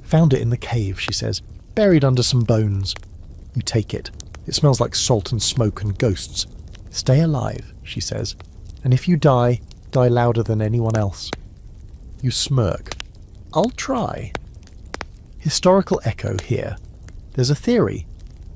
Found it in the cave, she says, buried under some bones. You take it. It smells like salt and smoke and ghosts. Stay alive, she says, and if you die, die louder than anyone else. You smirk. I'll try. Historical echo here. There's a theory,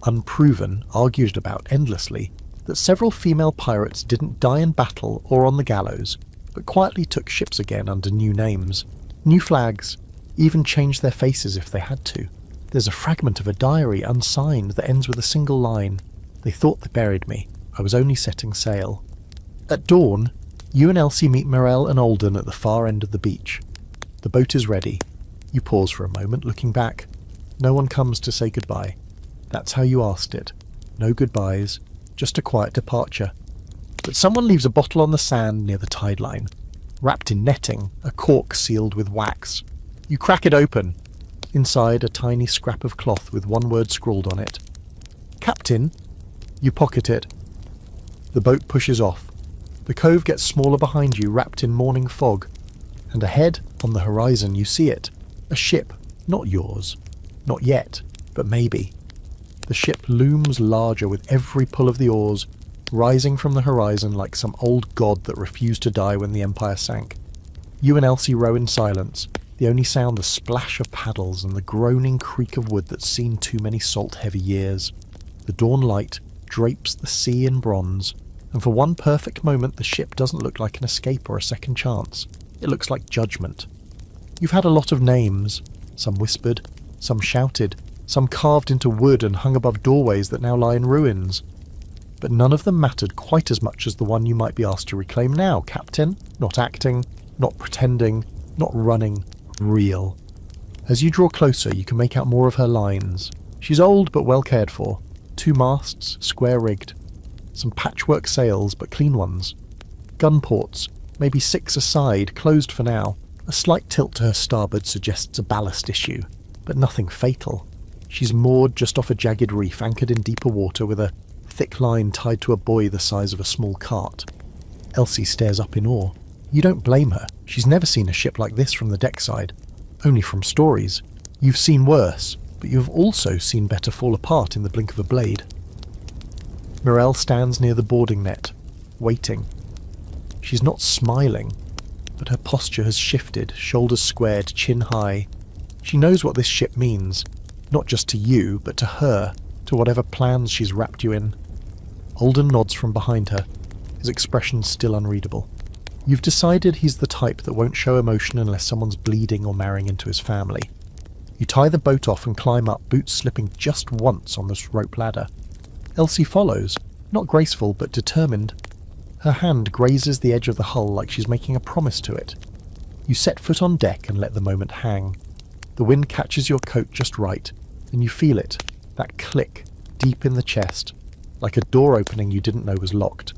unproven, argued about endlessly, that several female pirates didn't die in battle or on the gallows, but quietly took ships again under new names, new flags, even changed their faces if they had to. There's a fragment of a diary unsigned that ends with a single line. They thought they buried me. I was only setting sail. At dawn, you and Elsie meet Morell and Alden at the far end of the beach. The boat is ready. You pause for a moment, looking back. No one comes to say goodbye. That's how you asked it. No goodbyes, just a quiet departure. But someone leaves a bottle on the sand near the tide line. Wrapped in netting, a cork sealed with wax. You crack it open. Inside, a tiny scrap of cloth with one word scrawled on it. Captain. You pocket it. The boat pushes off. The cove gets smaller behind you, wrapped in morning fog. And ahead, on the horizon, you see it. A ship. Not yours. Not yet, but maybe. The ship looms larger with every pull of the oars, rising from the horizon like some old god that refused to die when the Empire sank. You and Elsie row in silence, the only sound the splash of paddles and the groaning creak of wood that's seen too many salt-heavy years. The dawn light drapes the sea in bronze, and for one perfect moment the ship doesn't look like an escape or a second chance. It looks like judgment. You've had a lot of names, some whispered, some shouted, some carved into wood and hung above doorways that now lie in ruins. But none of them mattered quite as much as the one you might be asked to reclaim now, Captain. Not acting, not pretending, not running, real. As you draw closer, you can make out more of her lines. She's old but well cared for. 2 masts, square-rigged. Some patchwork sails, but clean ones. Gun ports, maybe 6 aside, closed for now. A slight tilt to her starboard suggests a ballast issue, but nothing fatal. She's moored just off a jagged reef, anchored in deeper water with a thick line tied to a buoy the size of a small cart. Elsie stares up in awe. You don't blame her. She's never seen a ship like this from the deck side. Only from stories. You've seen worse, but you've also seen better fall apart in the blink of a blade. Mirelle stands near the boarding net, waiting. She's not smiling, but her posture has shifted, shoulders squared, chin high. She knows what this ship means, not just to you, but to her, to whatever plans she's wrapped you in. Alden nods from behind her, his expression still unreadable. You've decided he's the type that won't show emotion unless someone's bleeding or marrying into his family. You tie the boat off and climb up, boots slipping just once on this rope ladder. Elsie follows, not graceful but determined. Her hand grazes the edge of the hull like she's making a promise to it. You set foot on deck and let the moment hang. The wind catches your coat just right, and you feel it, that click, deep in the chest, like a door opening you didn't know was locked.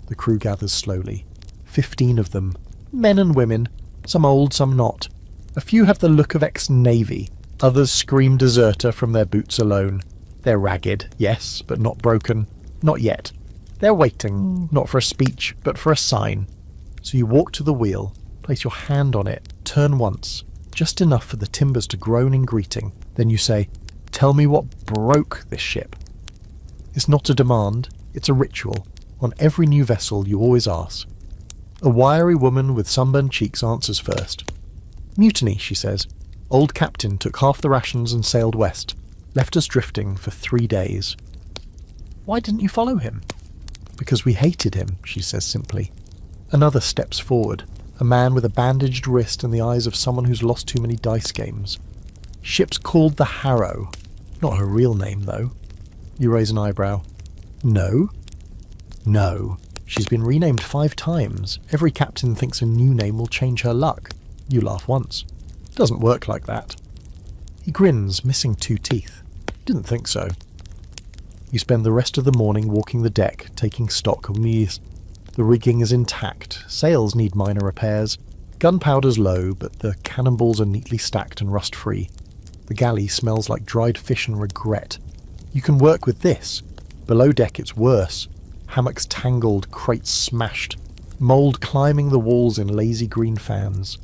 The crew gathers slowly. 15 of them, men and women, some old, some not. A few have the look of ex-Navy, others scream deserter from their boots alone. They're ragged, yes, but not broken. Not yet. They're waiting, not for a speech, but for a sign. So you walk to the wheel, place your hand on it, turn once, just enough for the timbers to groan in greeting. Then you say, "Tell me what broke this ship." It's not a demand, it's a ritual. On every new vessel you always ask. A wiry woman with sunburned cheeks answers first. "Mutiny," she says. "Old captain took half the rations and sailed west. Left us drifting for 3 days." "Why didn't you follow him?" "Because we hated him," she says simply. Another steps forward, a man with a bandaged wrist and the eyes of someone who's lost too many dice games. "Ship's called the Harrow. Not her real name, though." You raise an eyebrow. "No?" "No. She's been renamed 5 times. Every captain thinks a new name will change her luck." You laugh once. "Doesn't work like that." He grins, missing 2 teeth. "Didn't think so." You spend the rest of the morning walking the deck, taking stock of news. The rigging is intact, sails need minor repairs, gunpowder's low, but the cannonballs are neatly stacked and rust-free. The galley smells like dried fish and regret. You can work with this. Below deck it's worse. Hammocks tangled, crates smashed, mould climbing the walls in lazy green fans.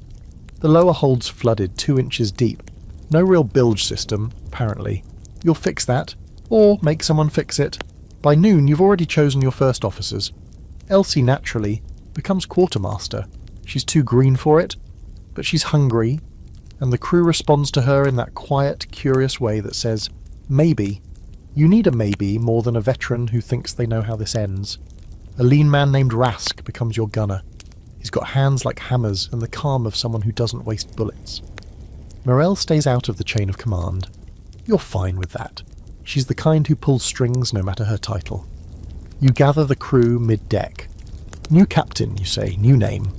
The lower hold's flooded 2 inches deep. No real bilge system, apparently. You'll fix that, or make someone fix it. By noon you've already chosen your first officers. Elsie, naturally, becomes quartermaster. She's too green for it, but she's hungry, and the crew responds to her in that quiet, curious way that says, maybe. You need a maybe more than a veteran who thinks they know how this ends. A lean man named Rask becomes your gunner. He's got hands like hammers and the calm of someone who doesn't waste bullets. Mirelle stays out of the chain of command. You're fine with that. She's the kind who pulls strings no matter her title. You gather the crew mid-deck. New captain, you say, new name.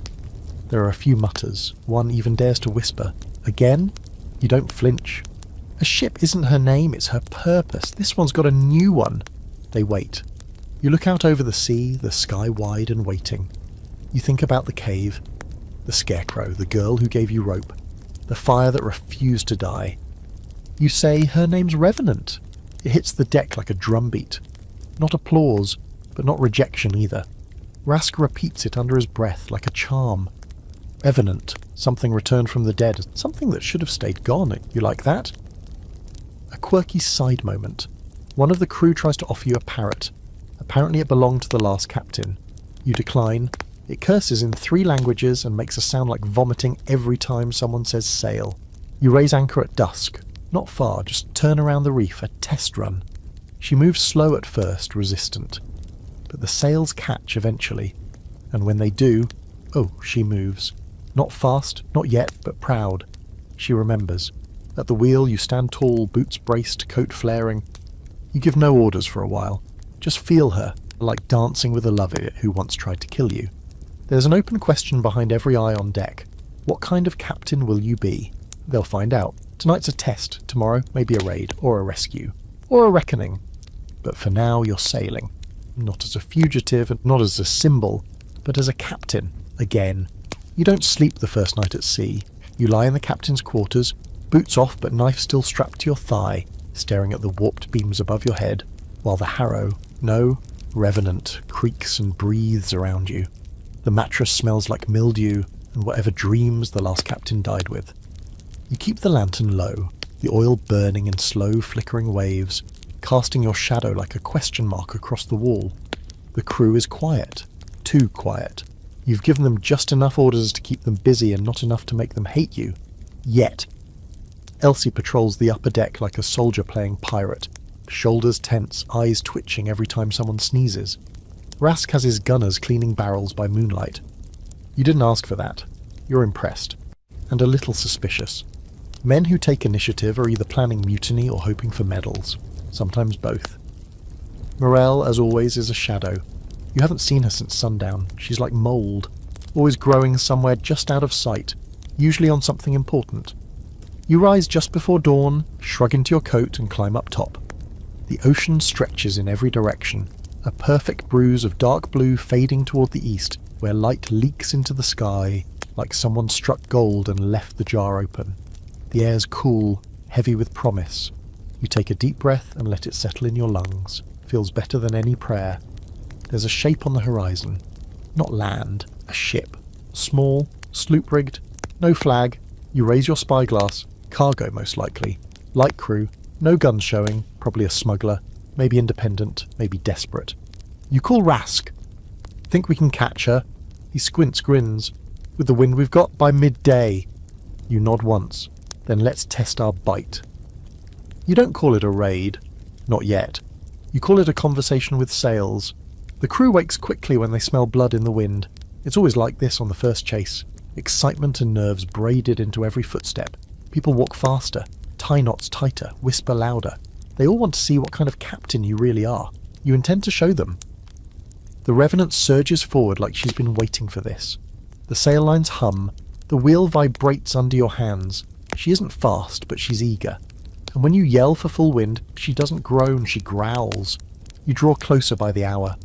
There are a few mutters. One even dares to whisper. Again? You don't flinch. A ship isn't her name, it's her purpose. This one's got a new one. They wait. You look out over the sea, the sky wide and waiting. You think about the cave, the scarecrow, the girl who gave you rope, the fire that refused to die. You say her name's Revenant. It hits the deck like a drumbeat. Not applause, but not rejection either. Rask repeats it under his breath like a charm. Revenant, something returned from the dead, something that should have stayed gone. You like that? A quirky side moment. One of the crew tries to offer you a parrot. Apparently it belonged to the last captain. You decline. It curses in 3 languages and makes a sound like vomiting every time someone says sail. You raise anchor at dusk. Not far, just turn around the reef, a test run. She moves slow at first, resistant. But the sails catch eventually. And when they do, oh, she moves. Not fast, not yet, but proud. She remembers. At the wheel you stand tall, boots braced, coat flaring. You give no orders for a while. Just feel her, like dancing with a lover who once tried to kill you. There's an open question behind every eye on deck. What kind of captain will you be? They'll find out. Tonight's a test, tomorrow maybe a raid, or a rescue, or a reckoning. But for now you're sailing. Not as a fugitive, and not as a symbol, but as a captain, again. You don't sleep the first night at sea. You lie in the captain's quarters, boots off but knife still strapped to your thigh, staring at the warped beams above your head, while the Harrow, no, Revenant, creaks and breathes around you. The mattress smells like mildew and whatever dreams the last captain died with. You keep the lantern low, the oil burning in slow flickering waves, casting your shadow like a question mark across the wall. The crew is quiet. Too quiet. You've given them just enough orders to keep them busy and not enough to make them hate you. Yet. Elsie patrols the upper deck like a soldier playing pirate, shoulders tense, eyes twitching every time someone sneezes. Rask has his gunners cleaning barrels by moonlight. You didn't ask for that. You're impressed. And a little suspicious. Men who take initiative are either planning mutiny or hoping for medals. Sometimes both. Morel, as always, is a shadow. You haven't seen her since sundown. She's like mould, always growing somewhere just out of sight, usually on something important. You rise just before dawn, shrug into your coat and climb up top. The ocean stretches in every direction, a perfect bruise of dark blue fading toward the east, where light leaks into the sky like someone struck gold and left the jar open. The air's cool, heavy with promise. You take a deep breath and let it settle in your lungs. Feels better than any prayer. There's a shape on the horizon. Not land, a ship. Small, sloop-rigged, no flag. You raise your spyglass. Cargo, most likely. Light crew. No guns showing. Probably a smuggler. Maybe independent. Maybe desperate. You call Rask. Think we can catch her? He squints, grins. With the wind we've got, by midday. You nod once. Then let's test our bite. You don't call it a raid. Not yet. You call it a conversation with sails. The crew wakes quickly when they smell blood in the wind. It's always like this on the first chase. Excitement and nerves braided into every footstep. People walk faster, tie knots tighter, whisper louder. They all want to see what kind of captain you really are. You intend to show them. The Revenant surges forward like she's been waiting for this. The sail lines hum. The wheel vibrates under your hands. She isn't fast, but she's eager. And when you yell for full wind, she doesn't groan, she growls. You draw closer by the hour.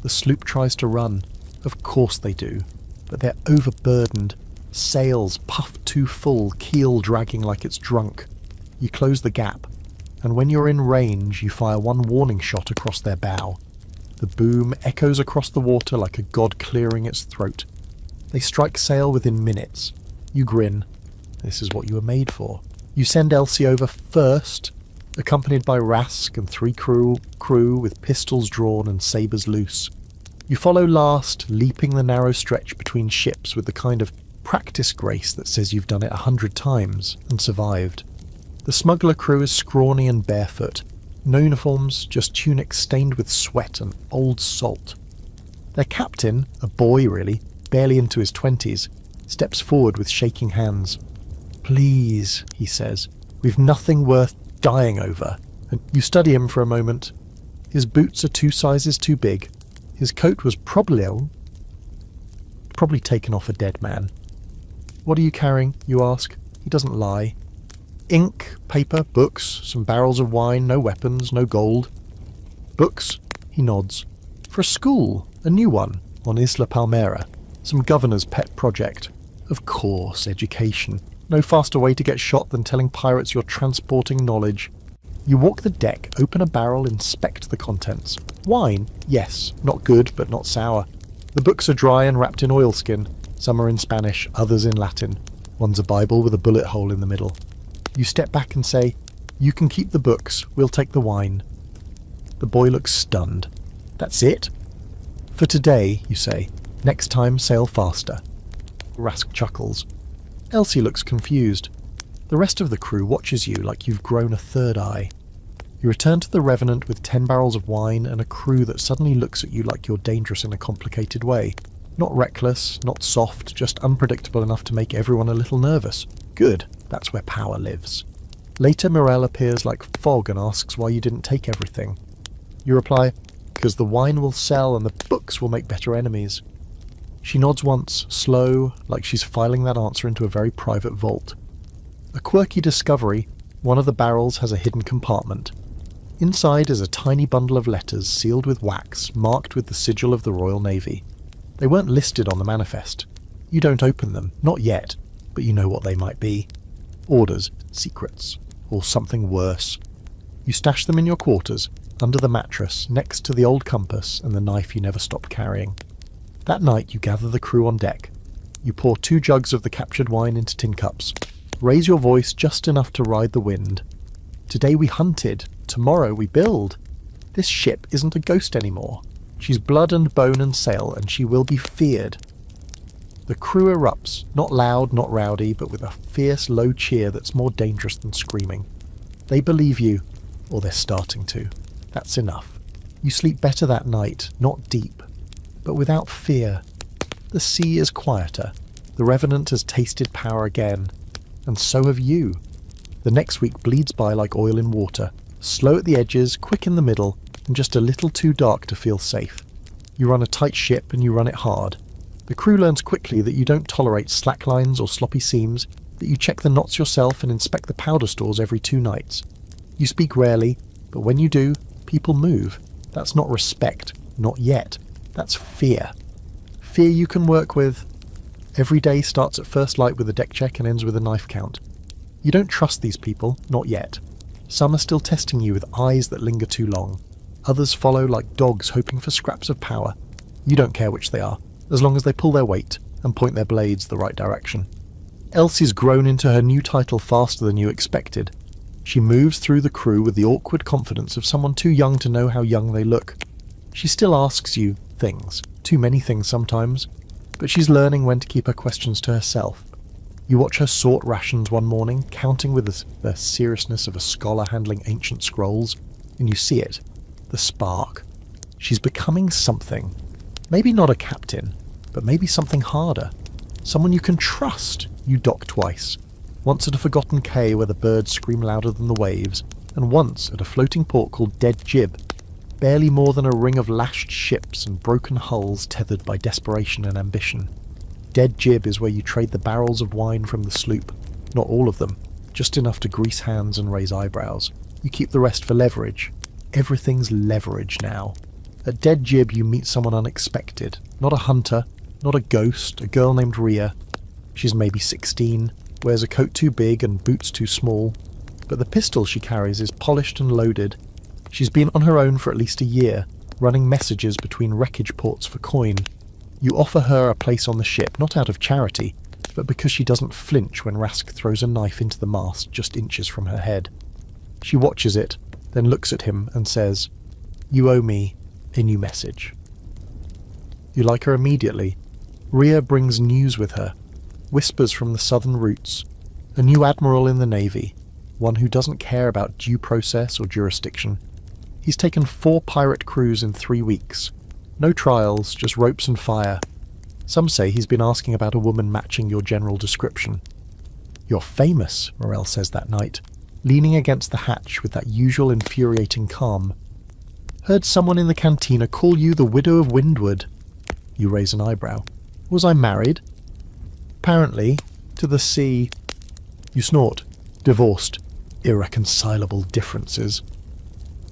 The sloop tries to run. Of course they do. But they're overburdened. Sails puffed too full, keel dragging like it's drunk. You close the gap. And when you're in range, you fire one warning shot across their bow. The boom echoes across the water like a god clearing its throat. They strike sail within minutes. You grin. This is what you were made for. You send Elsie over first, accompanied by Rask and 3 crew with pistols drawn and sabres loose. You follow last, leaping the narrow stretch between ships with the kind of practice grace that says you've done it 100 times and survived. The smuggler crew is scrawny and barefoot. No uniforms, just tunics stained with sweat and old salt. Their captain, a boy really, barely into his 20s, steps forward with shaking hands. "Please," he says, "we've nothing worth dying over." And you study him for a moment. His boots are 2 sizes too big. His coat was probably taken off a dead man. "What are you carrying?" you ask. He doesn't lie. "Ink, paper, books, some barrels of wine, no weapons, no gold." "Books?" He nods. "For a school, a new one, on Isla Palmera. Some governor's pet project. Of course, education. No faster way to get shot than telling pirates you're transporting knowledge." You walk the deck, open a barrel, inspect the contents. Wine? Yes. Not good, but not sour. The books are dry and wrapped in oilskin. Some are in Spanish, others in Latin. One's a Bible with a bullet hole in the middle. You step back and say, "You can keep the books, we'll take the wine." The boy looks stunned. "That's it?" "For today," you say. "Next time, sail faster." Rask chuckles. Elsie looks confused. The rest of the crew watches you like you've grown a third eye. You return to the Revenant with 10 barrels of wine and a crew that suddenly looks at you like you're dangerous in a complicated way. Not reckless, not soft, just unpredictable enough to make everyone a little nervous. Good, that's where power lives. Later, Morel appears like fog and asks why you didn't take everything. You reply, "Because the wine will sell and the books will make better enemies." She nods once, slow, like she's filing that answer into a very private vault. A quirky discovery, one of the barrels has a hidden compartment. Inside is a tiny bundle of letters sealed with wax, marked with the sigil of the Royal Navy. They weren't listed on the manifest. You don't open them, not yet, but you know what they might be. Orders, secrets, or something worse. You stash them in your quarters, under the mattress, next to the old compass and the knife you never stopped carrying. That night you gather the crew on deck. You pour 2 jugs of the captured wine into tin cups. Raise your voice just enough to ride the wind. Today we hunted. Tomorrow we build. This ship isn't a ghost anymore. She's blood and bone and sail, and she will be feared. The crew erupts, not loud, not rowdy, but with a fierce low cheer that's more dangerous than screaming. They believe you, or they're starting to. That's enough. You sleep better that night, not deep, but without fear. The sea is quieter. The Revenant has tasted power again, and so have you. The next week bleeds by like oil in water, slow at the edges, quick in the middle, and just a little too dark to feel safe. You run a tight ship and you run it hard. The crew learns quickly that you don't tolerate slacklines or sloppy seams, that you check the knots yourself and inspect the powder stores every 2 nights. You speak rarely, but when you do, people move. That's not respect, not yet. That's fear. Fear you can work with. Every day starts at first light with a deck check and ends with a knife count. You don't trust these people, not yet. Some are still testing you with eyes that linger too long. Others follow like dogs hoping for scraps of power. You don't care which they are, as long as they pull their weight and point their blades the right direction. Elsie's grown into her new title faster than you expected. She moves through the crew with the awkward confidence of someone too young to know how young they look. She still asks you things, too many things sometimes, but she's learning when to keep her questions to herself. You watch her sort rations one morning, counting with the seriousness of a scholar handling ancient scrolls, and you see it. The spark. She's becoming something. Maybe not a captain, but maybe something harder. Someone you can trust. You dock twice. Once at a forgotten quay where the birds scream louder than the waves, and once at a floating port called Dead Jib, barely more than a ring of lashed ships and broken hulls tethered by desperation and ambition. Dead Jib is where you trade the barrels of wine from the sloop. Not all of them, just enough to grease hands and raise eyebrows. You keep the rest for leverage. Everything's leverage now. At Dead Jib you meet someone unexpected. Not a hunter, not a ghost, a girl named Rhea. She's maybe 16, wears a coat too big and boots too small, but the pistol she carries is polished and loaded. She's been on her own for at least a year, running messages between wreckage ports for coin. You offer her a place on the ship, not out of charity, but because she doesn't flinch when Rask throws a knife into the mast just inches from her head. She watches it, then looks at him and says, "You owe me a new message." You like her immediately. Rhea brings news with her, whispers from the southern routes, a new admiral in the navy, one who doesn't care about due process or jurisdiction. He's taken 4 pirate crews in 3 weeks. No trials, just ropes and fire. Some say he's been asking about a woman matching your general description. "You're famous," Morel says that night, leaning against the hatch with that usual infuriating calm. "Heard someone in the cantina call you the Widow of Windward." You raise an eyebrow. "Was I married?" "Apparently, to the sea." You snort. "Divorced. Irreconcilable differences."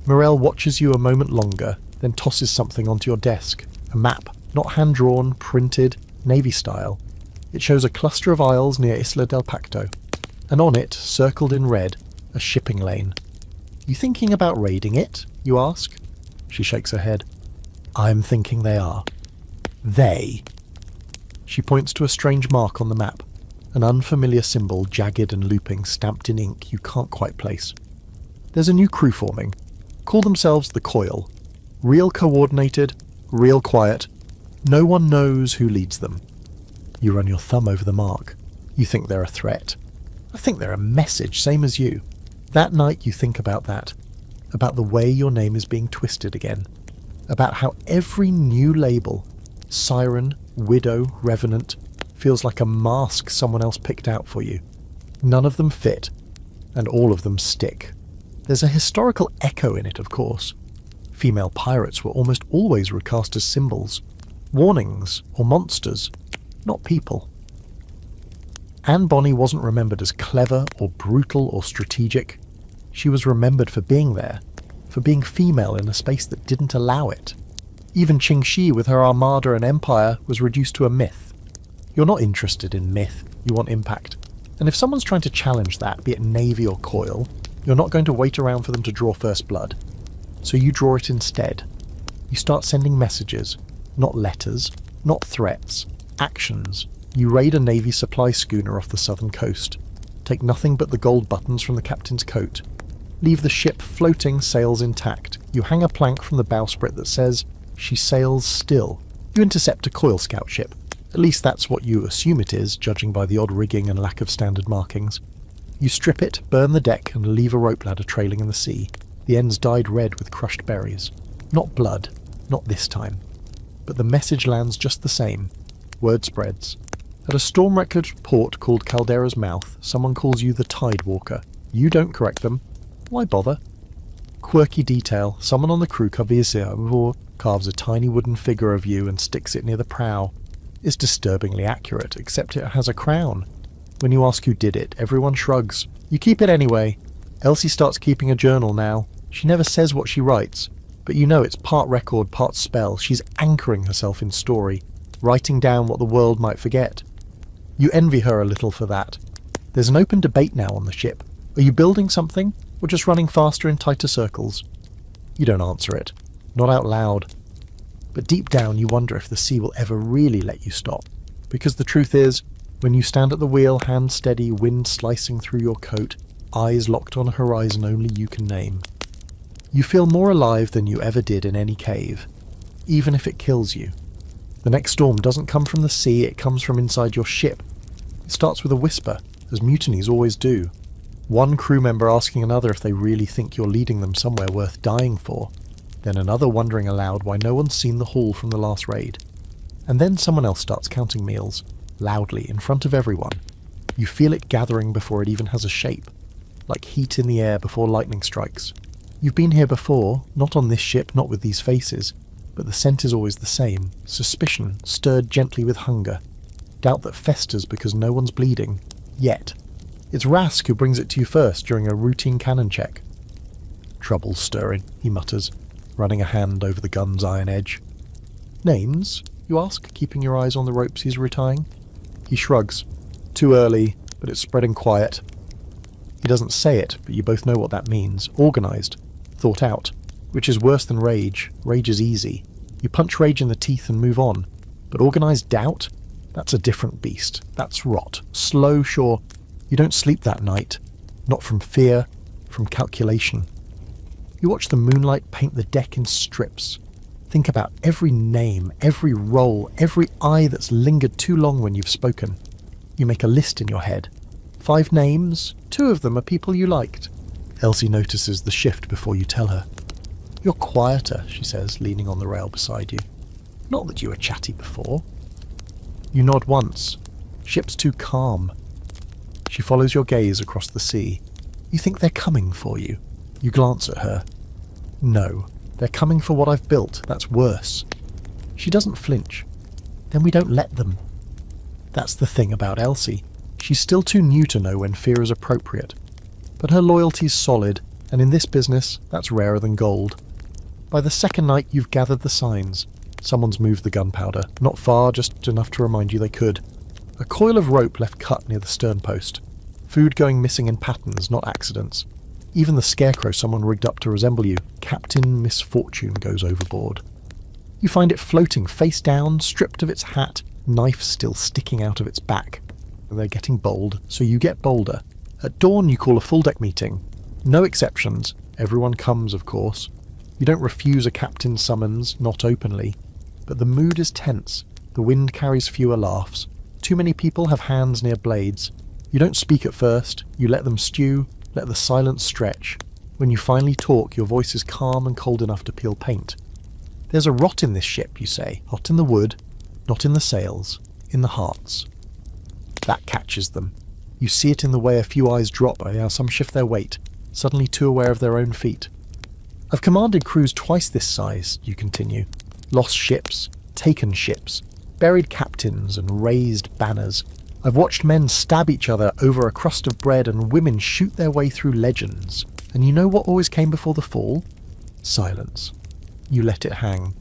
Morel watches you a moment longer, then tosses something onto your desk. A map, not hand-drawn, printed, Navy style. It shows a cluster of isles near Isla del Pacto, and on it, circled in red, a shipping lane. "You thinking about raiding it?" you ask. She shakes her head. "I'm thinking they are." "They?" She points to a strange mark on the map, an unfamiliar symbol, jagged and looping, stamped in ink you can't quite place. There's a new crew forming. Call themselves the Coil. Real coordinated, real quiet. No one knows who leads them. You run your thumb over the mark. You think they're a threat. I think they're a message, same as you. That night you think about that. About the way your name is being twisted again. About how every new label, Siren, Widow, Revenant, feels like a mask someone else picked out for you. None of them fit, and all of them stick. There's a historical echo in it, of course. Female pirates were almost always recast as symbols, warnings or monsters, not people. Anne Bonny wasn't remembered as clever or brutal or strategic. She was remembered for being there, for being female in a space that didn't allow it. Even Qingxi with her armada and empire was reduced to a myth. You're not interested in myth, you want impact. And if someone's trying to challenge that, be it Navy or Coil, you're not going to wait around for them to draw first blood. So you draw it instead. You start sending messages, not letters, Not threats. Actions. You raid a Navy supply schooner off the southern coast. Take nothing but the gold buttons from the captain's coat. Leave the ship floating, sails intact. You hang a plank from the bowsprit that says, "She sails still." You intercept a Coil Scout ship. At least that's what you assume it is, judging by the odd rigging and lack of standard markings. You strip it, burn the deck, and leave a rope ladder trailing in the sea. The ends dyed red with crushed berries. Not blood, not this time. But the message lands just the same. Word spreads. At a storm-wrecked port called Caldera's Mouth, someone calls you the Tide Walker. You don't correct them. Why bother? Quirky detail, someone on the crew carves a tiny wooden figure of you and sticks it near the prow. It's disturbingly accurate, except it has a crown. When you ask who did it, everyone shrugs. You keep it anyway. Elsie starts keeping a journal now. She never says what she writes, but you know it's part record, part spell. She's anchoring herself in story, writing down what the world might forget. You envy her a little for that. There's an open debate now on the ship. Are you building something, or just running faster in tighter circles? You don't answer it. Not out loud. But deep down you wonder if the sea will ever really let you stop. Because the truth is, when you stand at the wheel, hand steady, wind slicing through your coat, eyes locked on a horizon only you can name, you feel more alive than you ever did in any cave, even if it kills you. The next storm doesn't come from the sea, it comes from inside your ship. It starts with a whisper, as mutinies always do. One crew member asking another if they really think you're leading them somewhere worth dying for. Then another wondering aloud why no one's seen the haul from the last raid. And then someone else starts counting meals, loudly, in front of everyone. You feel it gathering before it even has a shape, like heat in the air before lightning strikes. You've been here before, not on this ship, not with these faces, but the scent is always the same, suspicion stirred gently with hunger, doubt that festers because no one's bleeding, yet. It's Rask who brings it to you first during a routine cannon check. "Trouble's stirring," he mutters, running a hand over the gun's iron edge. "Names?" you ask, keeping your eyes on the ropes he's retying. He shrugs. "Too early, but it's spreading quiet." He doesn't say it, but you both know what that means. Organised. Thought out. Which is worse than rage. Rage is easy. You punch rage in the teeth and move on. But organised doubt? That's a different beast. That's rot. Slow, sure. You don't sleep that night. Not from fear, from calculation. You watch the moonlight paint the deck in strips. Think about every name, every role, every eye that's lingered too long when you've spoken. You make a list in your head. 5 names, 2 of them are people you liked. Elsie notices the shift before you tell her. "You're quieter," she says, leaning on the rail beside you. "Not that you were chatty before." You nod once. Ship's too calm. She follows your gaze across the sea. You think they're coming for you. You glance at her. No, they're coming for what I've built. That's worse. She doesn't flinch. Then we don't let them. That's the thing about Elsie. She's still too new to know when fear is appropriate. But her loyalty's solid, and in this business, that's rarer than gold. By the second night, you've gathered the signs. Someone's moved the gunpowder. Not far, just enough to remind you they could. A coil of rope left cut near the stern post. Food going missing in patterns, not accidents. Even the scarecrow someone rigged up to resemble you, Captain Misfortune, goes overboard. You find it floating face down, stripped of its hat, knife still sticking out of its back. They're getting bold, so you get bolder. At dawn you call a full deck meeting. No exceptions. Everyone comes, of course. You don't refuse a captain's summons, not openly. But the mood is tense. The wind carries fewer laughs. Too many people have hands near blades. You don't speak at first. You let them stew, let the silence stretch. When you finally talk, your voice is calm and cold enough to peel paint. "There's a rot in this ship," you say. "Not in the wood, not in the sails, in the hearts." That catches them. You see it in the way a few eyes drop by how some shift their weight, suddenly too aware of their own feet. "I've commanded crews twice this size," you continue. "Lost ships, taken ships, buried captains and raised banners. I've watched men stab each other over a crust of bread and women shoot their way through legends. And you know what always came before the fall? Silence. You let it hang.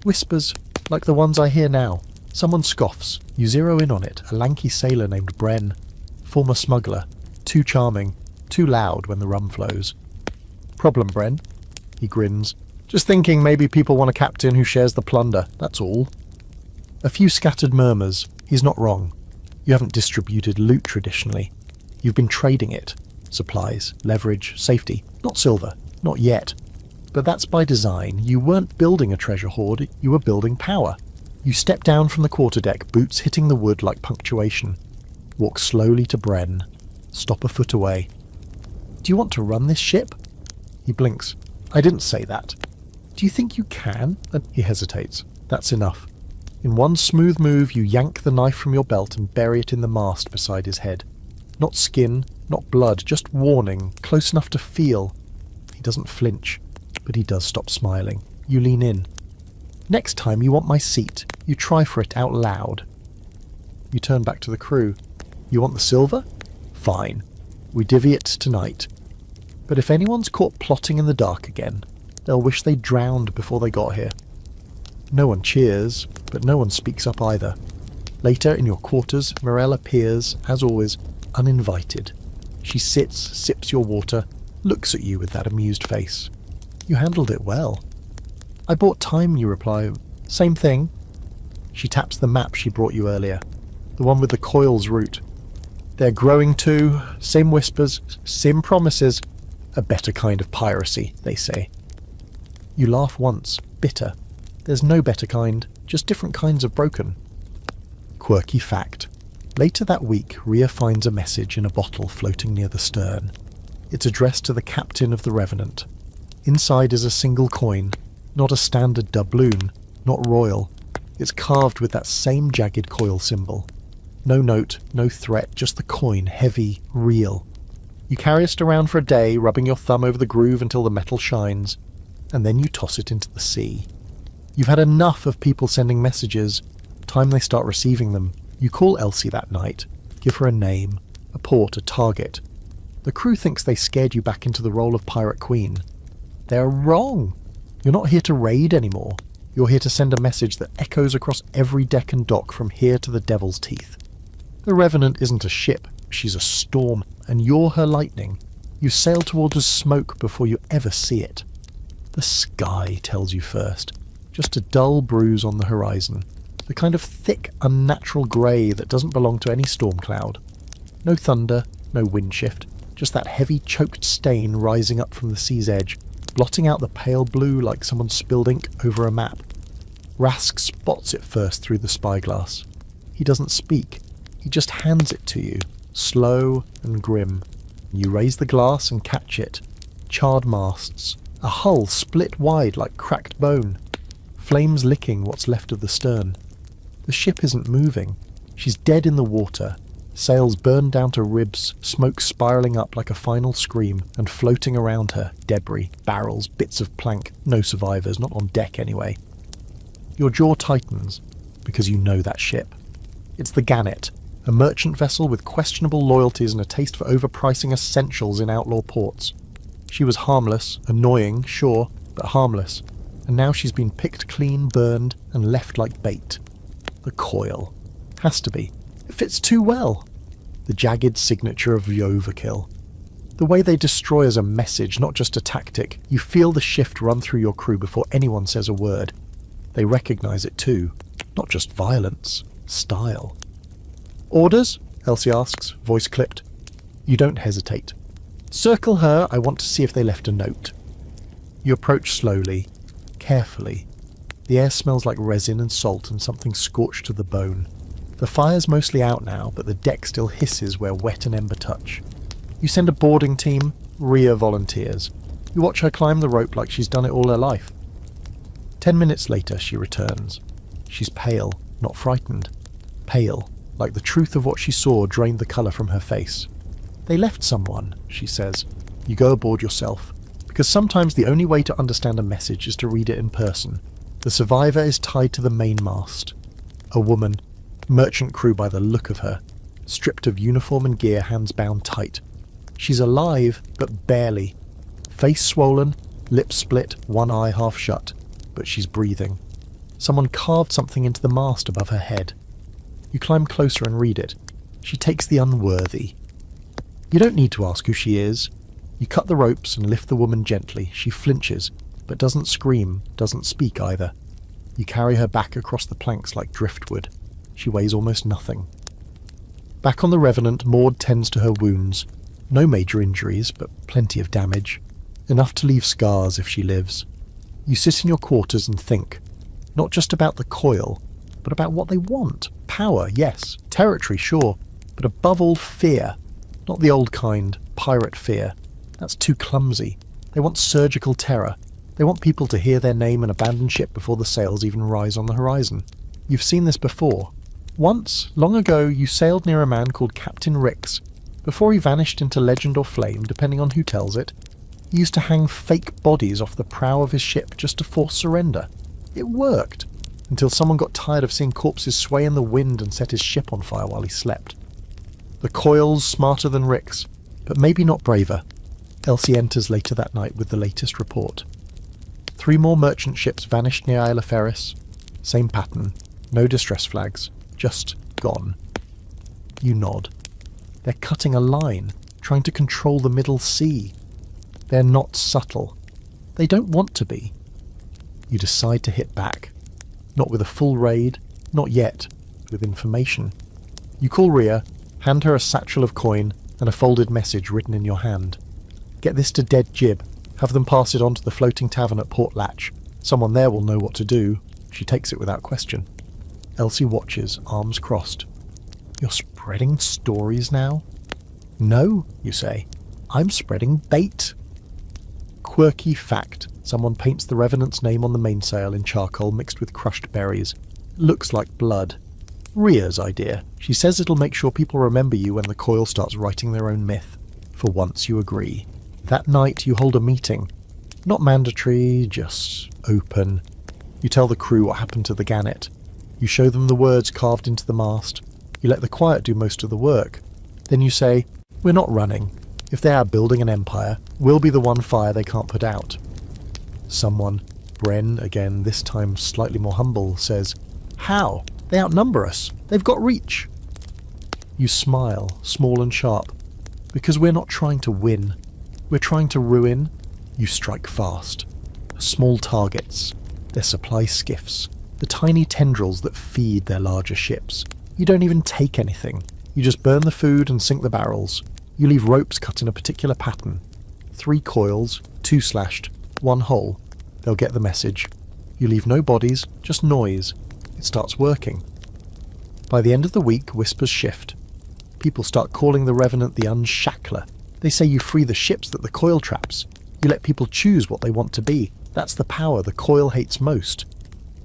Whispers, like the ones I hear now. Someone scoffs. You zero in on it, a lanky sailor named Bren. Former smuggler. Too charming. Too loud when the rum flows. "Problem, Bren?" He grins. "Just thinking maybe people want a captain who shares the plunder, that's all." A few scattered murmurs. He's not wrong. You haven't distributed loot traditionally. You've been trading it. Supplies, leverage, safety. Not silver. Not yet. But that's by design. You weren't building a treasure hoard, you were building power. You step down from the quarterdeck, boots hitting the wood like punctuation. Walk slowly to Bren. Stop a foot away. Do you want to run this ship? He blinks. I didn't say that. Do you think you can? And he hesitates. That's enough. In one smooth move, you yank the knife from your belt and bury it in the mast beside his head. Not skin, not blood, just warning, close enough to feel. He doesn't flinch, but he does stop smiling. You lean in. Next time you want my seat, you try for it out loud. You turn back to the crew. You want the silver? Fine. We divvy it tonight. But if anyone's caught plotting in the dark again, they'll wish they drowned before they got here. No one cheers, but no one speaks up either. Later, in your quarters, Morel appears, as always, uninvited. She sits, sips your water, looks at you with that amused face. You handled it well. I bought time, you reply. Same thing. She taps the map she brought you earlier, the one with the coils route. They're growing too, same whispers, same promises. A better kind of piracy, they say. You laugh once, bitter. There's no better kind, just different kinds of broken. Quirky fact. Later that week, Rhea finds a message in a bottle floating near the stern. It's addressed to the captain of the Revenant. Inside is a single coin, not a standard doubloon, not royal. It's carved with that same jagged coil symbol. No note, no threat, just the coin, heavy, real. You carry it around for a day, rubbing your thumb over the groove until the metal shines, and then you toss it into the sea. You've had enough of people sending messages. Time they start receiving them. You call Elsie that night, give her a name, a port, a target. The crew thinks they scared you back into the role of Pirate Queen. They're wrong. You're not here to raid anymore. You're here to send a message that echoes across every deck and dock from here to the Devil's Teeth. The Revenant isn't a ship, she's a storm, and you're her lightning. You sail towards smoke before you ever see it. The sky tells you first. Just a dull bruise on the horizon. The kind of thick, unnatural grey that doesn't belong to any storm cloud. No thunder, no wind shift, just that heavy choked stain rising up from the sea's edge, blotting out the pale blue like someone spilled ink over a map. Rask spots it first through the spyglass. He doesn't speak. He just hands it to you, slow and grim. You raise the glass and catch it. Charred masts. A hull split wide like cracked bone. Flames licking what's left of the stern. The ship isn't moving. She's dead in the water. Sails burned down to ribs, smoke spiralling up like a final scream, and floating around her, debris, barrels, bits of plank, no survivors, not on deck anyway. Your jaw tightens, because you know that ship. It's the Gannet, a merchant vessel with questionable loyalties and a taste for overpricing essentials in outlaw ports. She was harmless, annoying, sure, but harmless. And now she's been picked clean, burned, and left like bait. The coil. Has to be. It fits too well. The jagged signature of the overkill. The way they destroy is a message, not just a tactic. You feel the shift run through your crew before anyone says a word. They recognise it too. Not just violence. Style. Orders? Elsie asks, voice clipped. You don't hesitate. Circle her, I want to see if they left a note. You approach slowly. Carefully. The air smells like resin and salt and something scorched to the bone. The fire's mostly out now, but the deck still hisses where wet and ember touch. You send a boarding team. Rhea volunteers. You watch her climb the rope like she's done it all her life. 10 minutes later, she returns. She's pale, not frightened. Pale, like the truth of what she saw drained the colour from her face. They left someone, she says. You go aboard yourself. Because sometimes the only way to understand a message is to read it in person. The survivor is tied to the mainmast. A woman, merchant crew by the look of her, stripped of uniform and gear, hands bound tight. She's alive, but barely. Face swollen, lips split, one eye half shut, but she's breathing. Someone carved something into the mast above her head. You climb closer and read it. She takes the unworthy. You don't need to ask who she is. You cut the ropes and lift the woman gently. She flinches, but doesn't scream, doesn't speak either. You carry her back across the planks like driftwood. She weighs almost nothing. Back on the Revenant, Maud tends to her wounds. No major injuries, but plenty of damage. Enough to leave scars if she lives. You sit in your quarters and think, not just about the coil, but about what they want. Power, yes. Territory, sure. But above all, fear. Not the old kind, pirate fear. That's too clumsy. They want surgical terror. They want people to hear their name and abandon ship before the sails even rise on the horizon. You've seen this before. Once, long ago, you sailed near a man called Captain Rix. Before he vanished into legend or flame, depending on who tells it, he used to hang fake bodies off the prow of his ship just to force surrender. It worked, until someone got tired of seeing corpses sway in the wind and set his ship on fire while he slept. The coil's smarter than Rix, but maybe not braver. Elsie enters later that night with the latest report. 3 more merchant ships vanished near Isla Ferris. Same pattern. No distress flags. Just gone. You nod. They're cutting a line, trying to control the Middle Sea. They're not subtle. They don't want to be. You decide to hit back. Not with a full raid, not yet, with information. You call Rhea, hand her a satchel of coin and a folded message written in your hand. Get this to Dead Jib. Have them pass it on to the floating tavern at Port Latch. Someone there will know what to do. She takes it without question. Elsie watches, arms crossed. You're spreading stories now? No, you say. I'm spreading bait. Quirky fact. Someone paints the Revenant's name on the mainsail in charcoal mixed with crushed berries. Looks like blood. Rhea's idea. She says it'll make sure people remember you when the coil starts writing their own myth. For once you agree. That night you hold a meeting. Not mandatory, just open. You tell the crew what happened to the Gannet. You show them the words carved into the mast. You let the quiet do most of the work. Then you say, we're not running. If they are building an empire, we'll be the one fire they can't put out. Someone, Bren, again, this time slightly more humble, says, how? They outnumber us. They've got reach. You smile, small and sharp. Because we're not trying to win. We're trying to ruin. You strike fast. Small targets. Their supply skiffs. The tiny tendrils that feed their larger ships. You don't even take anything. You just burn the food and sink the barrels. You leave ropes cut in a particular pattern. 3 coils, 2 slashed, 1 whole. They'll get the message. You leave no bodies, just noise. It starts working. By the end of the week, whispers shift. People start calling the Revenant the Unshackler. They say you free the ships that the coil traps. You let people choose what they want to be. That's the power the coil hates most.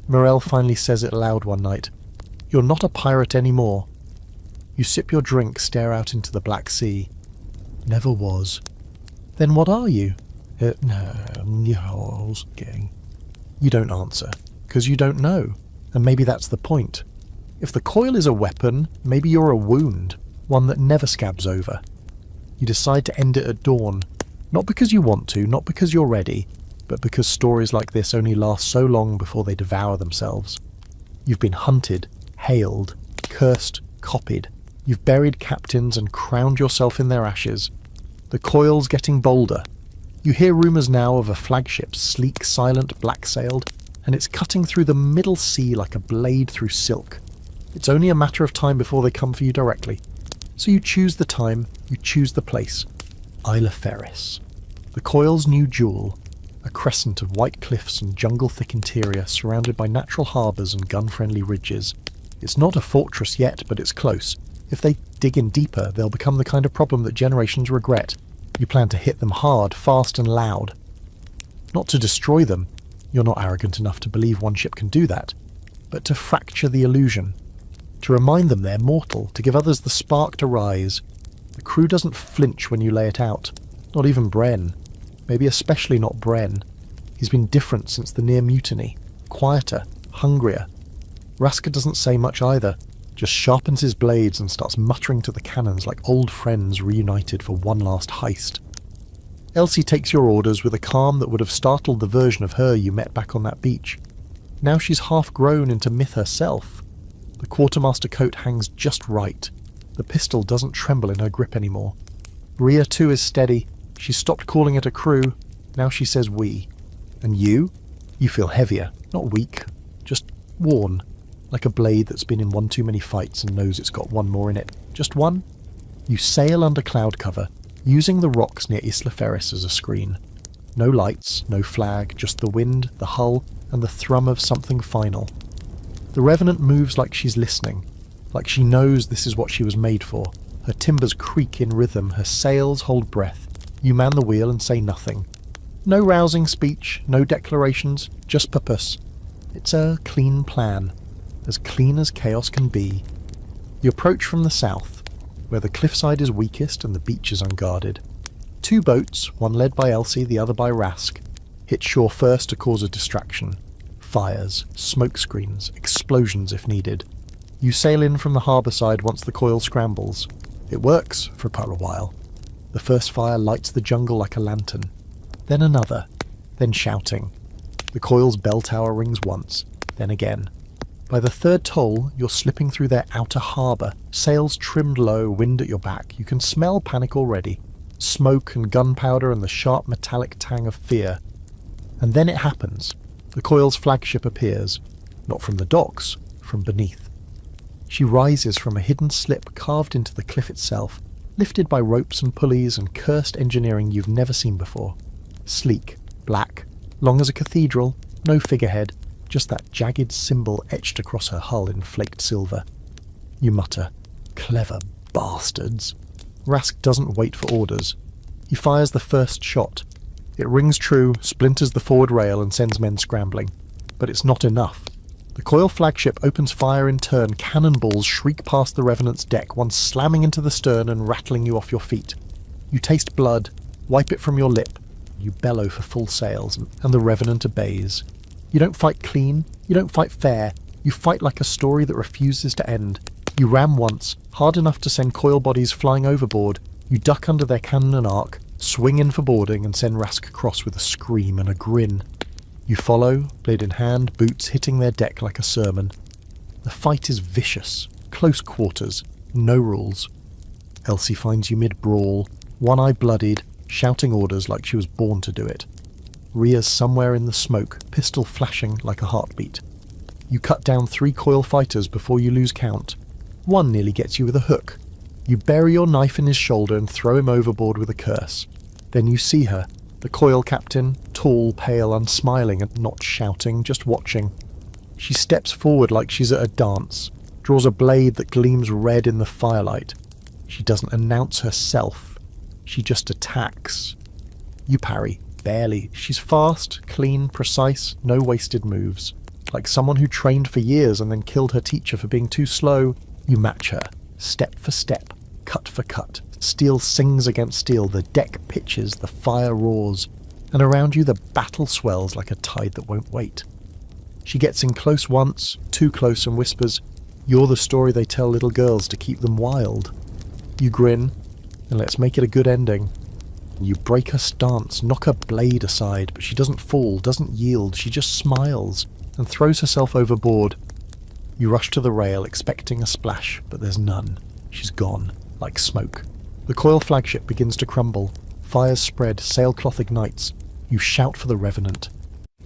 Morel finally says it aloud one night. You're not a pirate anymore. You sip your drink, stare out into the Black Sea. Never was. Then what are you? No, gang. You don't answer, because you don't know. And maybe that's the point. If the coil is a weapon, maybe you're a wound, one that never scabs over. You decide to end it at dawn, not because you want to, not because you're ready, but because stories like this only last so long before they devour themselves. You've been hunted, hailed, cursed, copied. You've buried captains and crowned yourself in their ashes. The coil's getting bolder. You hear rumours now of a flagship, sleek, silent, black-sailed, and it's cutting through the Middle Sea like a blade through silk. It's only a matter of time before they come for you directly. So you choose the time, you choose the place. Isla Ferris. The coil's new jewel. A crescent of white cliffs and jungle-thick interior surrounded by natural harbours and gun-friendly ridges. It's not a fortress yet, but it's close. If they dig in deeper, they'll become the kind of problem that generations regret. You plan to hit them hard, fast and loud. Not to destroy them. You're not arrogant enough to believe one ship can do that. But to fracture the illusion. To remind them they're mortal, to give others the spark to rise. The crew doesn't flinch when you lay it out. Not even Bren. Maybe especially not Bren. He's been different since the near mutiny. Quieter, hungrier. Raska doesn't say much either. Just sharpens his blades and starts muttering to the cannons like old friends reunited for one last heist. Elsie takes your orders with a calm that would have startled the version of her you met back on that beach. Now she's half grown into myth herself. The quartermaster coat hangs just right. The pistol doesn't tremble in her grip anymore. Rhea too is steady. She's stopped calling it a crew. Now she says we. And you? You feel heavier, not weak, just Worn, like a blade that's been in one too many fights and knows it's got one more in it. Just one. You sail under cloud cover, using the rocks near Isla Ferris as a screen. No lights, no flag, just the wind, the hull, and the thrum of something final. The Revenant moves like she's listening, like she knows this is what she was made for. Her timbers creak in rhythm, her sails hold breath. You man the wheel and say nothing. No rousing speech, no declarations, just purpose. It's a clean plan, as clean as chaos can be. You approach from the south, where the cliffside is weakest and the beach is unguarded. 2 boats, one led by Elsie, the other by Rask, hit shore first to cause a distraction. Fires, smoke screens, explosions if needed. You sail in from the harbour side once the coil scrambles. It works for quite a while. The first fire lights the jungle like a lantern. Then another, then shouting. The coil's bell tower rings once, then again. By the 3rd toll, you're slipping through their outer harbour, sails trimmed low, wind at your back. You can smell panic already. Smoke and gunpowder and the sharp metallic tang of fear. And then it happens. The coil's flagship appears, not from the docks, from beneath. She rises from a hidden slip carved into the cliff itself, lifted by ropes and pulleys and cursed engineering you've never seen before. Sleek, black, long as a cathedral, no figurehead, just that jagged symbol etched across her hull in flaked silver. You mutter, "Clever bastards." Rask doesn't wait for orders. He fires the first shot. It rings true, splinters the forward rail and sends men scrambling. But it's not enough. The coil flagship opens fire in turn. Cannonballs shriek past the Revenant's deck, one slamming into the stern and rattling you off your feet. You taste blood, wipe it from your lip. You bellow for full sails, and the Revenant obeys. You don't fight clean, you don't fight fair. You fight like a story that refuses to end. You ram once, hard enough to send coil bodies flying overboard. You duck under their cannon and arc, swing in for boarding, and send Rask across with a scream and a grin. You follow, blade in hand, boots hitting their deck like a sermon. The fight is vicious, close quarters, no rules. Elsie finds you mid-brawl, one eye bloodied, shouting orders like she was born to do it. Rhea's somewhere in the smoke, pistol flashing like a heartbeat. You cut down 3 coil fighters before you lose count. One nearly gets you with a hook. You bury your knife in his shoulder and throw him overboard with a curse. Then you see her, the coil captain, tall, pale, unsmiling and not shouting, just watching. She steps forward like she's at a dance, draws a blade that gleams red in the firelight. She doesn't announce herself. She just attacks. You parry, barely. She's fast, clean, precise, no wasted moves. Like someone who trained for years and then killed her teacher for being too slow. You match her, step for step, cut for cut. Steel sings against steel, the deck pitches, the fire roars, and around you the battle swells like a tide that won't wait. She gets in close once, too close, and whispers, "You're the story they tell little girls to keep them wild." You grin, and let's make it a good ending. You break her stance, knock her blade aside, but she doesn't fall, doesn't yield, she just smiles, and throws herself overboard. You rush to the rail, expecting a splash, but there's none. She's gone, like smoke. The coil flagship begins to crumble. Fires spread, sailcloth ignites. You shout for the Revenant.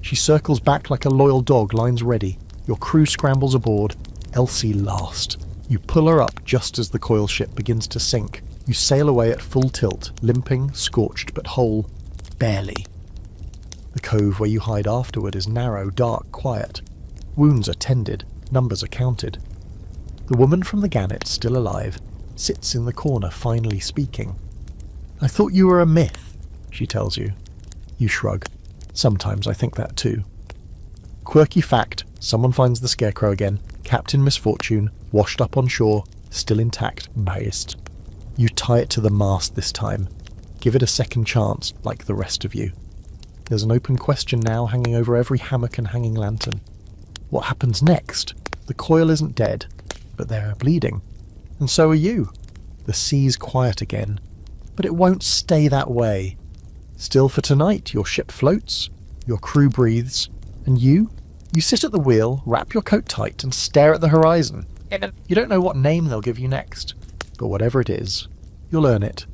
She circles back like a loyal dog, lines ready. Your crew scrambles aboard. Elsie last. You pull her up just as the coil ship begins to sink. You sail away at full tilt, limping, scorched but whole. Barely. The cove where you hide afterward is narrow, dark, quiet. Wounds are tended. Numbers are counted. The woman from the Gannet, still alive, sits in the corner, finally speaking. "I thought you were a myth," she tells you. You shrug. Sometimes I think that too. Quirky fact, someone finds the scarecrow again. Captain Misfortune, washed up on shore, still intact, biased. You tie it to the mast this time. Give it a second chance, like the rest of you. There's an open question now hanging over every hammock and hanging lantern. What happens next? The coil isn't dead, but they're bleeding. And so are you. The sea's quiet again. But it won't stay that way. Still for tonight, your ship floats, your crew breathes, and you sit at the wheel, wrap your coat tight, and stare at the horizon. You don't know what name they'll give you next, but whatever it is, you'll earn it.